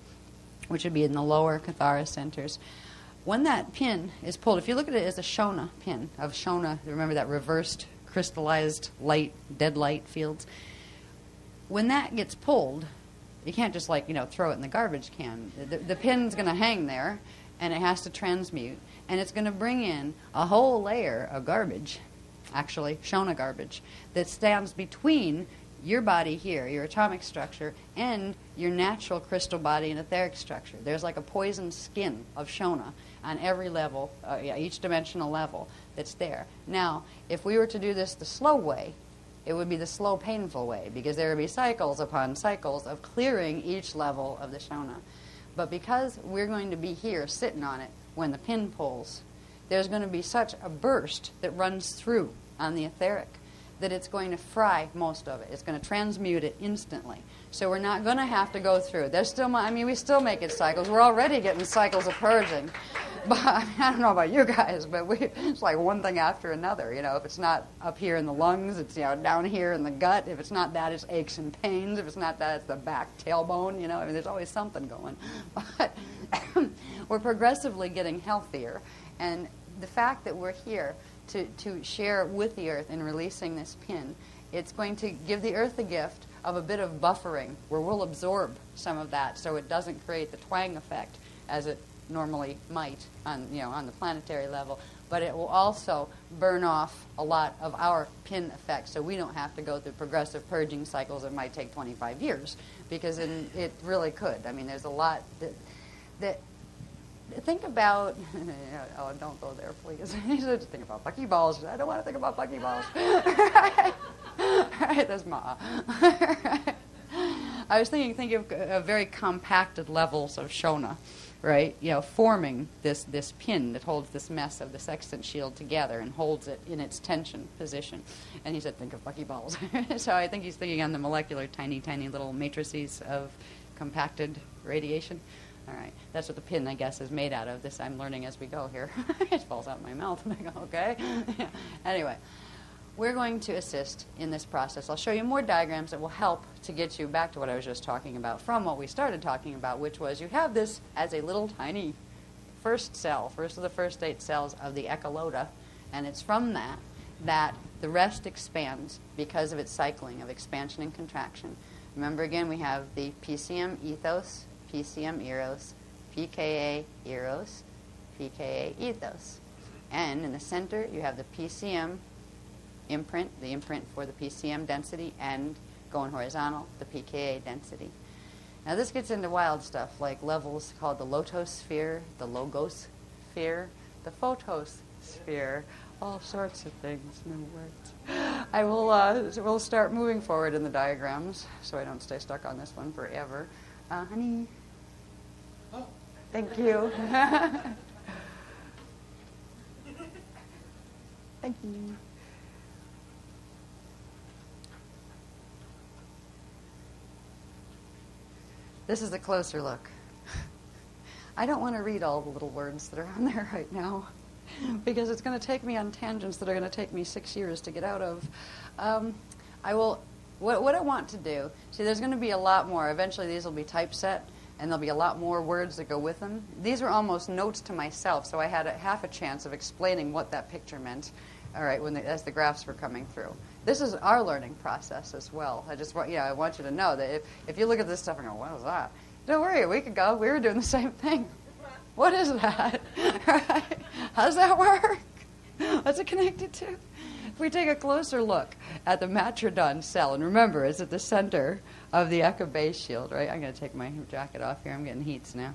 which would be in the lower Kathara centers. When that pin is pulled, if you look at it as a Shona pin, of Shona, remember that reversed crystallized light, dead light fields, when that gets pulled, you can't just like, throw it in the garbage can. The pin's going to hang there, and it has to transmute, and it's going to bring in a whole layer of garbage, actually Shona garbage, that stands between your body here, your atomic structure, and your natural crystal body and etheric structure. There's like a poison skin of Shona on every level, each dimensional level that's there. Now, if we were to do this the slow way, it would be the slow, painful way, because there would be cycles upon cycles of clearing each level of the Shona. But because we're going to be here sitting on it when the pin pulls, there's going to be such a burst that runs through on the etheric that it's going to fry most of it. It's going to transmute it instantly. So we're not going to have to go through. There's still, we still make it cycles. We're already getting cycles of purging. But I don't know about you guys, but it's like one thing after another. If it's not up here in the lungs, it's down here in the gut. If it's not that, it's aches and pains. If it's not that, it's the back tailbone. There's always something going. But we're progressively getting healthier, and the fact that we're here to share with the earth in releasing this pin, it's going to give the earth the gift of a bit of buffering where we'll absorb some of that so it doesn't create the twang effect as it normally might on the planetary level, but it will also burn off a lot of our pin effect, so we don't have to go through progressive purging cycles that might take 25 years, because it really could. There's a lot that think about. Oh, don't go there, please. Just think about buckyballs. I don't want to think about buckyballs. All right, that's Ma. I was thinking of very compacted levels of Shona, right? Forming this pin that holds this mess of the sextant shield together and holds it in its tension position. And he said, think of buckyballs. So I think he's thinking on the molecular, tiny, tiny little matrices of compacted radiation. All right, that's what the pin, I guess, is made out of. This I'm learning as we go here. It falls out of my mouth, and I go, okay. Yeah. Anyway, we're going to assist in this process. I'll show you more diagrams that will help to get you back to what I was just talking about from what we started talking about, which was you have this as a little tiny first of the first 8 cells of the echolota, and it's from that the rest expands because of its cycling of expansion and contraction. Remember, again, we have the PCM ethos, PCM eros, PKA eros, PKA ethos. And in the center, you have the PCM imprint, the imprint for the PCM density, and going horizontal, the PKA density. Now this gets into wild stuff, like levels called the lotosphere, the logosphere, the photosphere, sphere, all sorts of things, new words. I will we'll start moving forward in the diagrams so I don't stay stuck on this one forever. Honey. Oh. Thank you. Thank you. This is a closer look. I don't want to read all the little words that are on there right now because it's going to take me on tangents that are going to take me 6 years to get out of. I will. What I want to do, see, there's going to be a lot more. Eventually these will be typeset, and there'll be a lot more words that go with them. These were almost notes to myself, so I had half a chance of explaining what that picture meant, all right, as the graphs were coming through. This is our learning process as well. I just want, I want you to know that if you look at this stuff and go, what was that? Don't worry, a week ago we were doing the same thing. What is that? Right? How does that work? What's it connected to? If we take a closer look at the matrodon cell, and remember, it's at the center of the echo base shield, right? I'm going to take my jacket off here. I'm getting heats now.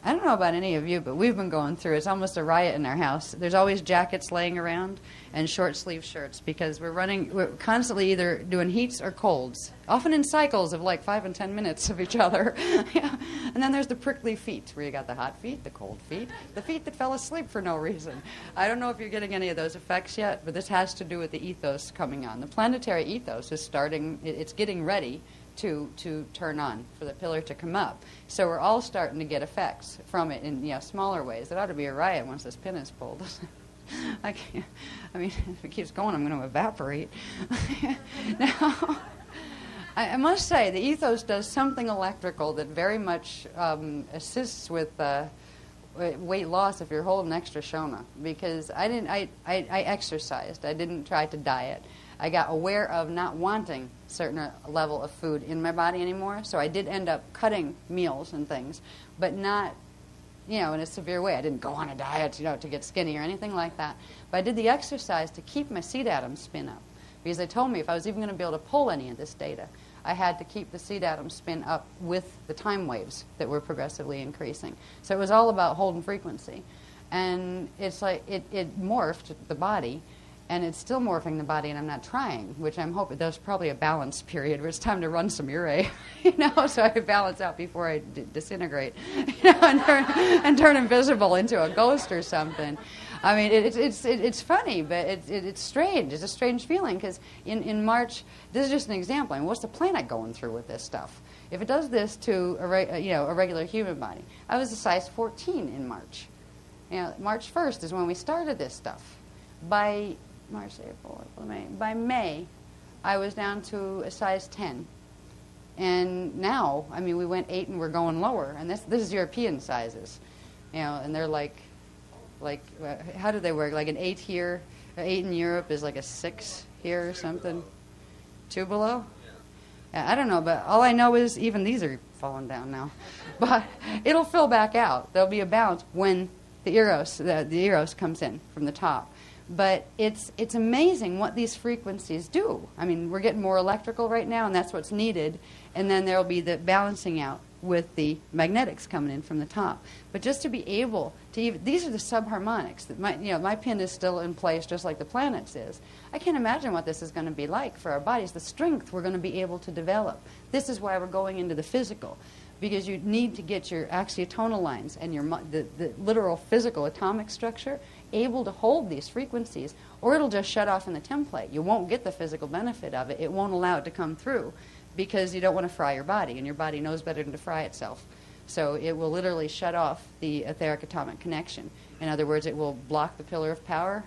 I don't know about any of you, but we've been going through, it's almost a riot in our house. There's always jackets laying around and short sleeve shirts because we're constantly either doing heats or colds, often in cycles of like 5 and 10 minutes of each other. Yeah. And then there's the prickly feet, where you got the hot feet, the cold feet, the feet that fell asleep for no reason. I don't know if you're getting any of those effects yet, but this has to do with the ethos coming on. The planetary ethos is starting, it's getting ready to turn on, for the pillar to come up. So we're all starting to get effects from it in smaller ways. It ought to be a riot once this pin is pulled. I mean, if it keeps going, I'm going to evaporate. Now, I must say, the ethos does something electrical that very much assists with weight loss if you're holding extra shona. Because I exercised. I didn't try to diet. I got aware of not wanting certain level of food in my body anymore, so I did end up cutting meals and things, but not, in a severe way. I didn't go on a diet, to get skinny or anything like that. But I did the exercise to keep my seed atom spin up, because they told me if I was even going to be able to pull any of this data, I had to keep the seed atom spin up with the time waves that were progressively increasing. So it was all about holding frequency. And it's like it morphed the body, and it's still morphing the body, and I'm not trying, which I'm hoping there's probably a balance period where it's time to run some ure, so I balance out before I disintegrate, and turn invisible into a ghost or something. I mean, it's funny, but it's strange. It's a strange feeling because in March, this is just an example. I mean, what's the planet going through with this stuff? If it does this to a regular human body, I was a size 14 in March. March 1st is when we started this stuff. By March, April, May. By May, I was down to a size 10. And now, I mean, we went 8 and we're going lower. And this is European sizes. And they're like, how do they work? Like an 8 here, an 8 in Europe is like a 6 here or something? 2 below? Yeah, I don't know, but all I know is even these are falling down now. But it'll fill back out. There'll be a bounce when the eros comes in from the top. But it's amazing what these frequencies do. I mean, we're getting more electrical right now, and that's what's needed. And then there'll be the balancing out with the magnetics coming in from the top. But just to be able to these are the subharmonics. That my pin is still in place just like the planet's is. I can't imagine what this is going to be like for our bodies, the strength we're going to be able to develop. This is why we're going into the physical. Because you need to get your axiotonal lines and the literal physical atomic structure able to hold these frequencies, or it'll just shut off in the template. You won't get the physical benefit of it. It won't allow it to come through because you don't want to fry your body, and your body knows better than to fry itself. So it will literally shut off the etheric atomic connection. In other words, it will block the pillar of power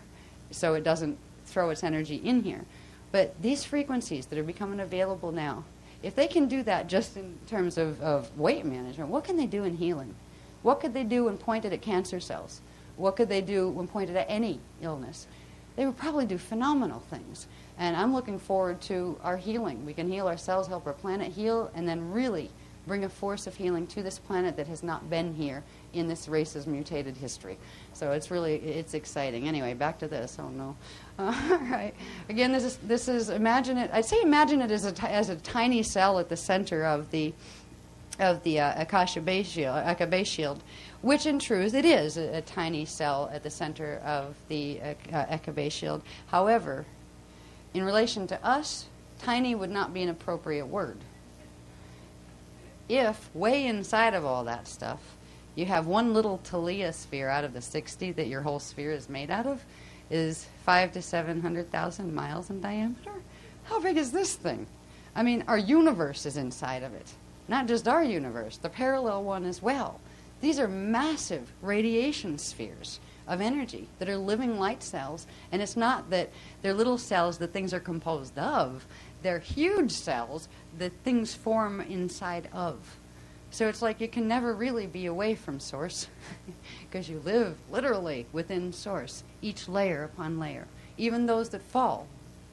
so it doesn't throw its energy in here. But these frequencies that are becoming available now, if they can do that just in terms of weight management, what can they do in healing? What could they do when pointed at cancer cells? What could they do when pointed at any illness? They would probably do phenomenal things. And I'm looking forward to our healing. We can heal ourselves, help our planet heal, and then really bring a force of healing to this planet that has not been here in this race's mutated history. So it's exciting. Anyway, back to this. Oh no. All right. Again, this is imagine it. I'd say imagine it as a tiny cell at the center of the Akasha base shield, which in truth it is a tiny cell at the center of the Akasha base shield. However, in relation to us, tiny would not be an appropriate word. If way inside of all that stuff, you have one little Talia sphere out of the 60 that your whole sphere is made out of, is 500 to 700,000 miles in diameter. How big is this thing? I mean, our universe is inside of it. Not just our universe, the parallel one as well. These are massive radiation spheres of energy that are living light cells, and it's not that they're little cells that things are composed of. They're huge cells that things form inside of. So it's like you can never really be away from Source because you live literally within Source, each layer upon layer. Even those that fall,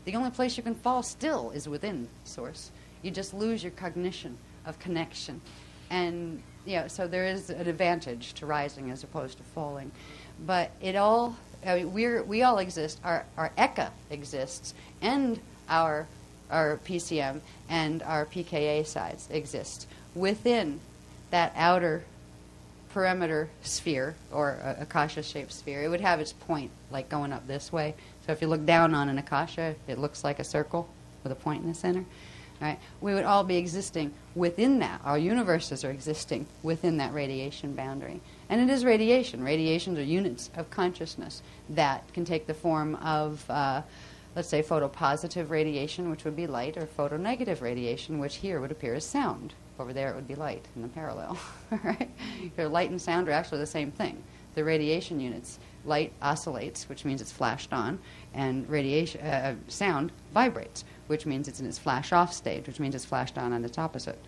the only place you can fall still is within Source. You just lose your cognition of connection. And so there is an advantage to rising as opposed to falling. But it all, we all exist, our Eka exists, and our PCM and our PKA sides exist within that outer perimeter sphere, or Akasha-shaped sphere. It would have its point, like going up this way. So if you look down on an Akasha, it looks like a circle with a point in the center. Right? We would all be existing within that. Our universes are existing within that radiation boundary. And it is radiation. Radiations are units of consciousness that can take the form of, let's say, photopositive radiation, which would be light, or photonegative radiation, which here would appear as sound. Over there it would be light in the parallel. Right? Light and sound are actually the same thing. The radiation units, light oscillates, which means it's flashed on, and radiation sound vibrates, which means it's in its flash-off stage, which means it's flashed on its opposite.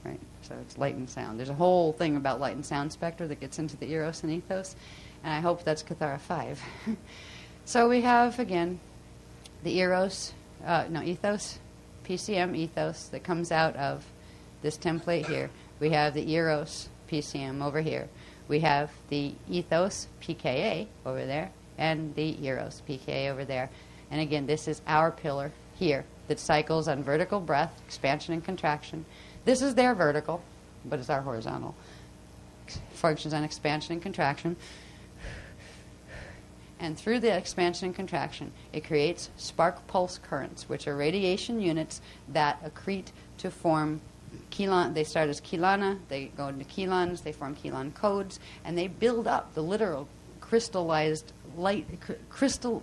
Right? So it's light and sound. There's a whole thing about light and sound spectra that gets into the eros and ethos, and I hope that's Kathara 5. So we have, again, the ethos, PCM ethos that comes out of this template here. We have the eros PCM over here. We have the ethos PKA over there, and the eros PKA over there. And again, this is our pillar here that cycles on vertical breath, expansion and contraction. This is their vertical, but it's our horizontal. Functions on expansion and contraction. And through the expansion and contraction, it creates spark pulse currents, which are radiation units that accrete to form Keelan. They start as Keelana, they go into Keelans, they form Keelan codes, and they build up the literal crystallized light, crystal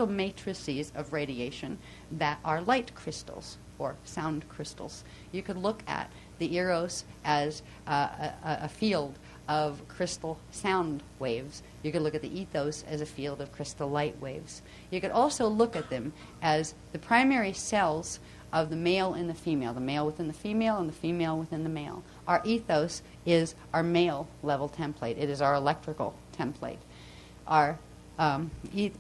matrices of radiation that are light crystals or sound crystals. You could look at the eros as a field of crystal sound waves. You could look at the ethos as a field of crystal light waves. You could also look at them as the primary cells of the male and the male within the female and the female within the male. Our ethos is our male level template. It is our electrical template. Our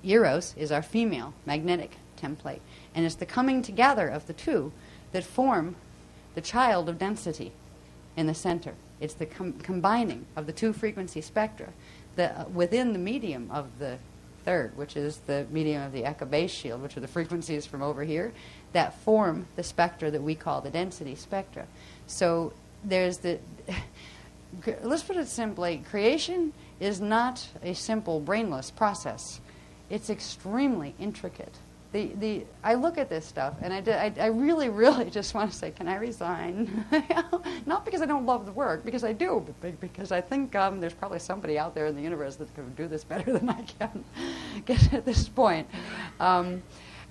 eros is our female magnetic template. And it's the coming together of the two that form the child of density in the center. It's the combining of the two frequency spectra within the medium of the third, which is the medium of the Eka base shield, which are the frequencies from over here, that form the spectra that we call the density spectra. So there's let's put it simply, creation is not a simple brainless process. It's extremely intricate. I look at this stuff, and I really, really just want to say, can I resign? Not because I don't love the work, because I do, but because I think there's probably somebody out there in the universe that can do this better than I can get at this point. And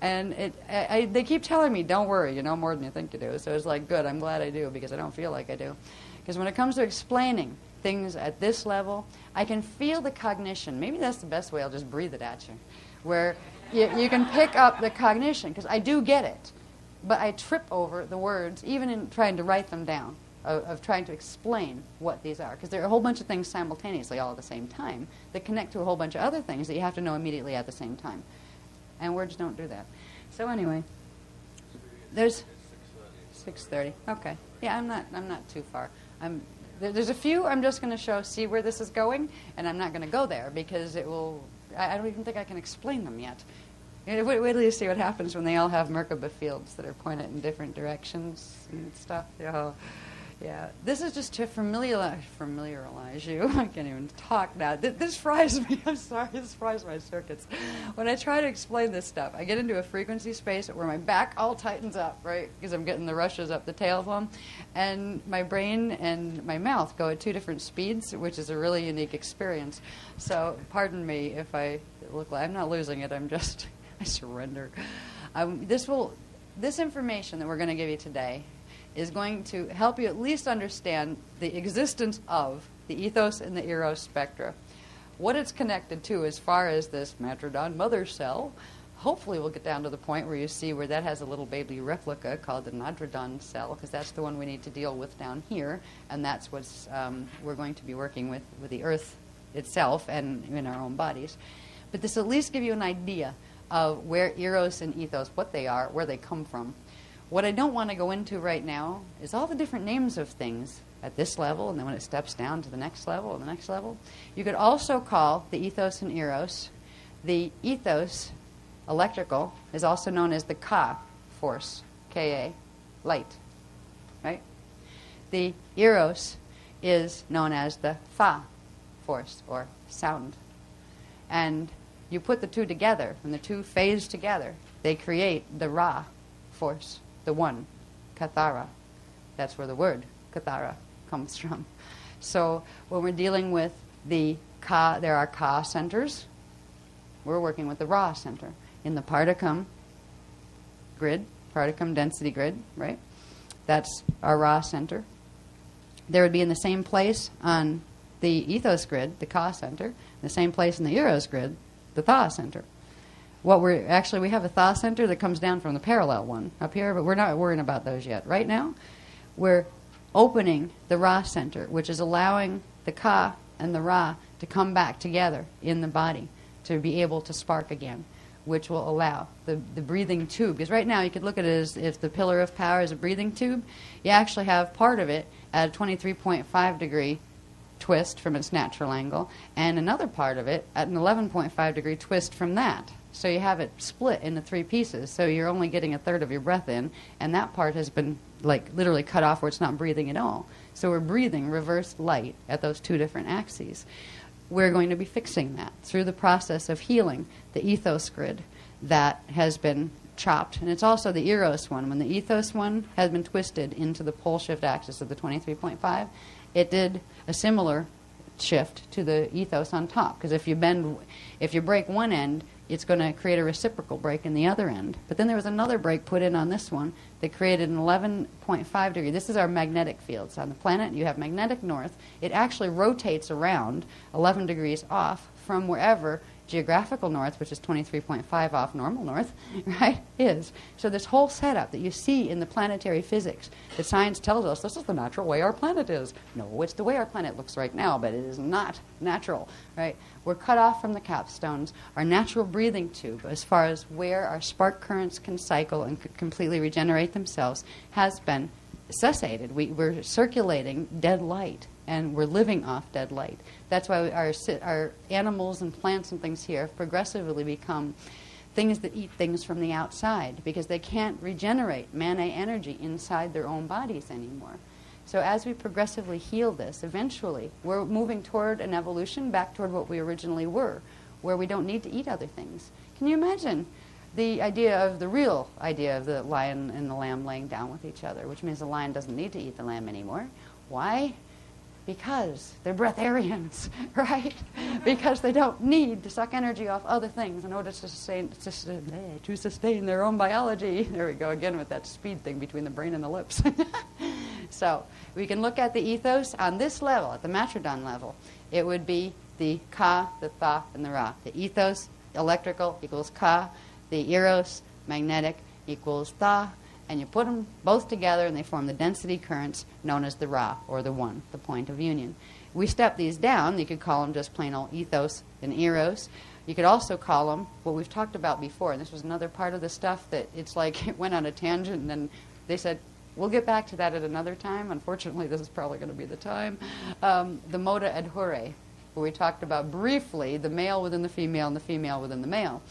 they keep telling me, don't worry, you know more than you think you do. So it's like, good, I'm glad I do, because I don't feel like I do. Because when it comes to explaining things at this level, I can feel the cognition. Maybe that's the best way. I'll just breathe it at you. Where you can pick up the cognition, because I do get it, but I trip over the words, even in trying to write them down, of trying to explain what these are, because there are a whole bunch of things simultaneously all at the same time that connect to a whole bunch of other things that you have to know immediately at the same time. And words don't do that. So anyway, there's 6:30. Okay. Yeah, I'm not too far. There's a few I'm just going to see where this is going, and I'm not going to go there because it will. I don't even think I can explain them yet. Wait till you see what happens when they all have Merkaba fields that are pointed in different directions and stuff. Yeah, this is just to familiarize you. I can't even talk now. This fries me. I'm sorry, this fries my circuits. When I try to explain this stuff, I get into a frequency space where my back all tightens up, right? Because I'm getting the rushes up the tailbone. And my brain and my mouth go at two different speeds, which is a really unique experience. So pardon me if I look like I'm not losing it. I'm just, I surrender. This information that we're going to give you today is going to help you at least understand the existence of the ethos and the eros spectra. What it's connected to as far as this matrodon mother cell, hopefully we'll get down to the point where you see where that has a little baby replica called the nadrodon cell, because that's the one we need to deal with down here, and that's what we're going to be working with the earth itself and in our own bodies. But this will at least give you an idea of where eros and ethos, what they are, where they come from. What I don't want to go into right now is all the different names of things at this level, and then when it steps down to the next level and the next level. You could also call the ethos and eros. The ethos, electrical, is also known as the Ka force, Ka, light, right? The eros is known as the Fa force, or sound. And you put the two together, and the two phase together, they create the Ra force, the one, Kathara. That's where the word Kathara comes from. So when we're dealing with the Ka, there are Ka centers. We're working with the Ra center in the particum grid, particum density grid, right? That's our Ra center. There would be in the same place on the ethos grid, the Ka center, the same place in the eros grid, the Tha center. We have a Tha center that comes down from the parallel one up here, but we're not worrying about those yet. Right now, we're opening the Ra center, which is allowing the Ka and the Ra to come back together in the body to be able to spark again, which will allow the breathing tube. Because right now you could look at it as if the pillar of power is a breathing tube. You actually have part of it at a 23.5 degree twist from its natural angle, and another part of it at an 11.5 degree twist from that. So you have it split into three pieces, so you're only getting a third of your breath in, and that part has been like literally cut off where it's not breathing at all. So we're breathing reversed light at those two different axes. We're going to be fixing that through the process of healing the ethos grid that has been chopped. And it's also the eros one. When the ethos one has been twisted into the pole shift axis of the 23.5, it did a similar shift to the ethos on top. Because if you break one end, it's going to create a reciprocal break in the other end. But then there was another break put in on this one that created an 11.5 degree. This is our magnetic fields. On the planet, you have magnetic north. It actually rotates around 11 degrees off from wherever geographical north, which is 23.5 off normal north, right, is. So this whole setup that you see in the planetary physics that science tells us this is the natural way our planet is. No, it's the way our planet looks right now, but it is not natural, right? We're cut off from the capstones. Our natural breathing tube, as far as where our spark currents can cycle and completely regenerate themselves, has been cessated. We're circulating dead light, and we're living off dead light. That's why our animals and plants and things here have progressively become things that eat things from the outside, because they can't regenerate mana energy inside their own bodies anymore. So as we progressively heal this, eventually we're moving toward an evolution back toward what we originally were, where we don't need to eat other things. Can you imagine the real idea of the lion and the lamb laying down with each other, which means the lion doesn't need to eat the lamb anymore? Why? Because they're breatharians, right? Because they don't need to suck energy off other things in order to sustain their own biology. There we go again with that speed thing between the brain and the lips. So we can look at the ethos on this level, at the matrodon level. It would be the Ka, the Tha, and the Ra. The ethos, electrical, equals Ka. The eros, magnetic, equals Tha. And you put them both together and they form the density currents known as the Ra, or the one, the point of union. We step these down. You could call them just plain old ethos and eros. You could also call them what we've talked about before, and this was another part of the stuff that it's like it went on a tangent, and then they said, we'll get back to that at another time. Unfortunately, this is probably going to be the time. The moda ad hure, where we talked about briefly the male within the female and the female within the male.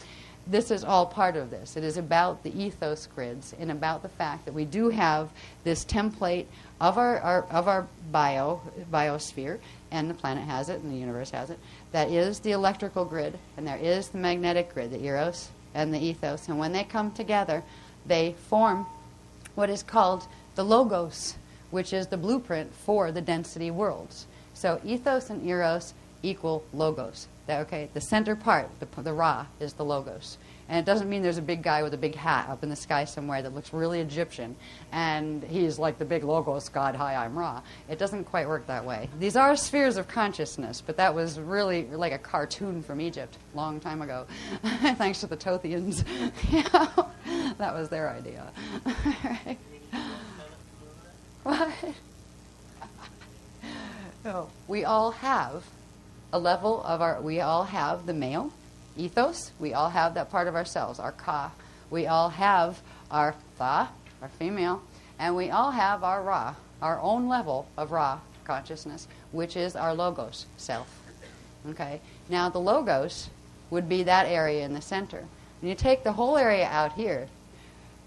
this is all part of this. It is about the ethos grids and about the fact that we do have this template of our biosphere, and the planet has it and the universe has it. That is the electrical grid, and there is the magnetic grid, the eros and the ethos. And when they come together, they form what is called the logos, which is the blueprint for the density worlds. So ethos and eros equal logos. Okay, the center part, the Ra, is the logos. And it doesn't mean there's a big guy with a big hat up in the sky somewhere that looks really Egyptian, and he's like the big logos god, hi, I'm Ra. It doesn't quite work that way. These are spheres of consciousness, but that was really like a cartoon from Egypt a long time ago, thanks to the Tothians. That was their idea. What? No, we all have a level of we all have the male ethos, we all have that part of ourselves, our ka. We all have our tha, our female, and we all have our Ra, our own level of Ra consciousness, which is our logos, self. Okay? Now the logos would be that area in the center. When you take the whole area out here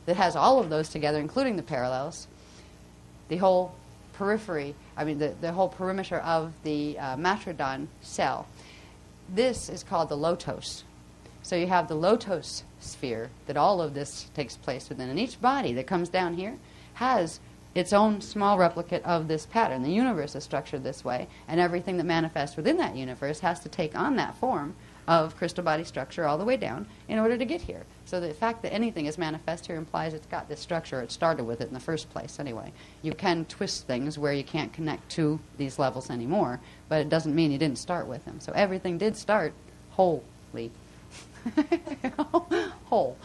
that has all of those together, including the parallels, the whole periphery, the whole perimeter of the matrodon cell. This is called the lotos. So you have the lotos sphere that all of this takes place within. And each body that comes down here has its own small replicate of this pattern. The universe is structured this way, and everything that manifests within that universe has to take on that form of crystal body structure all the way down in order to get here. So the fact that anything is manifest here implies it's got this structure. It started with it in the first place anyway. You can twist things where you can't connect to these levels anymore, but it doesn't mean you didn't start with them. So everything did start wholly. Whole.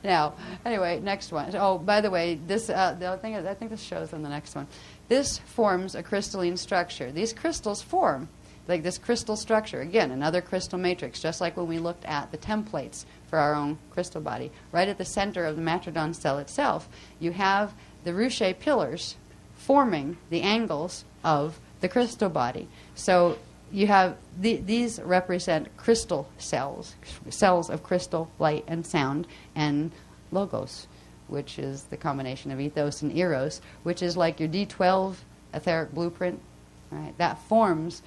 Now, anyway, next one. Oh, by the way, this the other thing is, I think this shows on the next one. This forms a crystalline structure. These crystals form like this crystal structure. Again, another crystal matrix, just like when we looked at the templates for our own crystal body. Right at the center of the matrodon cell itself, you have the ruche pillars forming the angles of the crystal body. So you have these represent crystal cells, cells of crystal, light, and sound, and logos, which is the combination of ethos and eros, which is like your D12 etheric blueprint. Right? That forms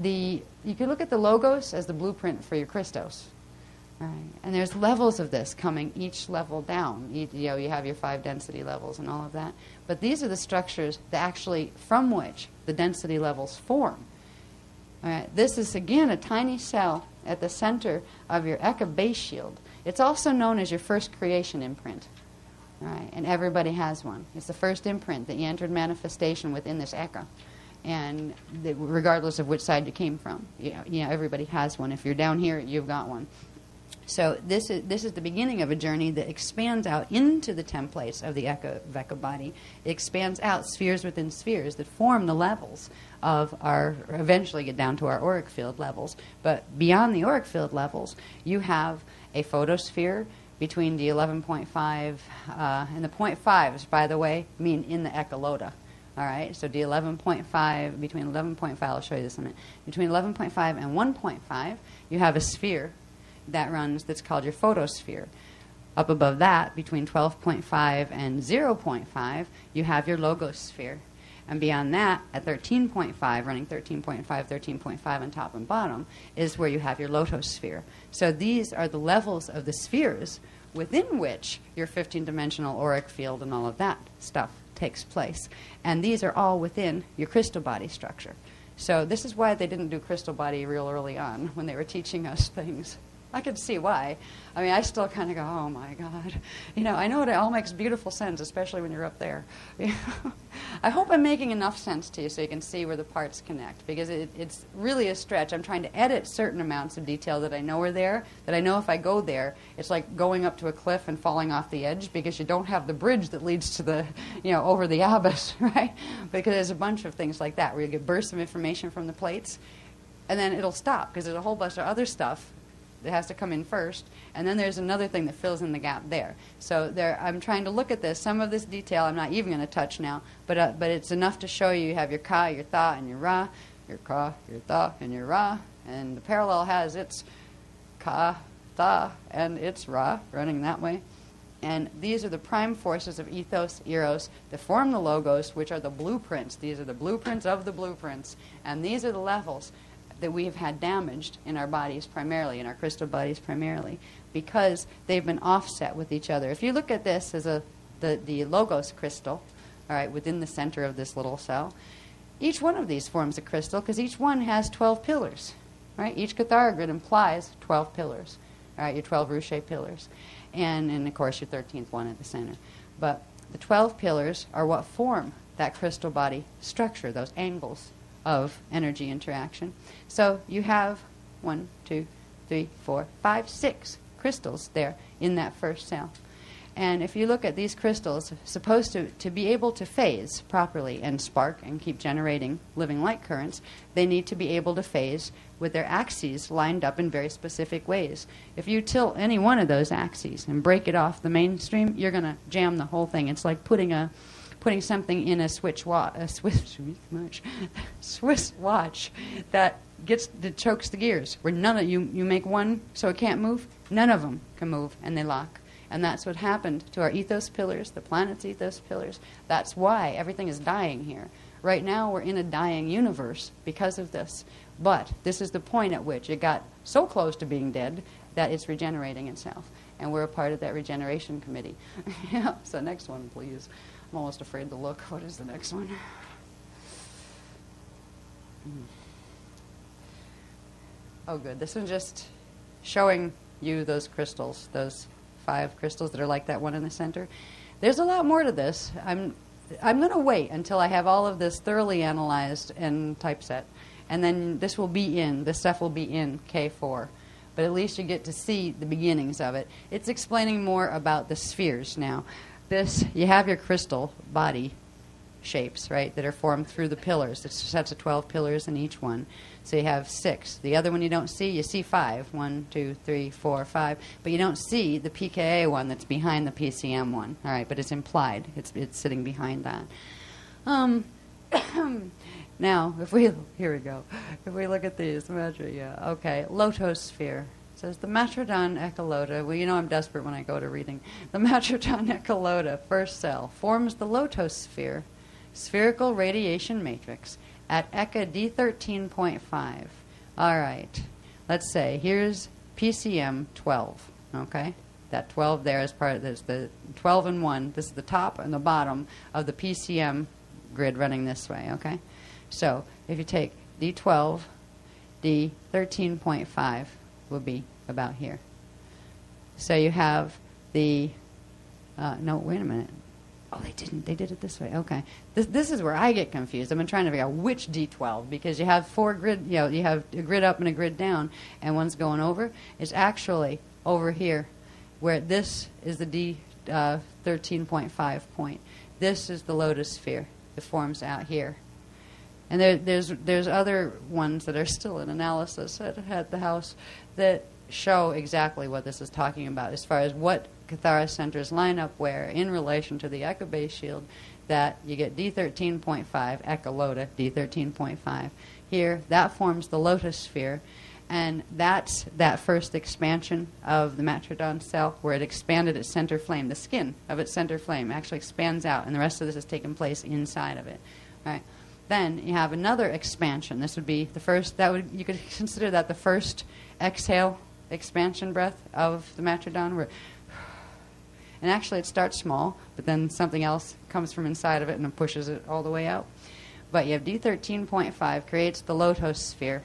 you can look at the logos as the blueprint for your Christos. Right. And there's levels of this coming each level down. You have your 5 density levels and all of that. But these are the structures that actually from which the density levels form. All right. This is, again, a tiny cell at the center of your Eka base shield. It's also known as your first creation imprint. All right. And everybody has one. It's the first imprint that you entered manifestation within this Eka. And regardless of which side you came from, everybody has one. If you're down here, you've got one. So this is the beginning of a journey that expands out into the templates of the Veka body. It expands out spheres within spheres that form the levels of eventually get down to our auric field levels. But beyond the auric field levels, you have a photosphere between the 11.5 and the 0.5s, by the way, mean in the echolota. All right, so D11.5, between 11.5, I'll show you this in a minute. Between 11.5 and 1.5, you have a sphere that runs that's called your photosphere. Up above that, between 12.5 and 0.5, you have your logosphere. And beyond that, at 13.5, running 13.5, 13.5 on top and bottom, is where you have your lotosphere. So these are the levels of the spheres within which your 15-dimensional auric field and all of that stuff takes place. And these are all within your crystal body structure. So this is why they didn't do crystal body real early on when they were teaching us things. I could see why. I mean, I still kind of go, oh my God. I know it all makes beautiful sense, especially when you're up there. I hope I'm making enough sense to you so you can see where the parts connect, because it's really a stretch. I'm trying to edit certain amounts of detail that I know are there, that I know if I go there, it's like going up to a cliff and falling off the edge because you don't have the bridge that leads to the, over the abyss, right? Because there's a bunch of things like that where you get bursts of information from the plates, and then it'll stop because there's a whole bunch of other stuff that has to come in first, and then there's another thing that fills in the gap there. So I'm trying to look at this. Some of this detail I'm not even going to touch now, but it's enough to show you have your ka, your tha, and your ra, your ka, your tha, and your ra, and the parallel has its ka, tha, and it's ra, running that way. And these are the prime forces of ethos, eros, that form the logos, which are the blueprints. These are the blueprints of the blueprints. And these are the levels that we have had damaged in our bodies primarily, in our crystal bodies primarily, because they've been offset with each other. If you look at this as the logos crystal, all right, within the center of this little cell, each one of these forms a crystal because each one has 12 pillars, right? Each Kathara grid implies 12 pillars, all right, your 12 Rushe pillars. And of course, your 13th one at the center. But the 12 pillars are what form that crystal body structure, those angles of energy interaction. So you have 1, 2, 3, 4, 5, 6 crystals there in that first cell. And if you look at these crystals, supposed to be able to phase properly and spark and keep generating living light currents, they need to be able to phase with their axes lined up in very specific ways. If you tilt any one of those axes and break it off the mainstream, you're going to jam the whole thing. It's like putting something in a Swiss watch that chokes the gears. Where none of you make one so it can't move, none of them can move, and they lock. And that's what happened to our ethos pillars, the planet's ethos pillars. That's why everything is dying here. Right now we're in a dying universe because of this. But this is the point at which it got so close to being dead that it's regenerating itself. And we're a part of that regeneration committee. Yeah, so next one, please. I'm almost afraid to look. What is the next one? Oh, good. This one's just showing you those crystals, those 5 crystals that are like that one in the center. There's a lot more to this. I'm going to wait until I have all of this thoroughly analyzed and typeset. And then this stuff will be in K4. But at least you get to see the beginnings of it. It's explaining more about the spheres now. You have your crystal body shapes, right, that are formed through the pillars. There's sets of 12 pillars in each one. So you have 6. The other one you don't see, you see 5. 1, 2, 3, 4, 5. But you don't see the PKA one that's behind the PCM one. All right, but it's implied. It's sitting behind that. Now, here we go. If we look at these, okay, lotosphere. It says the Matrodon echolota. Well, you know I'm desperate when I go to reading. The Matrodon echolota, first cell, forms the lotosphere, spherical radiation matrix, at Eka D13.5. All right, let's say here's PCM 12, okay? That 12 there is part of this, the 12 and 1. This is the top and the bottom of the PCM grid running this way, okay? So if you take D12, D13.5 will be about here. So you have the, no, wait a minute. Oh, they didn't. They did it this way. Okay. This is where I get confused. I've been trying to figure out which D12, because you have 4 grid, you have a grid up and a grid down, and one's going over. It's actually over here, where this is the D13.5 point. This is the lotus sphere that forms out here. And there's other ones that are still in analysis at the house that show exactly what this is talking about as far as what Kathara centers line up where in relation to the Eka base shield, that you get D13.5, echolota, D13.5. Here, that forms the lotus sphere, and that's that first expansion of the Matrodon cell where it expanded its center flame. The skin of its center flame actually expands out, and the rest of this has taken place inside of it. All right. Then you have another expansion. This would be the first, you could consider that the first exhale expansion breath of the Matrodon. And actually it starts small, but then something else comes from inside of it and it pushes it all the way out. But you have D13.5 creates the lotosphere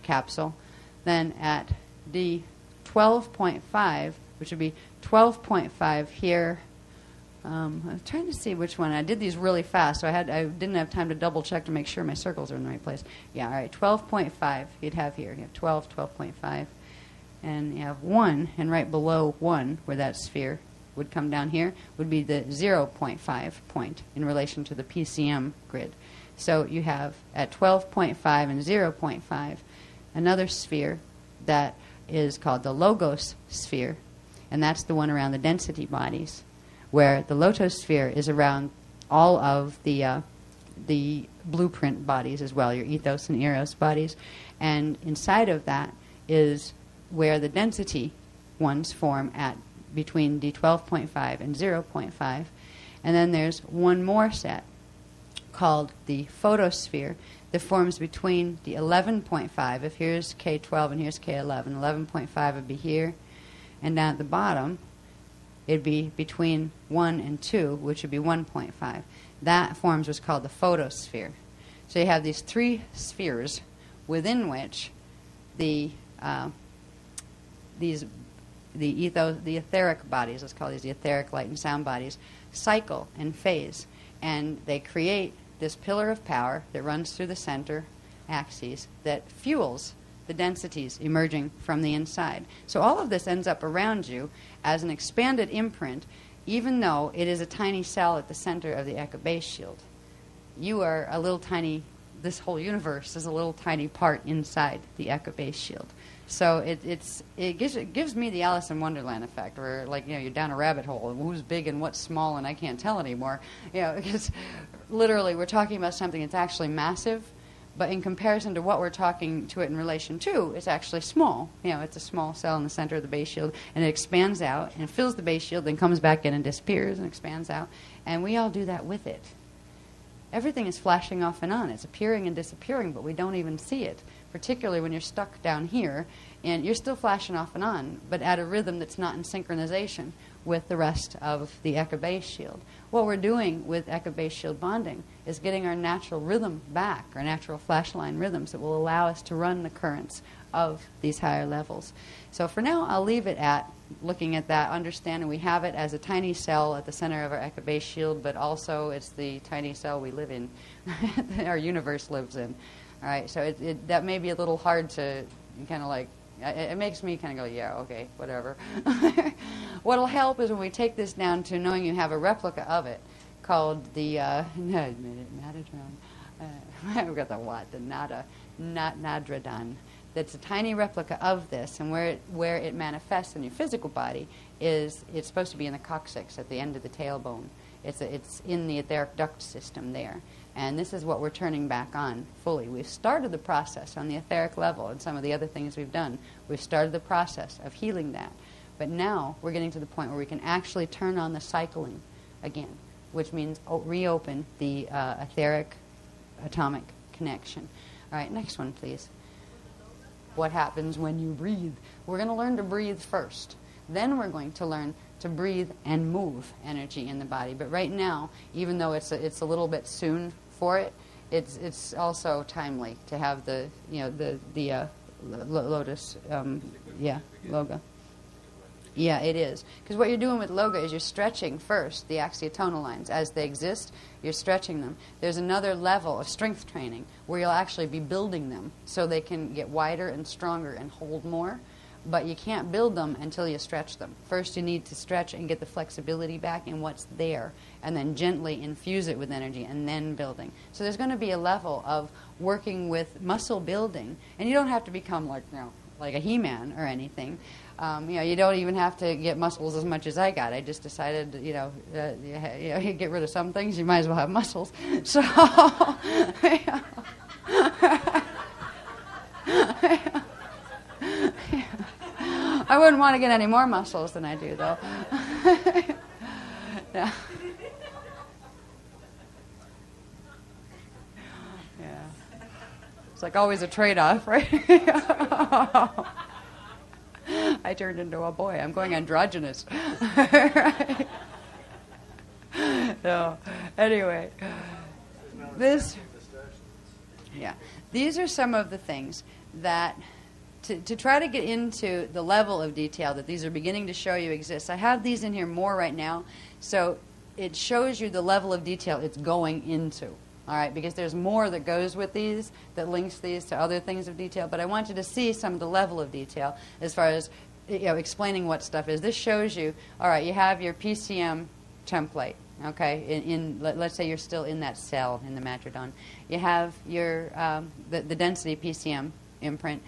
capsule. Then at D12.5, which would be 12.5 here, I'm trying to see which one. I did these really fast, so I didn't have time to double check to make sure my circles are in the right place. Yeah, all right, 12.5 you'd have here. You have 12, 12.5, and you have 1, and right below 1, where that sphere would come down here, would be the 0.5 point in relation to the PCM grid. So you have at 12.5 and 0.5 another sphere that is called the logos sphere, and that's the one around the density bodies, where the lotosphere is around all of the blueprint bodies as well, your ethos and eros bodies. And inside of that is where the density ones form at between D12.5 and 0.5. And then there's one more set called the photosphere that forms between the 11.5. If here's K12 and here's K11, 11.5 would be here. And down at the bottom, it'd be between 1 and 2, which would be 1.5. That forms what's called the photosphere. So you have these three spheres within which the etheric bodies, let's call these the etheric light and sound bodies, cycle and phase. And they create this pillar of power that runs through the center axes that fuels the densities emerging from the inside. So all of this ends up around you as an expanded imprint, even though it is a tiny cell at the center of the Echo base shield. You are a little tiny, this whole universe is a little tiny part inside the Echo base shield. So it gives me the Alice in Wonderland effect, where you're down a rabbit hole and who's big and what's small and I can't tell anymore. Because literally we're talking about something that's actually massive, but in comparison to what we're talking to it in relation to, it's actually small. It's a small cell in the center of the base shield, and it expands out and fills the base shield, then comes back in and disappears and expands out, and we all do that with it. Everything is flashing off and on. It's appearing and disappearing, but we don't even see it, particularly when you're stuck down here, and you're still flashing off and on, but at a rhythm that's not in synchronization with the rest of the Echo base shield. What we're doing with Echo base shield bonding is getting our natural rhythm back, our natural flash line rhythms that will allow us to run the currents of these higher levels. So for now, I'll leave it at looking at that, understanding we have it as a tiny cell at the center of our Echo base shield, but also it's the tiny cell we live in, our universe lives in. All right, so that may be a little hard to kind of it makes me kind of go, yeah, okay, whatever. What'll help is when we take this down to knowing you have a replica of it called the, I've got the what, the Nadradhan. That's a tiny replica of this, and where it manifests in your physical body is it's supposed to be in the coccyx at the end of the tailbone. It's in the etheric duct system there. And this is what we're turning back on fully. We've started the process on the etheric level, and some of the other things we've done. We've started the process of healing that. But now we're getting to the point where we can actually turn on the cycling again, which means reopen the etheric atomic connection. All right, next one, please. What happens when you breathe? We're going to learn to breathe first. Then we're going to learn to breathe and move energy in the body. But right now, even though it's a little bit soon for it, it's also timely to have the lotus, loga. Yeah, it is. Because what you're doing with loga is you're stretching first the axiotonal lines. As they exist, you're stretching them. There's another level of strength training where you'll actually be building them so they can get wider and stronger and hold more. But you can't build them until you stretch them. First you need to stretch and get the flexibility back in what's there, and then gently infuse it with energy, and then building. So there's going to be a level of working with muscle building, and you don't have to become like a He-Man or anything. You don't even have to get muscles as much as I got. I just decided, you get rid of some things, you might as well have muscles. So, I wouldn't want to get any more muscles than I do, though. Yeah. Yeah. It's like always a trade-off, right? I turned into a boy. I'm going androgynous. Right? So, anyway, these are some of the things that, to try to get into the level of detail that these are beginning to show you exists. I have these in here more right now, so it shows you the level of detail it's going into. All right, because there's more that goes with these, that links these to other things of detail. But I want you to see some of the level of detail as far as explaining what stuff is. This shows you, all right, you have your PCM template, okay, let's say you're still in that cell in the Matradon. You have your the density PCM imprint,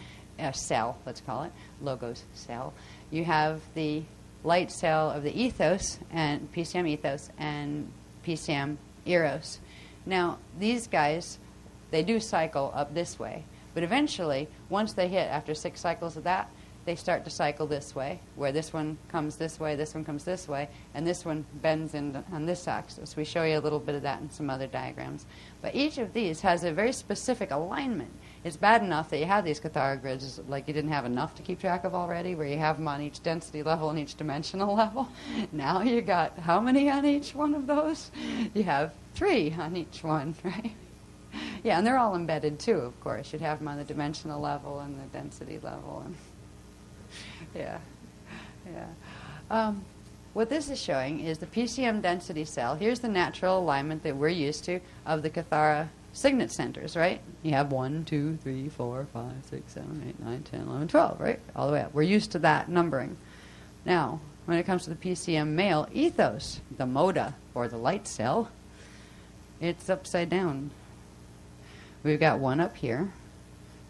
cell, let's call it, logos cell. You have the light cell of the ethos, and PCM ethos, and PCM eros. Now, these guys, they do cycle up this way, but eventually, once they hit, after 6 cycles of that, they start to cycle this way, where this one comes this way, this one comes this way, and this one bends in on this axis. We show you a little bit of that in some other diagrams. But each of these has a very specific alignment. It's bad enough that you have these Cathara grids like you didn't have enough to keep track of already, where you have them on each density level and each dimensional level. Now you got how many on each one of those? You have 3 on each one, right? Yeah, and they're all embedded too, of course. You'd have them on the dimensional level and the density level. And yeah. What this is showing is the PCM density cell. Here's the natural alignment that we're used to of the Cathara signet centers, right? You have 1, 2, 3, 4, 5, 6, 7, 8, 9, 10, 11, 12, right? All the way up. We're used to that numbering. Now, when it comes to the PCM male ethos, the moda, or the light cell, it's upside down. We've got 1 up here,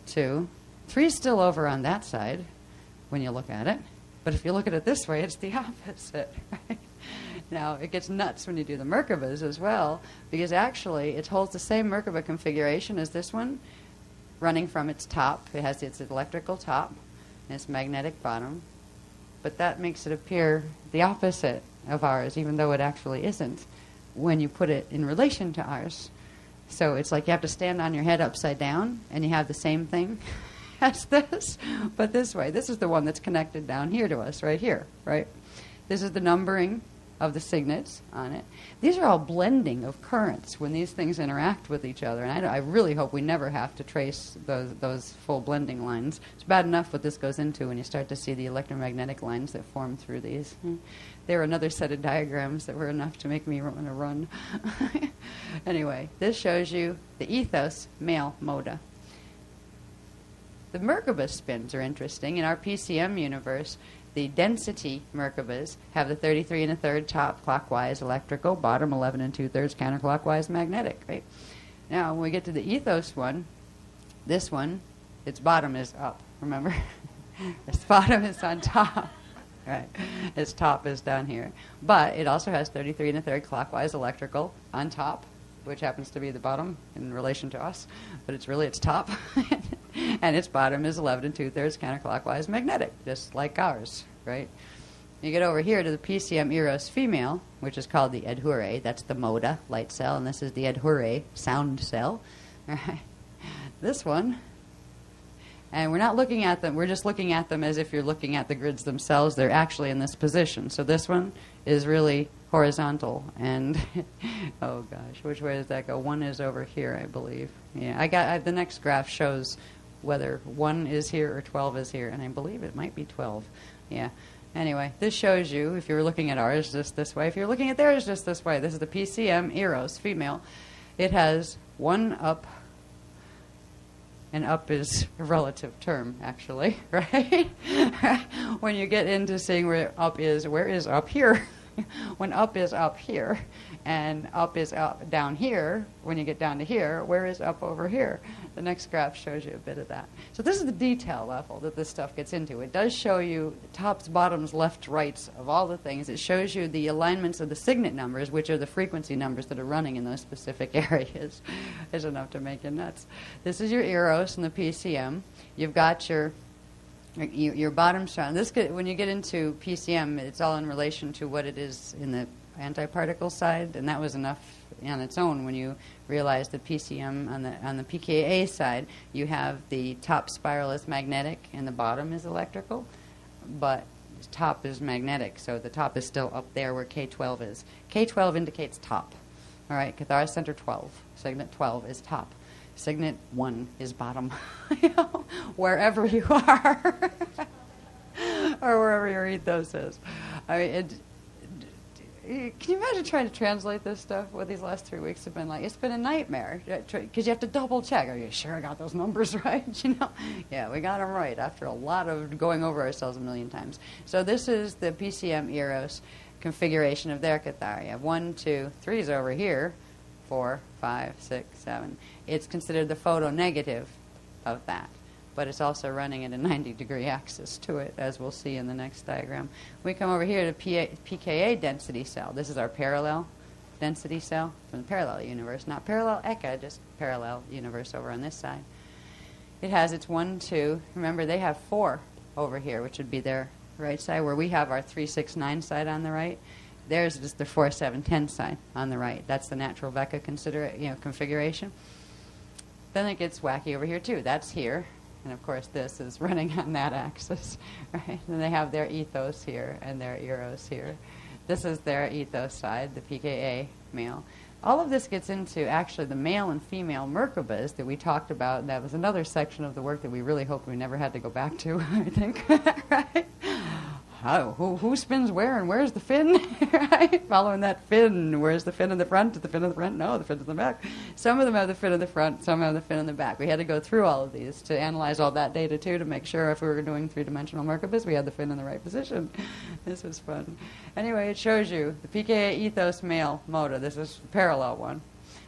2, 3 still over on that side when you look at it. But if you look at it this way, it's the opposite, right? Now, it gets nuts when you do the Merkabas as well, because actually it holds the same Merkaba configuration as this one, running from its top. It has its electrical top and its magnetic bottom. But that makes it appear the opposite of ours, even though it actually isn't, when you put it in relation to ours. So it's like you have to stand on your head upside down, and you have the same thing as this, but this way. This is the one that's connected down here to us, right here, right? This is the numbering of the signets on it. These are all blending of currents when these things interact with each other, and I really hope we never have to trace those full blending lines. It's bad enough what this goes into when you start to see the electromagnetic lines that form through these. There were another set of diagrams that were enough to make me want to run. Anyway, this shows you the ethos male moda. The Merkaba spins are interesting. In our PCM universe, the density Merkabas have the 33 1/3 top clockwise electrical, bottom 11 2/3 counterclockwise magnetic, right? Now, when we get to the ethos one, this one, its bottom is up, remember? Its bottom is on top, right? Its top is down here. But it also has 33 1/3 clockwise electrical on top, which happens to be the bottom in relation to us, but it's really its top. And its bottom is 11 2/3 counterclockwise magnetic, just like ours, right? You get over here to the PCM Eros female, which is called the Edhure. That's the moda, light cell, and this is the Edhure, sound cell. Right? This one, and we're not looking at them, we're just looking at them as if you're looking at the grids themselves. They're actually in this position. So this one is really horizontal, and oh gosh, which way does that go? 1 is over here, I believe. Yeah, the next graph shows whether 1 is here or 12 is here, and I believe it might be 12. Yeah. Anyway, this shows you, if you're looking at ours just this way, if you're looking at theirs just this way, this is the PCM Eros female. It has 1 up, and up is a relative term, actually, right? When you get into seeing where is up here? When up is up here, and up is up down here, when you get down to here, where is up over here? The next graph shows you a bit of that. So this is the detail level that this stuff gets into. It does show you tops, bottoms, left, rights of all the things. It shows you the alignments of the signet numbers, which are the frequency numbers that are running in those specific areas. Is enough to make you nuts. This is your Eros and the PCM. You've got your bottom strand. When you get into PCM, it's all in relation to what it is in the antiparticle side, and that was enough on its own when you realize the PCM on the pKa side, you have the top spiral is magnetic and the bottom is electrical, but the top is magnetic, so the top is still up there where K12 is. K12 indicates top. All right, Cathara Center 12, Signet 12 is top. Signet 1 is bottom, wherever you are, or wherever your ethos is. I mean, can you imagine trying to translate this stuff? What these last 3 weeks have been like? It's been a nightmare, because you have to double check. Are you sure I got those numbers right? Yeah, we got them right after a lot of going over ourselves a million times. So this is the PCM Eros configuration of their Cathara. You have 1, 2, 3 is over here, 4, 5, 6, 7. It's considered the photonegative of that, but it's also running at a 90-degree axis to it, as we'll see in the next diagram. We come over here to pKa density cell. This is our parallel density cell from the parallel universe, not parallel Eka, just parallel universe over on this side. It has its 1, 2. Remember, they have 4 over here, which would be their right side, where we have our 3, 6, 9 side on the right. Theirs is the 4, 7, 10 side on the right. That's the natural Vecca configuration. Then it gets wacky over here too. That's here, and of course this is running on that axis, right? And they have their ethos here and their eros here. This is their ethos side, the PKA male. All of this gets into actually the male and female Merkabas that we talked about. That was another section of the work that we really hoped we never had to go back to, I think, right? Who spins where and where's the fin, right? Following that fin, where's the fin in the front? Is the fin in the front? No, the fin's in the back. Some of them have the fin in the front, some have the fin in the back. We had to go through all of these to analyze all that data too, to make sure if we were doing three-dimensional Merkabas, we had the fin in the right position. This was fun. Anyway, it shows you the PKA ethos male motor. This is the parallel one,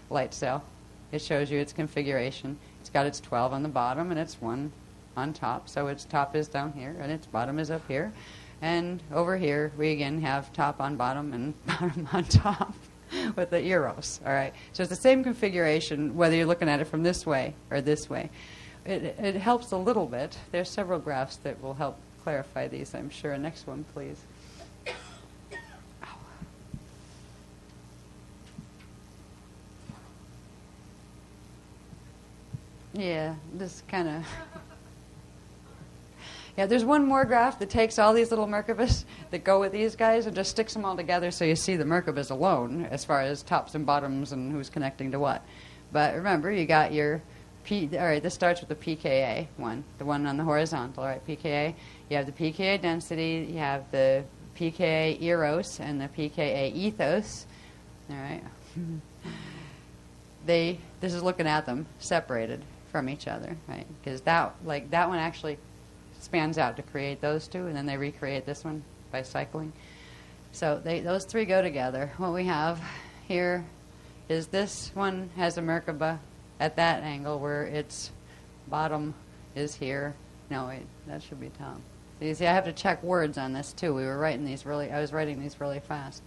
light cell. It shows you its configuration. It's got its 12 on the bottom and its 1 on top. So its top is down here and its bottom is up here. And over here, we again have top on bottom and bottom on top with the eros. All right. So it's the same configuration, whether you're looking at it from this way or this way. It helps a little bit. There's several graphs that will help clarify these, I'm sure. Next one, please. Yeah, this kind of... Yeah, there's one more graph that takes all these little Merkabas that go with these guys and just sticks them all together so you see the Merkabas alone as far as tops and bottoms and who's connecting to what. But remember, you got your all right, this starts with the PKA one, the one on the horizontal, all right, PKA. You have the PKA density, you have the PKA eros and the PKA ethos, all right. This is looking at them separated from each other, right? Because that one actually spans out to create those two, and then they recreate this one by cycling. So those three go together. What we have here is this one has a Merkaba at that angle where its bottom is here. No, wait, that should be top. So you see, I have to check words on this too. I was writing these really fast.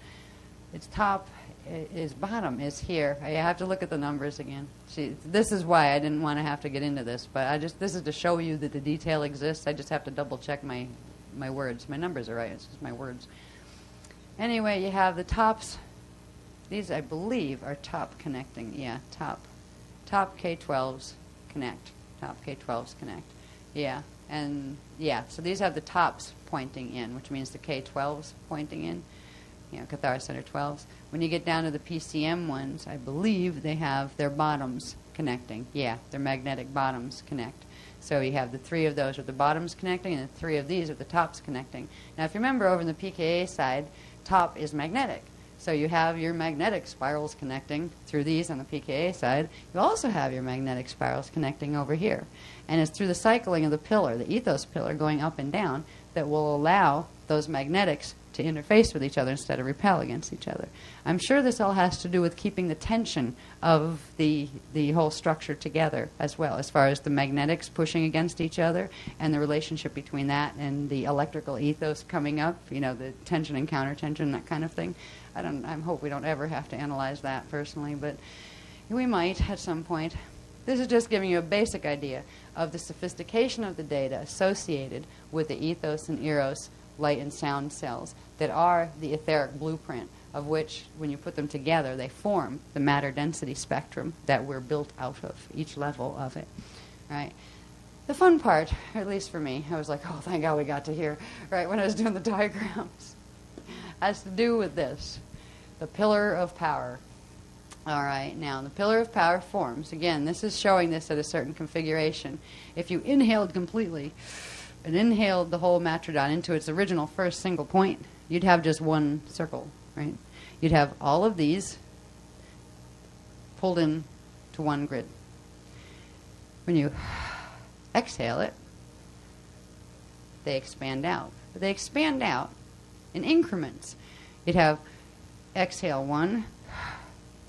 Its top is bottom is here. I have to look at the numbers again. See, this is why I didn't want to have to get into this, but this is to show you that the detail exists. I just have to double check my words. My numbers are right. It's just my words. Anyway, you have the tops. These, I believe, are top connecting. Yeah, top K12s connect. Top K12s connect. Yeah, and yeah. So these have the tops pointing in, which means the K12s pointing in. Cathara Center 12s. When you get down to the PCM ones, I believe they have their bottoms connecting. Yeah, their magnetic bottoms connect. So you have the 3 of those with the bottoms connecting and the 3 of these with the tops connecting. Now, if you remember over in the PKA side, top is magnetic. So you have your magnetic spirals connecting through these on the PKA side. You also have your magnetic spirals connecting over here. And it's through the cycling of the pillar, the ethos pillar, going up and down, that will allow those magnetics to interface with each other instead of repel against each other. I'm sure this all has to do with keeping the tension of the whole structure together as well, as far as the magnetics pushing against each other and the relationship between that and the electrical ethos coming up, the tension and counter-tension, that kind of thing. I hope we don't ever have to analyze that personally, but we might at some point. This is just giving you a basic idea of the sophistication of the data associated with the ethos and eros light and sound cells that are the etheric blueprint of which, when you put them together, they form the matter density spectrum that we're built out of, each level of it. Right? The fun part, or at least for me, I was like, oh, thank God we got to here, right, when I was doing the diagrams, has to do with this, the pillar of power. All right, now the pillar of power forms. Again, this is showing this at a certain configuration. If you inhaled completely and inhaled the whole matrodon into its original first single point, you'd have just one circle, right? You'd have all of these pulled in to one grid. When you exhale it, they expand out. But they expand out in increments. You'd have exhale 1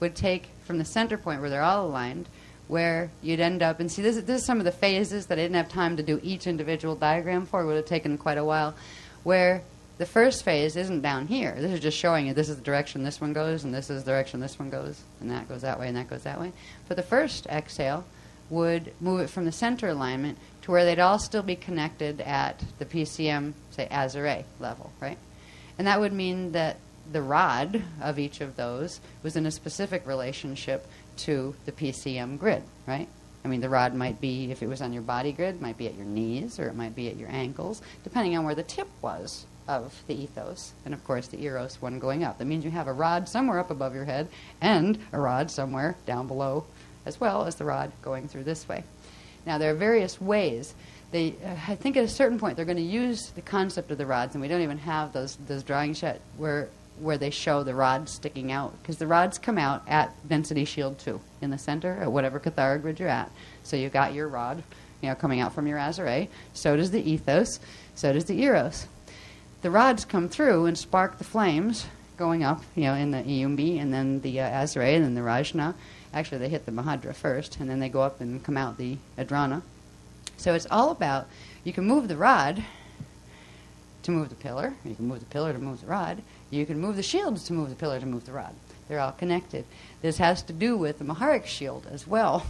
would take from the center point where they're all aligned, where you'd end up, and see, this is some of the phases that I didn't have time to do each individual diagram for. It would have taken quite a while, where the first phase isn't down here. This is just showing you this is the direction this one goes, and this is the direction this one goes, and that goes that way, and that goes that way. But the first exhale would move it from the center alignment to where they'd all still be connected at the PCM, say, Azure level, right? And that would mean that the rod of each of those was in a specific relationship to the PCM grid, right? I mean, the rod might be, if it was on your body grid, might be at your knees, or it might be at your ankles, depending on where the tip was of the ethos, and of course the eros one going up. That means you have a rod somewhere up above your head, and a rod somewhere down below, as well as the rod going through this way. Now, there are various ways. I think at a certain point they're going to use the concept of the rods, and we don't even have those drawings yet where they show the rods sticking out, because the rods come out at density shield 2 in the center at whatever Cathara grid you're at. So you've got your rod, coming out from your Azure. So does the ethos. So does the eros. The rods come through and spark the flames going up, in the Iyumbi, and then the Azure, and then the Rajna. Actually, they hit the Mahadra first, and then they go up and come out the Adrana. So it's all about, you can move the rod to move the pillar, you can move the pillar to move the rod, you can move the shields to move the pillar to move the rod. They're all connected. This has to do with the Maharic shield as well,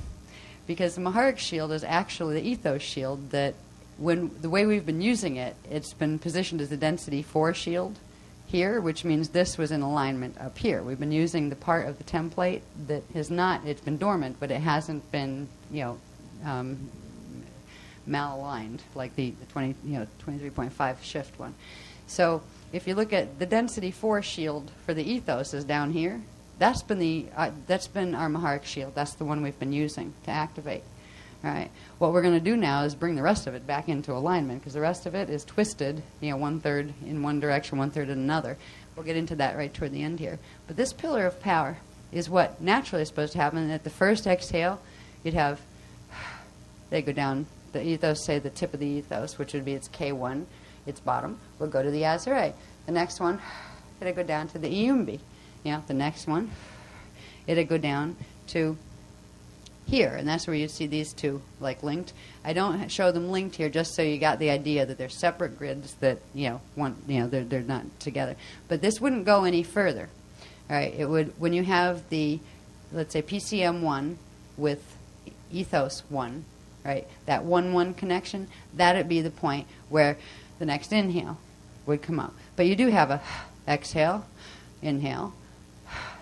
because the Maharic shield is actually the ethos shield that, when the way we've been using it, it's been positioned as a density 4 shield here, which means this was in alignment up here. We've been using the part of the template that has not, it's been dormant, but it hasn't been, malaligned, like the 23.5 shift one. So if you look at the density 4 shield for the ethos is down here, that's been our Maharic shield. That's the one we've been using to activate. All right. What we're going to do now is bring the rest of it back into alignment, because the rest of it is twisted, 1/3 in one direction, 1/3 in another. We'll get into that right toward the end here. But this pillar of power is what naturally is supposed to happen. At the first exhale, you'd have, they go down, the ethos, say the tip of the ethos, which would be its K1, its bottom, will go to the Azure. The next one, it'll go down to the Iyumbi. The next one, it'll go down to here, and that's where you see these two linked. I don't show them linked here just so you got the idea that they're separate grids that they're not together. But this wouldn't go any further. All right, it would, when you have the, let's say, PCM 1 with ethos 1, right, that 1-1 connection, that'd be the point where the next inhale would come up. But you do have a exhale, inhale,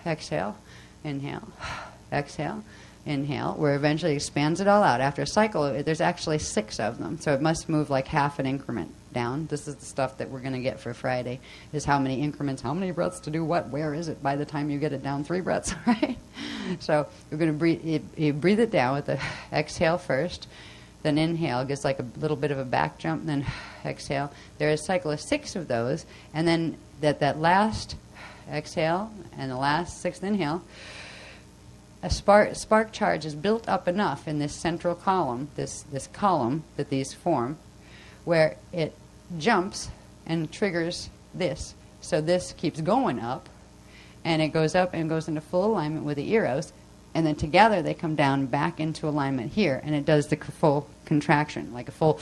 exhale, inhale, exhale, inhale, where eventually it expands it all out. After a cycle, there's actually 6 of them, so it must move like half an increment down. This is the stuff that we're going to get for Friday, is how many increments, how many breaths to do what, where is it by the time you get it down 3 breaths, right? So you're going to breathe, you breathe it down with the exhale first, then inhale, gets like a little bit of a back jump, then exhale. There's a cycle of 6 of those, and then that last exhale and the last 6th inhale, a spark charge is built up enough in this central column, this column that these form, where it jumps and triggers this. So this keeps going up, and it goes up and goes into full alignment with the eros, and then together they come down back into alignment here, and it does the full contraction, like a full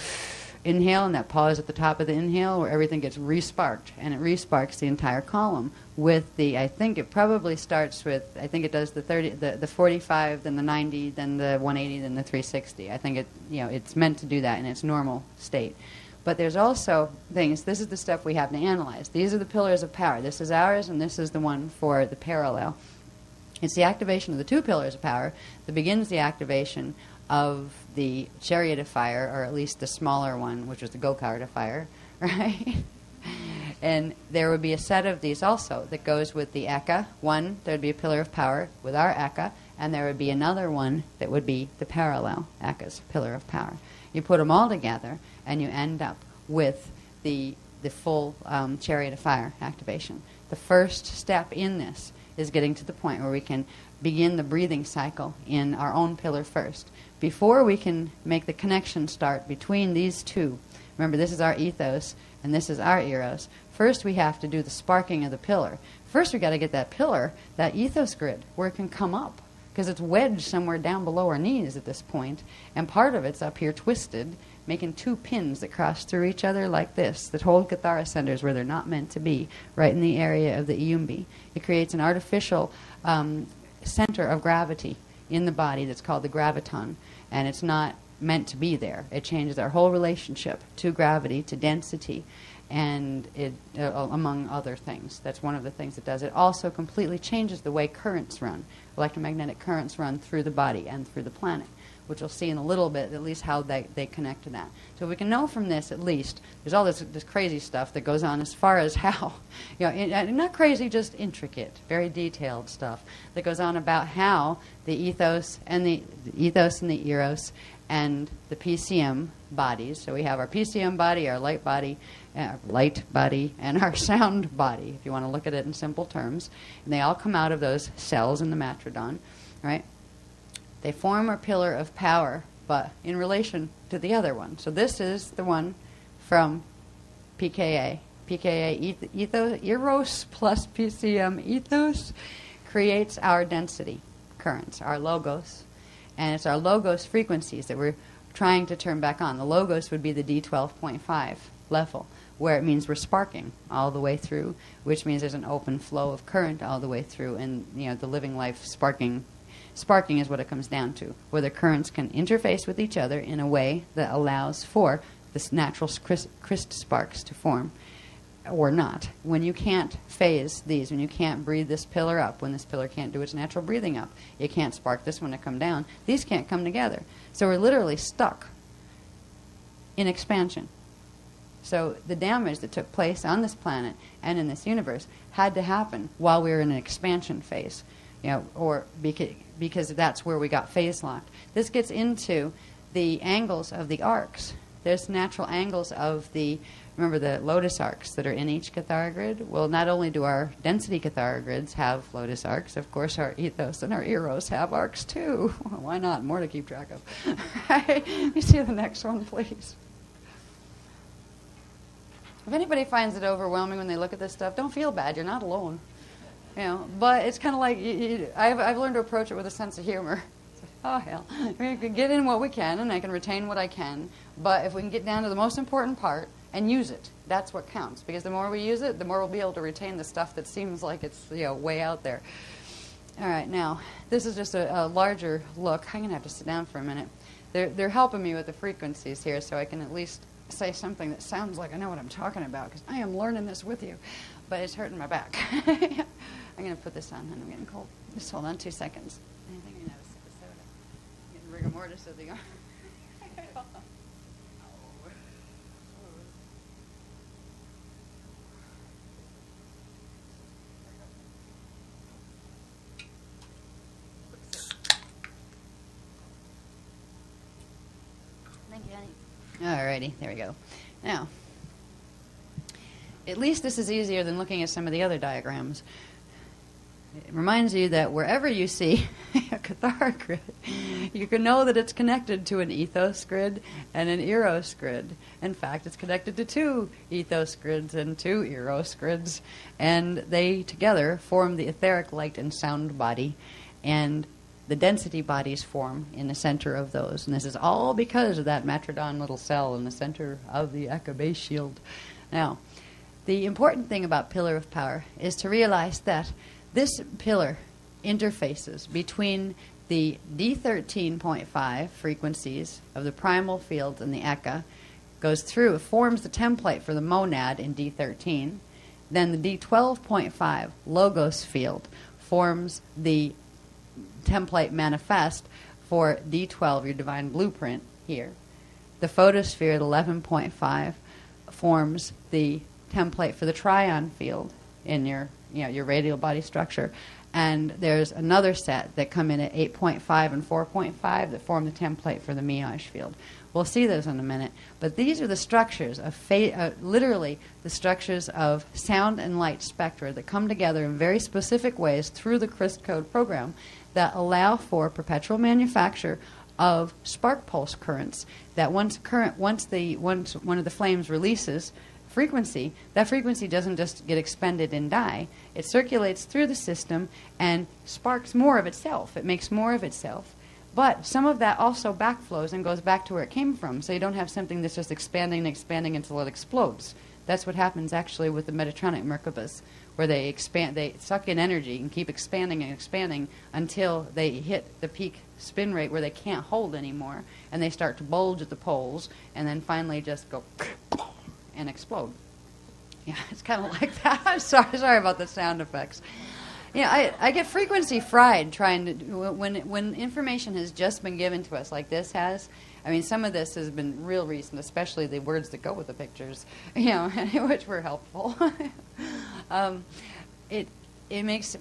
inhale, and that pause at the top of the inhale where everything gets re-sparked, and it re-sparks the entire column with the, I think it probably starts with, I think it does the 30, the 45, then the 90, then the 180, then the 360. I think it, it's meant to do that in its normal state. But there's also things, this is the stuff we have to analyze. These are the pillars of power. This is ours, and this is the one for the parallel. It's the activation of the 2 pillars of power that begins the activation of the chariot of fire, or at least the smaller one, which was the go-kart of fire, right? And there would be a set of these also that goes with the Eka. One, there would be a pillar of power with our Eka, and there would be another one that would be the parallel Eka's pillar of power. You put them all together, and you end up with the full chariot of fire activation. The first step in this is getting to the point where we can begin the breathing cycle in our own pillar first. Before we can make the connection start between these two, remember this is our ethos and this is our eros, first we have to do the sparking of the pillar. First we got to get that pillar, that ethos grid, where it can come up, because it's wedged somewhere down below our knees at this point, and part of it's up here twisted, making 2 pins that cross through each other like this, that hold Cathara centers where they're not meant to be, right in the area of the Iyumbi. It creates an artificial center of gravity in the body that's called the graviton, and it's not meant to be there. It changes our whole relationship to gravity, to density, and it, among other things. That's one of the things it does. It also completely changes the way currents run. Electromagnetic currents run through the body and through the planet, which we'll see in a little bit, at least how they connect to that. So we can know from this, at least, there's all this crazy stuff that goes on as far as how, not crazy, just intricate, very detailed stuff that goes on about how the ethos and the eros and the PCM bodies. So we have our PCM body, our light body, and our sound body, if you want to look at it in simple terms. And they all come out of those cells in the matrodon, right? They form a pillar of power, but in relation to the other one. So this is the one from PKA. PKA, ethos, eros plus PCM ethos, creates our density currents, our logos. And it's our logos frequencies that we're trying to turn back on. The logos would be the D12.5 level, where it means we're sparking all the way through, which means there's an open flow of current all the way through. And, the living life sparking is what it comes down to, where the currents can interface with each other in a way that allows for this natural crystal sparks to form, or not. When you can't phase these, when you can't breathe this pillar up, when this pillar can't do its natural breathing up, it can't spark this one to come down, these can't come together. So we're literally stuck in expansion. So the damage that took place on this planet and in this universe had to happen while we were in an expansion phase, or because that's where we got phase locked. This gets into the angles of the arcs. There's natural angles of remember the lotus arcs that are in each Cathara grid? Well, not only do our density Cathara grids have lotus arcs, of course our ethos and our eros have arcs too. Why not? More to keep track of. Let me see the next one, please. If anybody finds it overwhelming when they look at this stuff, don't feel bad. You're not alone. But it's kind of like I've learned to approach it with a sense of humor. Oh, hell. We can get in what we can, and I can retain what I can. But if we can get down to the most important part and use it, that's what counts. Because the more we use it, the more we'll be able to retain the stuff that seems like it's way out there. All right, now, this is just a larger look. I'm going to have to sit down for a minute. They're helping me with the frequencies here, so I can at least say something that sounds like I know what I'm talking about, because I am learning this with you. But it's hurting my back. I'm going to put this on, and I'm getting cold. Just hold on 2 seconds. I think I'm going to have a sip of soda. I'm getting rigor mortis of the arm. Thank you, honey. All righty, there we go. Now, at least this is easier than looking at some of the other diagrams. It reminds you that wherever you see a Cathara grid, you can know that it's connected to an ethos grid and an eros grid. In fact, it's connected to 2 ethos grids and 2 eros grids, and they together form the etheric light and sound body, and the density bodies form in the center of those. And this is all because of that matrodon little cell in the center of the Eka base shield. Now, the important thing about pillar of power is to realize that this pillar interfaces between the D13.5 frequencies of the primal fields and the Eka, goes through, forms the template for the monad in D13, then the D12.5 logos field forms the template manifest for D12, your divine blueprint here. The photosphere at 11.5 forms the template for the trion field in your radial body structure. And there's another set that come in at 8.5 and 4.5 that form the template for the meage field. We'll see those in a minute. But these are the structures of literally the structures of sound and light spectra that come together in very specific ways through the Christ Code program that allow for perpetual manufacture of spark pulse currents. That once one of the flames releases frequency, that frequency doesn't just get expended and die. It circulates through the system and sparks more of itself. It makes more of itself. But some of that also backflows and goes back to where it came from. So you don't have something that's just expanding and expanding until it explodes. That's what happens actually with the Metatronic Merkabas, where they expand, they suck in energy and keep expanding and expanding until they hit the peak spin rate where they can't hold anymore, and they start to bulge at the poles, and then finally just go and explode. Yeah, it's kind of like that. I'm sorry about the sound effects. Yeah, I get frequency fried trying to when information has just been given to us like this has. I mean, some of this has been real recent, especially the words that go with the pictures, which were helpful. It makes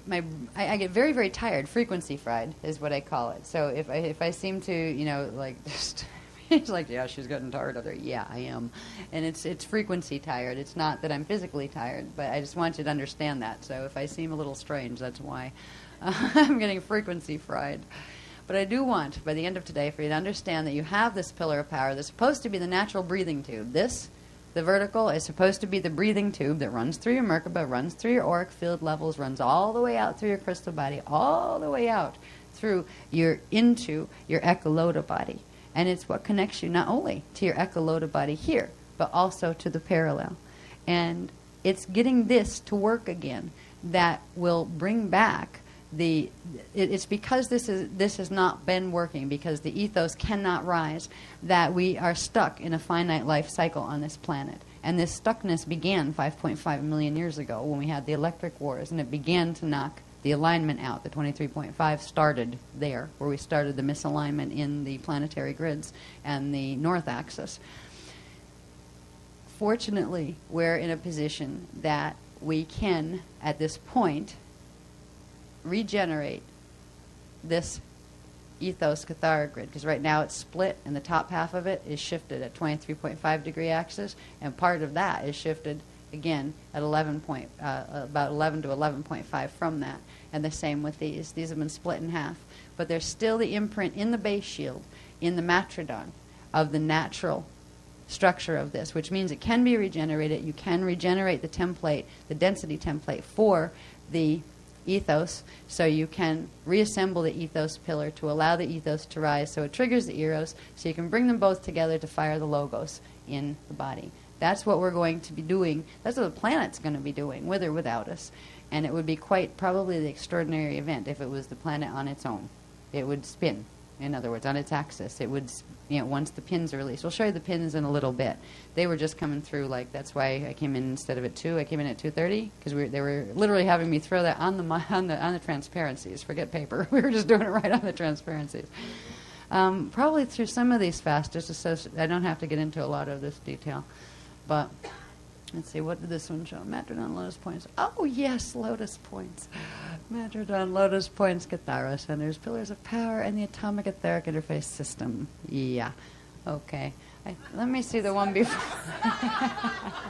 I get very, very tired. Frequency fried is what I call it. So if I seem to like just. It's like, yeah, she's getting tired of it. Yeah, I am. And it's frequency tired. It's not that I'm physically tired, but I just want you to understand that. So if I seem a little strange, that's why I'm getting frequency fried. But I do want, by the end of today, for you to understand that you have this pillar of power that's supposed to be the natural breathing tube. This, the vertical, is supposed to be the breathing tube that runs through your Merkaba, runs through your auric field levels, runs all the way out through your crystal body, all the way out through into your echolota body. And it's what connects you not only to your echolota body here, but also to the parallel. And it's getting this to work again that will bring back it's because this has not been working, because the ethos cannot rise, that we are stuck in a finite life cycle on this planet. And this stuckness began 5.5 million years ago when we had the electric wars, and it began to knock the alignment out. The 23.5 started there, where we started the misalignment in the planetary grids and the north axis. Fortunately, we're in a position that we can, at this point, regenerate this ethos cathara grid, because right now it's split, and the top half of it is shifted at 23.5 degree axis, and part of that is shifted again at about 11 to 11.5 from that. And the same with these. These have been split in half. But there's still the imprint in the base shield, in the matrodon, of the natural structure of this, which means it can be regenerated. You can regenerate the template, the density template for the ethos, so you can reassemble the ethos pillar to allow the ethos to rise, so it triggers the eros, so you can bring them both together to fire the logos in the body. That's what we're going to be doing. That's what the planet's going to be doing, with or without us. And it would be quite probably the extraordinary event if it was the planet on its own. It would spin, in other words, on its axis. It would, once the pins are released. We'll show you the pins in a little bit. They were just coming through, that's why I came in instead of at 2. I came in at 2:30, because they were literally having me throw that on the transparencies. Forget paper. We were just doing it right on the transparencies. Probably through some of these fast, just so I don't have to get into a lot of this detail. But let's see, what did this one show? Matrodon, lotus points. Oh, yes, lotus points. Matrodon, lotus points, Cathara centers, pillars of power, and the atomic etheric interface system. Yeah. Okay. Let me see the one before.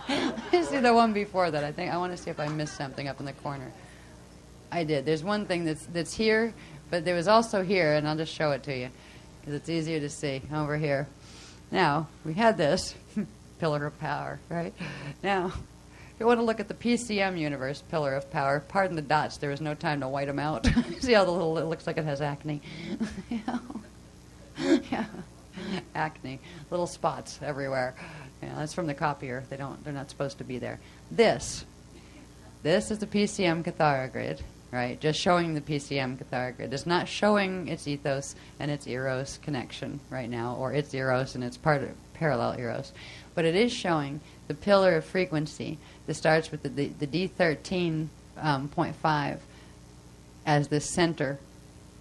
Let me see the one before that. I want to see if I missed something up in the corner. I did. There's one thing that's here, but there was also here, and I'll just show it to you, because it's easier to see over here. Now, we had this. Pillar of power, right? Now, if you want to look at the PCM universe, pillar of power, pardon the dots, there was no time to white them out. See how it looks like it has acne? Yeah. Acne. Little spots everywhere. Yeah, that's from the copier. They're not supposed to be there. This is the PCM Cathara grid, right? Just showing the PCM Cathara grid. It's not showing its ethos and its eros connection right now, or its eros and its parallel eros. But it is showing the pillar of frequency that starts with the D13.5 as the center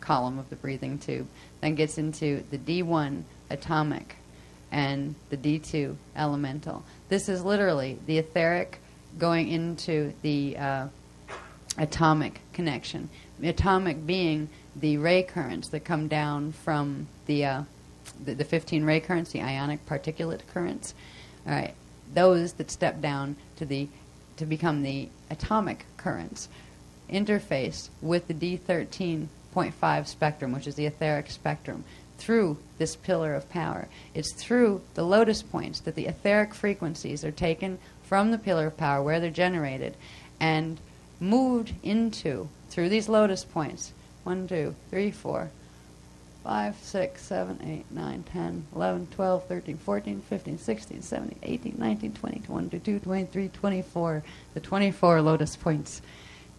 column of the breathing tube, then gets into the D1 atomic and the D2 elemental. This is literally the etheric going into the atomic connection. The atomic being the ray currents that come down from the 15 ray currents, the ionic particulate currents. All right, those that step down to become the atomic currents interface with the D13.5 spectrum, which is the etheric spectrum, through this pillar of power. It's through the lotus points that the etheric frequencies are taken from the pillar of power, where they're generated, and moved into, through these lotus points, 1, 2, 3, 4, 5, 6, 7, 8, 9, 10, 11, 12, 13, 14, 15, 16, 17, 18, 19, 20, 22, 23, 24. The 24 lotus points.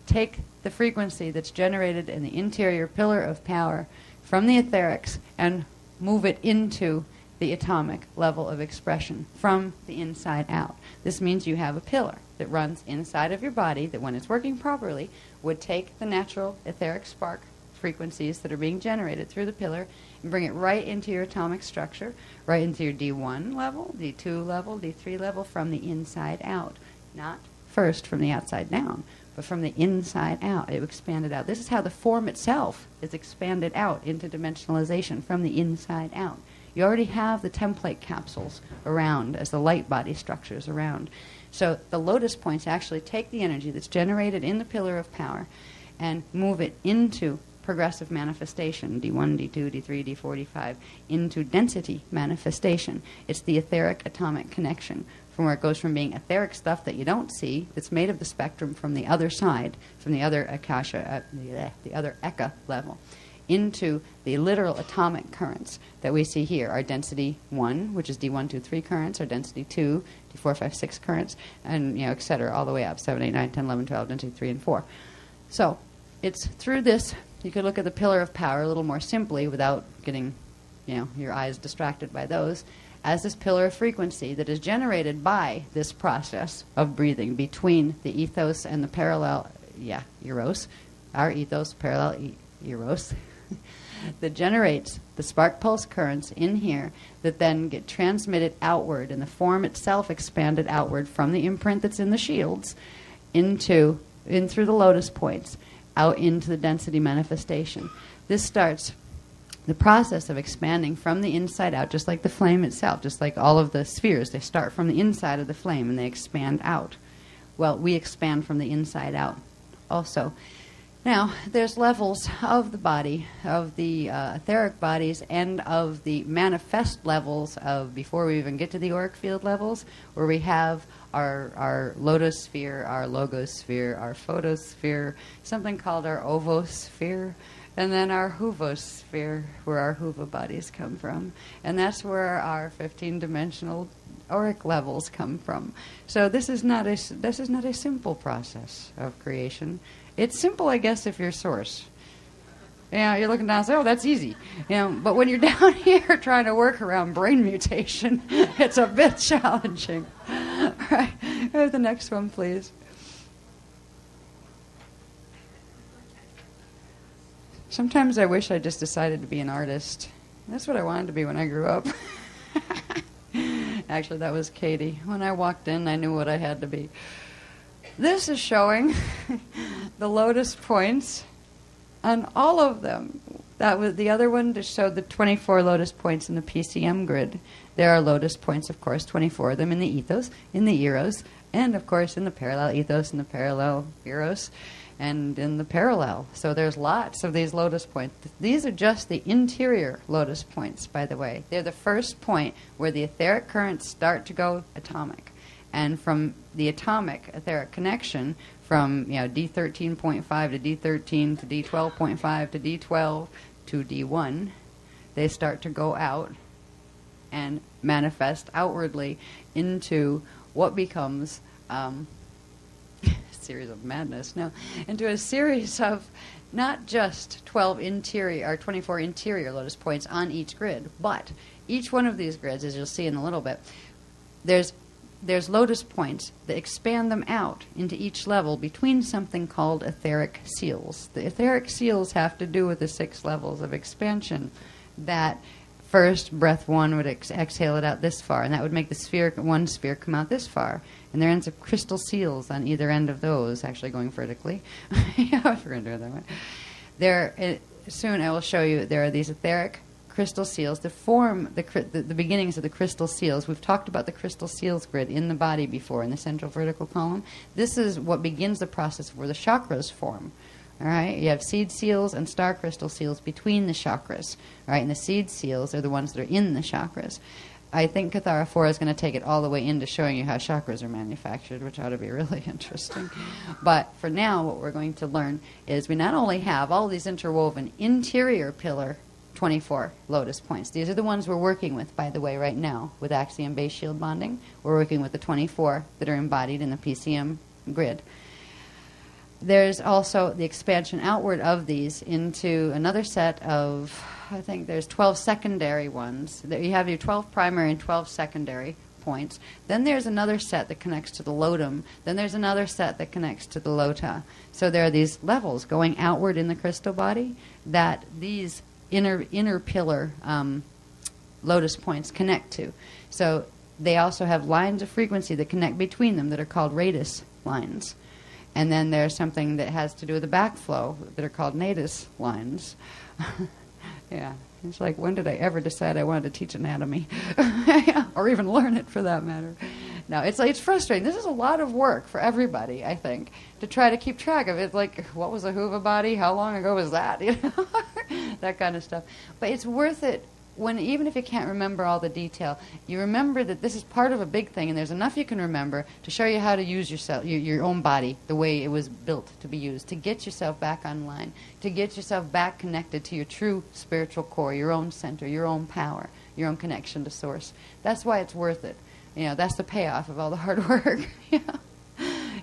Take the frequency that's generated in the interior pillar of power from the etherics and move it into the atomic level of expression from the inside out. This means you have a pillar that runs inside of your body that, when it's working properly, would take the natural etheric spark frequencies that are being generated through the pillar and bring it right into your atomic structure, right into your D1 level, D2 level, D3 level, from the inside out. Not first from the outside down, but from the inside out. It expanded out. This is how the form itself is expanded out into dimensionalization, from the inside out. You already have the template capsules around as the light body structures around. So the lotus points actually take the energy that's generated in the pillar of power and move it into progressive manifestation, D1, D2, D3, D4, D5, into density manifestation. It's the etheric atomic connection, from where it goes from being etheric stuff that you don't see, that's made of the spectrum from the other side, from the other akasha, the other Eka level, into the literal atomic currents that we see here. Our density 1, which is D1, 2, 3 currents, our density 2, D4, 5, 6 currents, and, et cetera, all the way up, 7, 8, 9, 10, 11, 12, density 3 and 4. So it's through this. You could look at the pillar of power a little more simply without getting, your eyes distracted by those, as this pillar of frequency that is generated by this process of breathing between the ethos and the parallel, eros, our ethos, parallel eros, that generates the spark pulse currents in here that then get transmitted outward, and the form itself expanded outward from the imprint that's in the shields in through the lotus points, out into the density manifestation. This starts the process of expanding from the inside out, just like the flame itself, just like all of the spheres. They start from the inside of the flame and they expand out. Well, we expand from the inside out also. Now, there's levels of the body, of the etheric bodies, and of the manifest levels of, before we even get to the auric field levels, where we have our lotosphere, our logosphere, our photosphere, something called our ovosphere, and then our huvosphere, where our huva bodies come from. And that's where our 15-dimensional auric levels come from. So this is not a simple process of creation. It's simple, I guess, if you're source. You're looking down and say, oh, that's easy. But when you're down here trying to work around brain mutation, it's a bit challenging. All right, the next one, please. Sometimes I wish I just decided to be an artist. That's what I wanted to be when I grew up. Actually, that was Katie. When I walked in, I knew what I had to be. This is showing the lotus points on all of them. That was the other one to show the 24 lotus points in the PCM grid. There are lotus points, of course, 24 of them in the ethos, in the eros, and of course in the parallel ethos and the parallel eros, and in the parallel. So there's lots of these lotus points. These are just the interior lotus points, by the way. They're the first point where the etheric currents start to go atomic. And from the atomic etheric connection, from D13.5 to D13 to D12.5 to D12 to D1, they start to go out and manifest outwardly into what becomes a series of madness. No, into a series of not just 12 interior or 24 interior lotus points on each grid, but each one of these grids, as you'll see in a little bit, there's lotus points that expand them out into each level between something called etheric seals. The etheric seals have to do with the 6 levels of expansion. That first, breath 1 would exhale it out this far, and that would make the one sphere come out this far. And there ends up crystal seals on either end of those, actually going vertically. If we're going to do it that way. Soon I will show you there are these etheric crystal seals that form the beginnings of the crystal seals. We've talked about the crystal seals grid in the body before, in the central vertical column. This is what begins the process where the chakras form. All right, you have seed seals and star crystal seals between the chakras. All right, and the seed seals are the ones that are in the chakras. I think Kathara 4 is going to take it all the way into showing you how chakras are manufactured, which ought to be really interesting. But for now, what we're going to learn is we not only have all these interwoven interior pillar 24 lotus points. These are the ones we're working with, by the way, right now with axiom base shield bonding. We're working with the 24 that are embodied in the PCM grid. There's also the expansion outward of these into another set of, I think there's 12 secondary ones. You have your 12 primary and 12 secondary points. Then there's another set that connects to the lodum. Then there's another set that connects to the lota. So there are these levels going outward in the crystal body that these inner pillar lotus points connect to. So they also have lines of frequency that connect between them that are called radius lines. And then there's something that has to do with the backflow that are called natus lines. Yeah, it's like, when did I ever decide I wanted to teach anatomy? Or even learn it, for that matter. No, it's frustrating. This is a lot of work for everybody, I think, to try to keep track of it. Like, what was a Hoover body? How long ago was that? You know, that kind of stuff. But it's worth it when, even if you can't remember all the detail, you remember that this is part of a big thing, and there's enough you can remember to show you how to use yourself, your own body, the way it was built to be used, to get yourself back online, to get yourself back connected to your true spiritual core, your own center, your own power, your own connection to Source. That's why it's worth it. You know, that's the payoff of all the hard work. Yeah.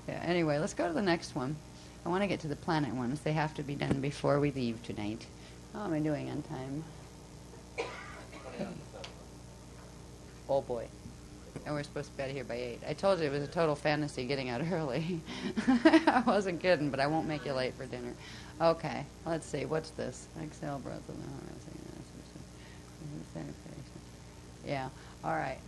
Anyway, let's go to the next one. I want to get to the planet ones. They have to be done before we leave tonight. How am I doing on time? Oh boy. And we're supposed to be out of here by 8. I told you it was a total fantasy getting out early. I wasn't kidding, but I won't make you late for dinner. Okay, let's see. What's this? Exhale, breath of the heart. Yeah, all right.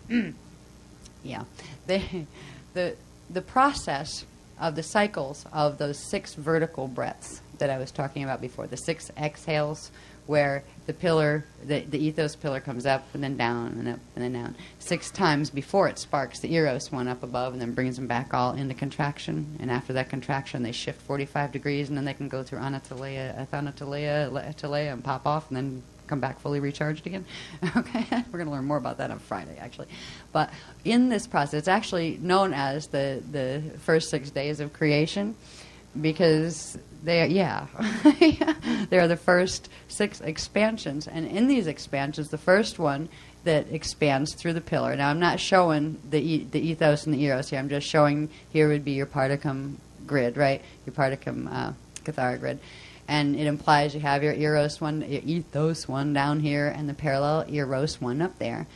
Yeah. The process of the cycles of those 6 vertical breaths that I was talking about before, the 6 exhales, where the pillar, the ethos pillar comes up and then down and up and then down 6 times before it sparks the eros one up above and then brings them back all into contraction. And after that contraction, they shift 45 degrees and then they can go through anataleya, athanataleya, ataleya, and pop off and then come back fully recharged again. Okay, we're going to learn more about that on Friday, actually. But in this process, it's actually known as the first 6 days of creation, because they're the first 6 expansions. And in these expansions, the first one that expands through the pillar. Now, I'm not showing the ethos and the eros here. I'm just showing here would be your particum grid, right? Your particum Cathara grid. And it implies you have your eros one, your ethos one down here, and the parallel eros one up there.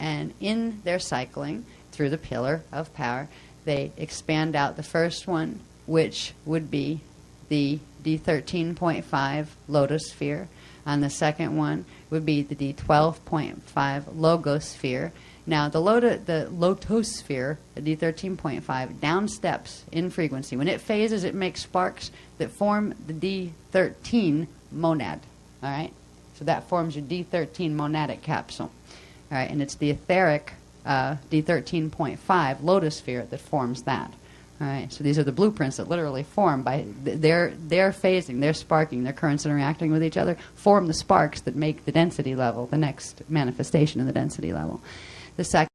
And in their cycling through the pillar of power, they expand out the first one, which would be the D13.5 lotosphere. And the second one would be the D12.5 logosphere. Now, the lotosphere, the D13.5, down steps in frequency. When it phases, it makes sparks that form the D13 monad. All right? So that forms your D13 monadic capsule. All right? And it's the etheric D13.5 lotosphere that forms that. All right, so these are the blueprints that literally form by their phasing, their sparking, their currents interacting with each other, form the sparks that make the density level, the next manifestation of the density level. The second